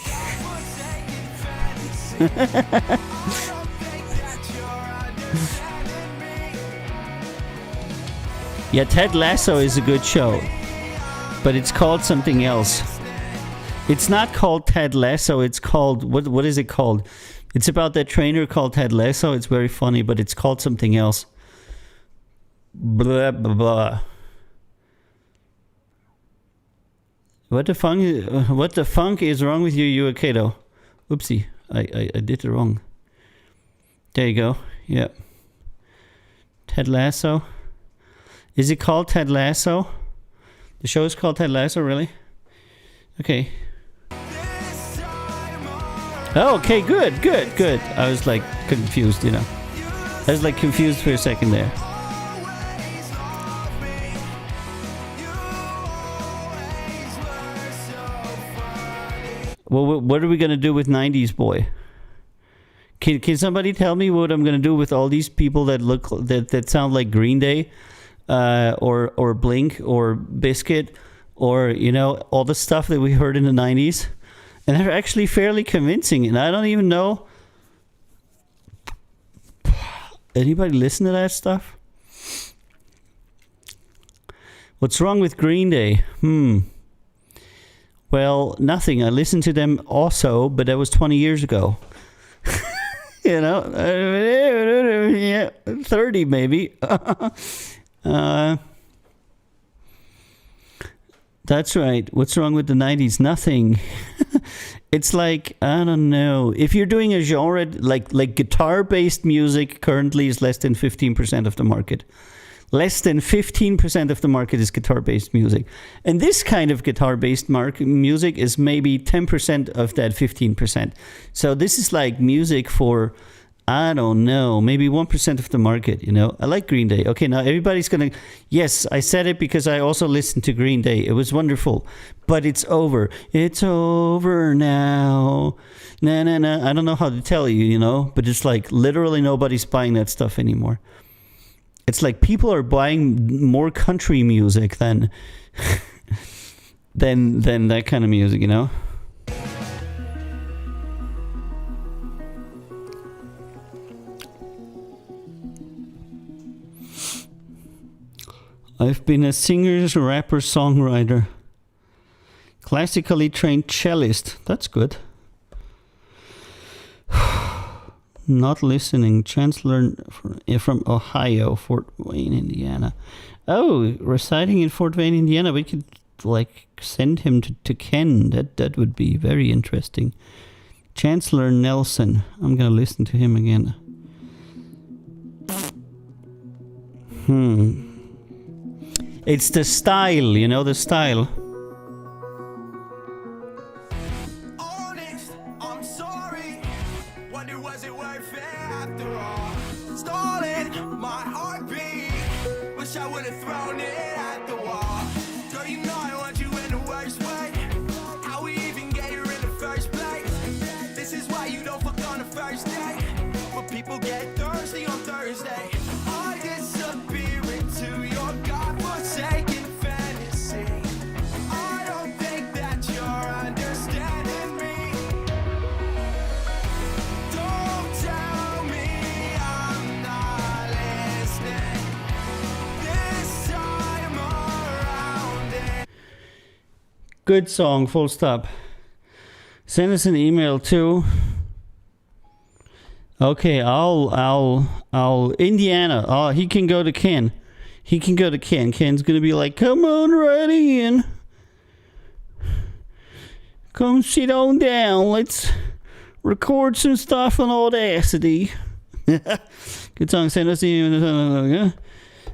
Yeah, Ted Lasso is a good show, but it's called something else. It's not called Ted Lasso. It's called what is it called? It's about that trainer called Ted Lasso. It's very funny, but it's called something else. Blah blah blah. What the funk is wrong with you, Kato? Oopsie, I did it wrong. There you go. Yeah. Ted Lasso. Is it called Ted Lasso? The show is called Ted Lasso, really? Okay. Oh, okay, good. I was like confused, you know. I was like confused for a second there. Well, what are we gonna do with 90s boy? Can somebody tell me what I'm gonna do with all these people that look that sound like Green Day, or Blink or Biscuit, or you know all the stuff that we heard in the 90s, and they're actually fairly convincing, and I don't even know. Anybody listen to that stuff? What's wrong with Green Day? Well, nothing. I listened to them also, but that was 20 years ago. You know, yeah, 30 maybe. That's right. What's wrong with the 90s? Nothing. It's like, I don't know. If you're doing a genre like guitar-based music, currently is less than 15% of the market. Less than 15% of the market is guitar-based music. And this kind of guitar-based music is maybe 10% of that 15%. So this is like music for, I don't know, maybe 1% of the market, you know. I like Green Day. Okay, now everybody's going to... Yes, I said it because I also listened to Green Day. It was wonderful. But it's over. It's over now. Nah. I don't know how to tell you, you know. But it's like literally nobody's buying that stuff anymore. It's like people are buying more country music than that kind of music, you know? I've been a singer, rapper, songwriter. Classically trained cellist. That's good. Not listening. Chancellor from Ohio, Fort Wayne, Indiana. Oh, residing in Fort Wayne, Indiana. We could like send him to Ken. That would be very interesting. Chancellor Nelson. I'm gonna listen to him again. It's the style, you know, the style. Good song, full stop. Send us an email too. Okay, I'll Indiana. Oh, he can go to Ken. He can go to Ken. Ken's gonna be like, come on right in. Come sit on down. Let's record some stuff on Audacity. Good song. Send us an email.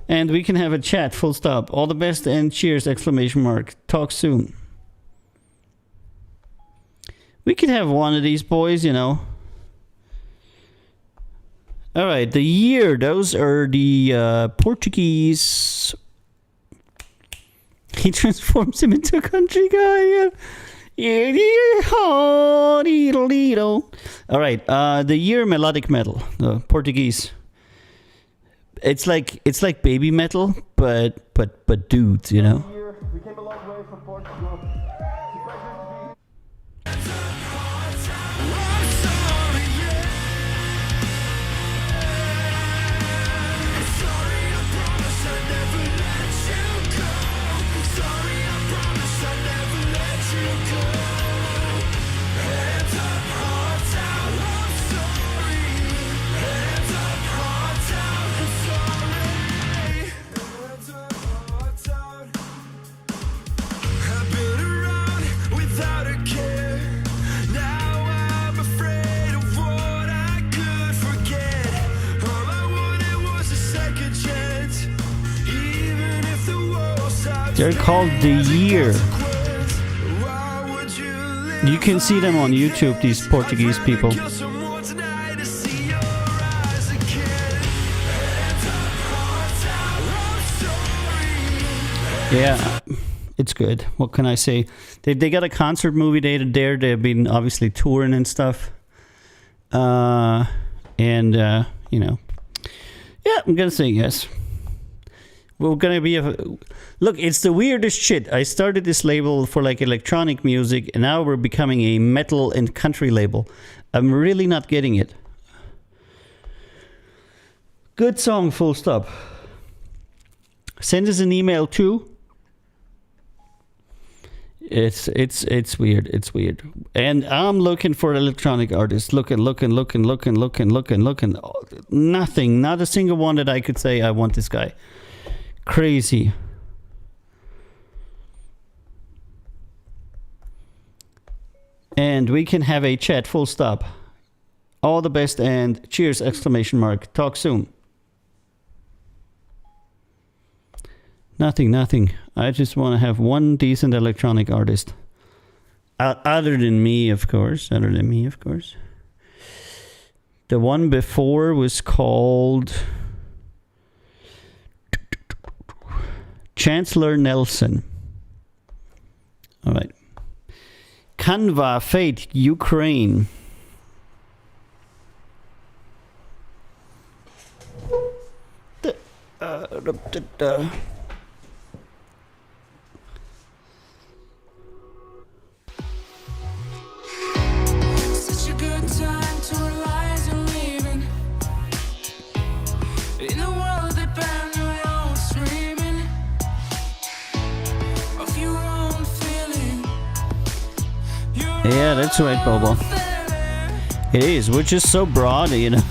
And we can have a chat, full stop. All the best and cheers, exclamation mark. Talk soon. We could have one of these boys, you know. All right, the year. Those are the Portuguese. He transforms him into a country guy. All right, the year melodic metal, the Portuguese. It's like baby metal, but dudes, you know. We came a long way from Portugal. They're called The Year. You can see them on YouTube, these Portuguese people. Yeah, it's good. What can I say? They got a concert movie date there. They've been obviously touring and stuff. And you know, yeah, I'm gonna say yes. We're gonna be look. It's the weirdest shit. I started this label for like electronic music, and now we're becoming a metal and country label. I'm really not getting it. Good song, full stop. Send us an email too. It's weird. It's weird. And I'm looking for electronic artists. Looking. Nothing. Not a single one that I could say I want this guy. Crazy. And we can have a chat. Full stop. All the best and cheers! Exclamation mark. Talk soon. Nothing. I just want to have one decent electronic artist. Other than me, of course. The one before was called Chancellor Nelson. All right. Canva, Fate, Ukraine. Such a good time to realize you're leaving. In a world that banned your own screaming of your own feeling. Yeah, that's right, Bobo. It is. We're just so broad, you know.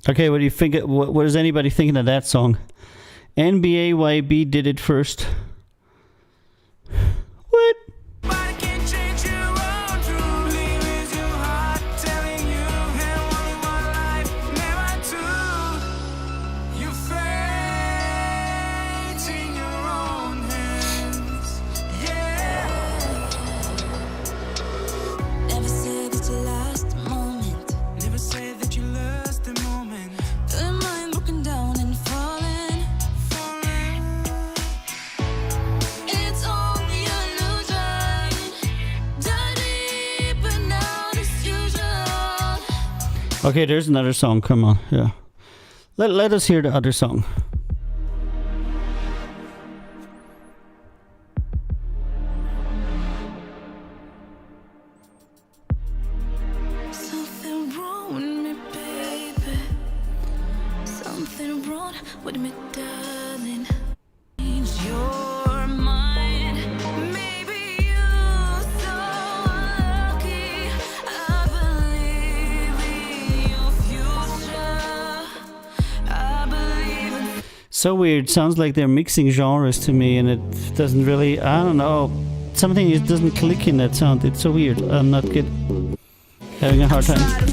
Okay, what do you think? What is anybody thinking of that song? NBA YB did it first. What? Never say that you lost a moment. Never say that you lost a moment. Your mind broken down and falling. It's only illusion. Dive deeper now, this usual. Okay, there's another song. Come on, yeah. Let us hear the other song. Something wrong with me, baby. Something wrong with me, darling. Change your mind. Maybe you're so lucky. I believe in your future. I believe in. So weird. Sounds like they're mixing genres to me, and it doesn't really. I don't know. Something just doesn't click in that sound. It's so weird. I'm not good. Having a hard time.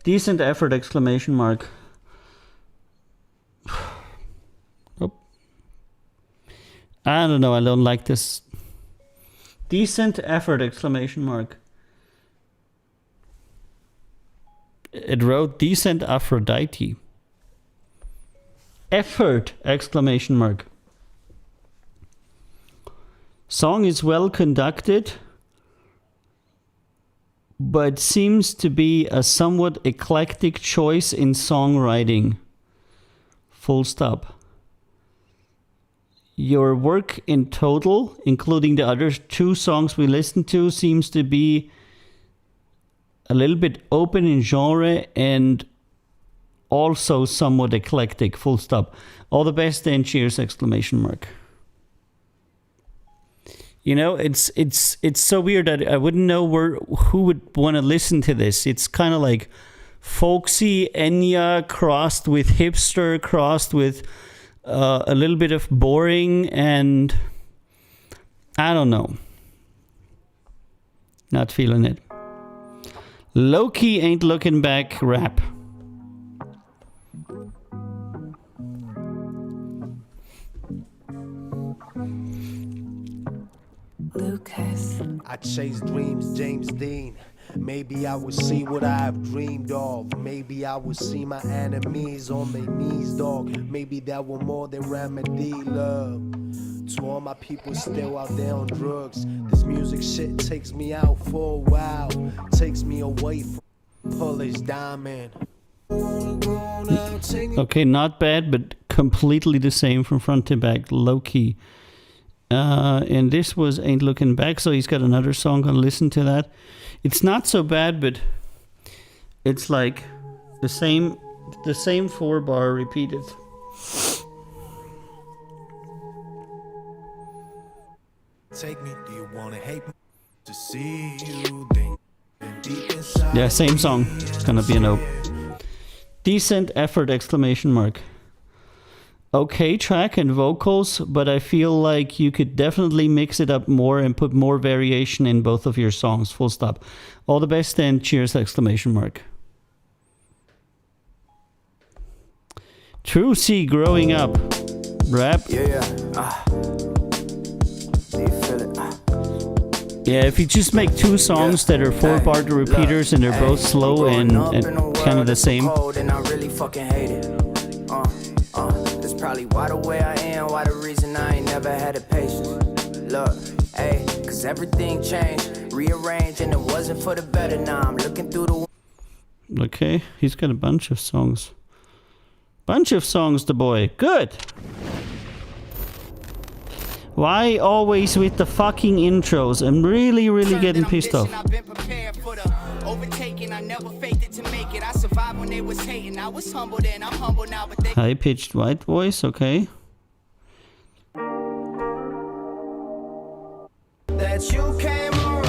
Decent effort! Exclamation mark. Nope. I don't know. I don't like this. Decent effort! Exclamation mark. It wrote decent Aphrodite. Effort! Exclamation mark. Song is well conducted, but seems to be a somewhat eclectic choice in songwriting. Full stop. Your work in total, including the other two songs we listened to, seems to be a little bit open in genre and also somewhat eclectic. Full stop. All the best and cheers! Exclamation mark. You know, it's so weird that I wouldn't know who would want to listen to this. It's kind of like folksy Enya crossed with hipster, crossed with a little bit of boring, and I don't know. Not feeling it. Low-key Ain't Looking Back rap. Lucas. I chase dreams, James Dean. Maybe I would see what I have dreamed of. Maybe I would see my enemies on their knees, dog. Maybe that were more than remedy, love. To all my people still out there on drugs. This music shit takes me out for a while. Takes me away from Polish diamond. Okay, not bad, but completely the same from front to back, low-key. And this was Ain't Looking Back, so he's got another song. Gonna listen to that. It's not so bad, but it's like the same 4-bar repeated. Take me, do you wanna hate me? To see you think deep inside. Yeah, same song. It's gonna be a nope. Decent effort, exclamation mark. Okay track and vocals, but I feel like you could definitely mix it up more and put more variation in both of your songs, full stop. All the best and cheers, exclamation mark. True C, growing up. Rap. Yeah. Do you feel it? Yeah, if you just make two songs that are 4-part repeaters and they're both slow and kind of the same. And I really fucking hate it. That's probably why the way I am, why the reason I ain't never had the patience. Look, hey, cause everything changed, rearranged, and it wasn't for the better. Now I'm looking through the. Okay, he's got a bunch of songs. The boy. Good. Why always with the fucking intros? I'm really getting pissed off. High-pitched white voice, okay. That you came around.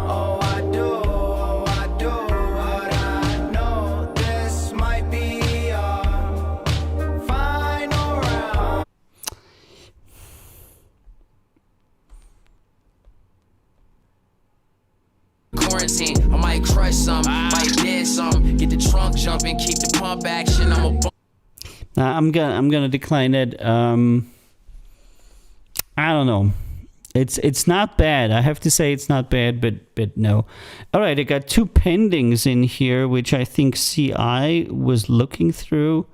Oh, I do, but I know this might be our final round. Quarantine, I might crush some, might dance some, get the trunk jumping, keep the pump action. I'm gonna decline it. I don't know. It's not bad. I have to say it's not bad, but no. All right, I got two pendings in here, which I think CI was looking through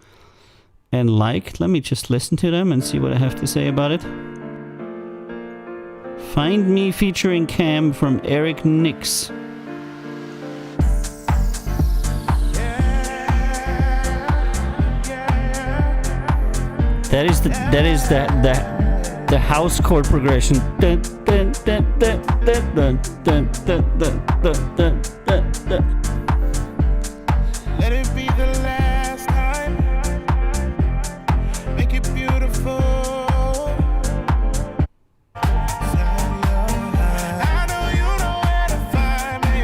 and liked. Let me just listen to them and see what I have to say about it. Find Me featuring Cam from Eric Nix. That is the house chord progression. Dun, dun, dun, dun, dun, dun, dun, dun, dun, dun, dun, dun. Let it be the last time. Make it beautiful. I know you know where to find me.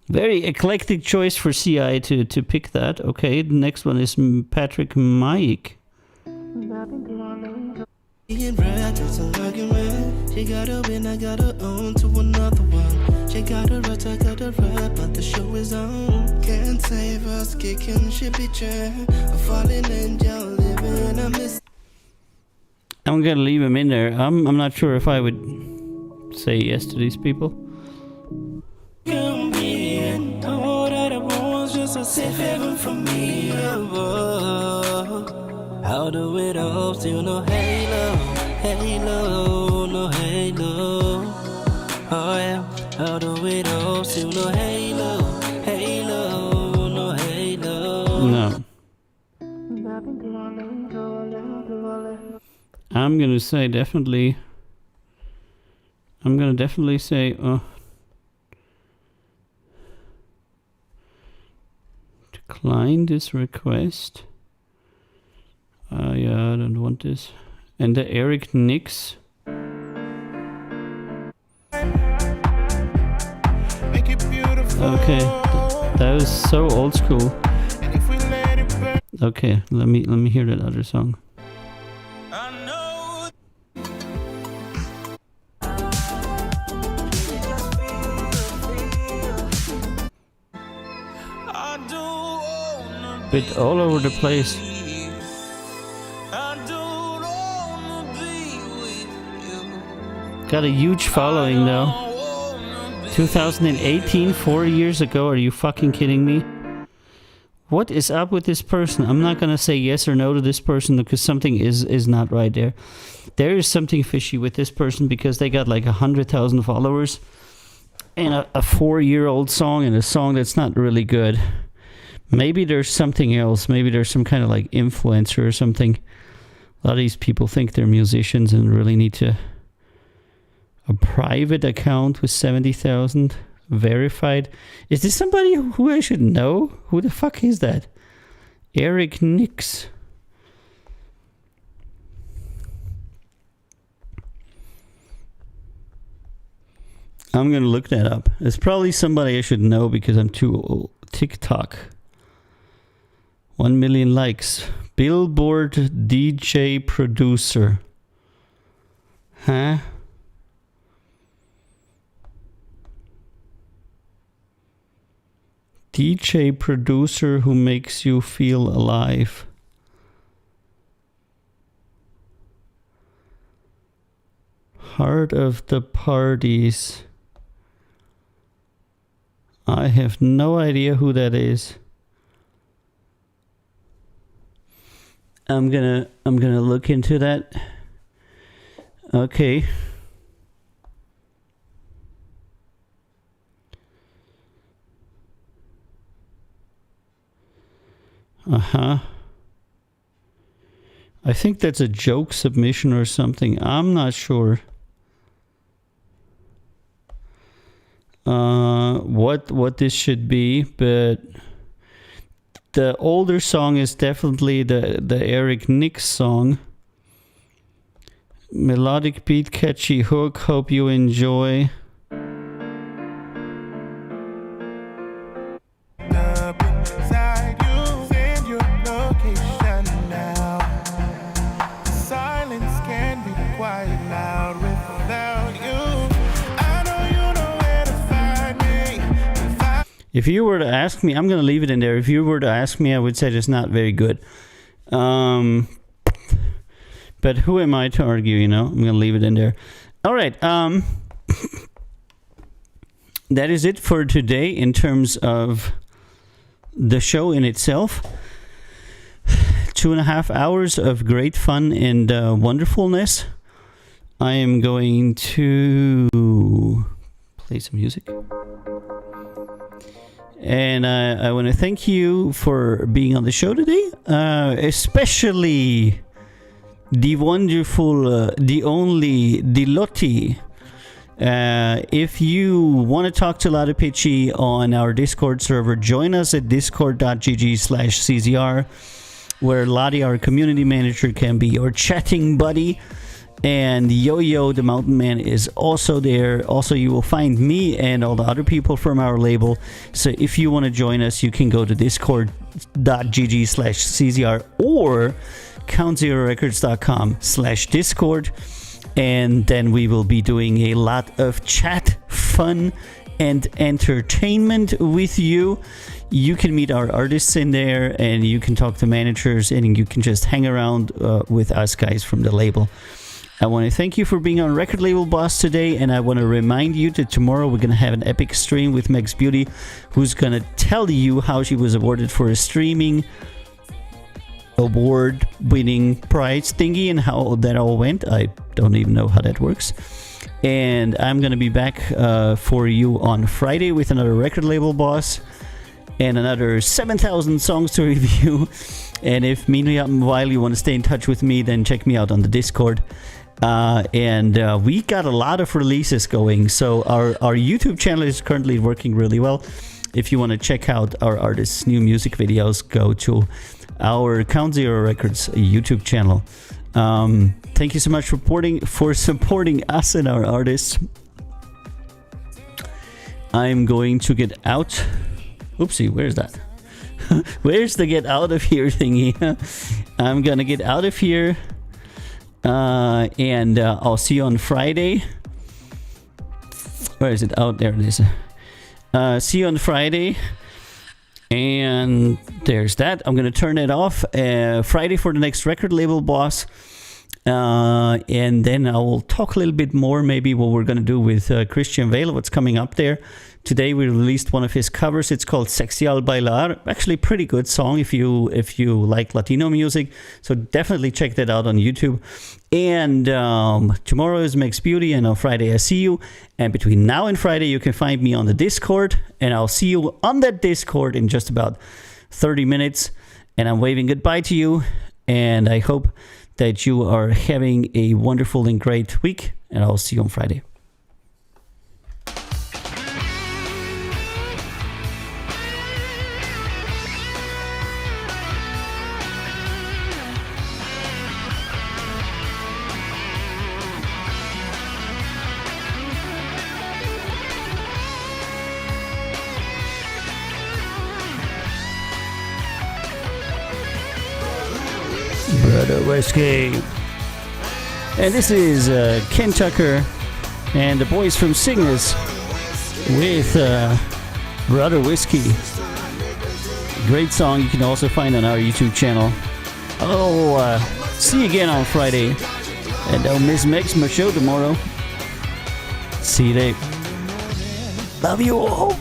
Very eclectic choice for CI to pick that. Okay, the next one is Patrick Mike. She got a win, I got her own to another one. She got a rut, I got a rap, but the show is on. Can't save us, kicking shit be chair. A falling angel living, I miss. I'm gonna leave him in there. I'm not sure if I would say yes to these people. Come in, all that I want, just a safe haven for me. How do it all, still no halo, no halo. Oh yeah, how do it all, still no halo, no halo. No. I'm gonna say definitely. I'm gonna definitely say decline this request. Yeah, I don't want this. And the Eric Nix. Okay, that was so old school. Okay, let me hear that other song. Bit all over the place. Got a huge following though. 2018, 4 years ago. Are you fucking kidding me? What is up with this person? I'm not gonna say yes or no to this person because something is not right there. There is something fishy with this person because they got like 100,000 followers and a 4-year-old song and a song that's not really good. Maybe there's something else. Maybe there's some kind of like influencer or something. A lot of these people think they're musicians and really need to... A private account with 70,000 verified. Is this somebody who I should know? Who the fuck is that? Eric Nix. I'm gonna look that up. It's probably somebody I should know because I'm too old. TikTok. 1 million likes. Billboard DJ producer. Huh? DJ producer who makes you feel alive. Heart of the parties. I have no idea who that is. I'm gonna look into that. Okay. Uh-huh. I think that's a joke submission or something. I'm not sure. What this should be, but the older song is definitely the Eric Nix song. Melodic beat, catchy hook, hope you enjoy. If you were to ask me, I'm going to leave it in there. If you were to ask me, I would say it's not very good. But who am I to argue, you know? I'm going to leave it in there. All right. That is it for today in terms of the show in itself. 2.5 hours of great fun and wonderfulness. I am going to play some music. And I want to thank you for being on the show today, especially the wonderful, the only, the Lottie. If you want to talk to Lottie Pitchy on our Discord server, join us at discord.gg/CZR, where Lottie, our community manager, can be your chatting buddy. And Yo-Yo, the mountain man, is also there. Also, you will find me and all the other people from our label. So if you want to join us, you can go to discord.gg/CZR or countzerorecords.com/discord. And then we will be doing a lot of chat, fun, and entertainment with you. You can meet our artists in there, and you can talk to managers, and you can just hang around with us guys from the label. I want to thank you for being on Record Label Boss today, and I want to remind you that tomorrow we're going to have an epic stream with Megs Beauty, who's going to tell you how she was awarded for a streaming award-winning prize thingy and how that all went. I don't even know how that works. And I'm going to be back for you on Friday with another Record Label Boss and another 7,000 songs to review. And if meanwhile you want to stay in touch with me, then check me out on the Discord. And we got a lot of releases going, so our YouTube channel is currently working really well. If you want to check out our artists' new music videos, go to our Count Zero Records YouTube channel. Thank you so much for supporting us and our artists. I'm going to get out. Oopsie, where's that? Where's the get out of here thingy? I'm gonna get out of here. And I'll see you on Friday. Where is it? Out there it is. See you on Friday. And there's that. I'm gonna turn it off. Friday for the next record label boss. And then I will talk a little bit more, maybe what we're gonna do with Christian Vale, what's coming up there. Today we released one of his covers. It's called Sexy Al Bailar. Actually, pretty good song if you like Latino music. So definitely check that out on YouTube. And tomorrow is Max Beauty, and on Friday I see you. And between now and Friday, you can find me on the Discord, and I'll see you on that Discord in just about 30 minutes. And I'm waving goodbye to you, and I hope that you are having a wonderful and great week. And I'll see you on Friday. Brother Whiskey. And this is Ken Tucker and the boys from Cygnus with Brother Whiskey. Great song you can also find on our YouTube channel. See you again on Friday. And don't miss my show tomorrow. See you there. Love you all.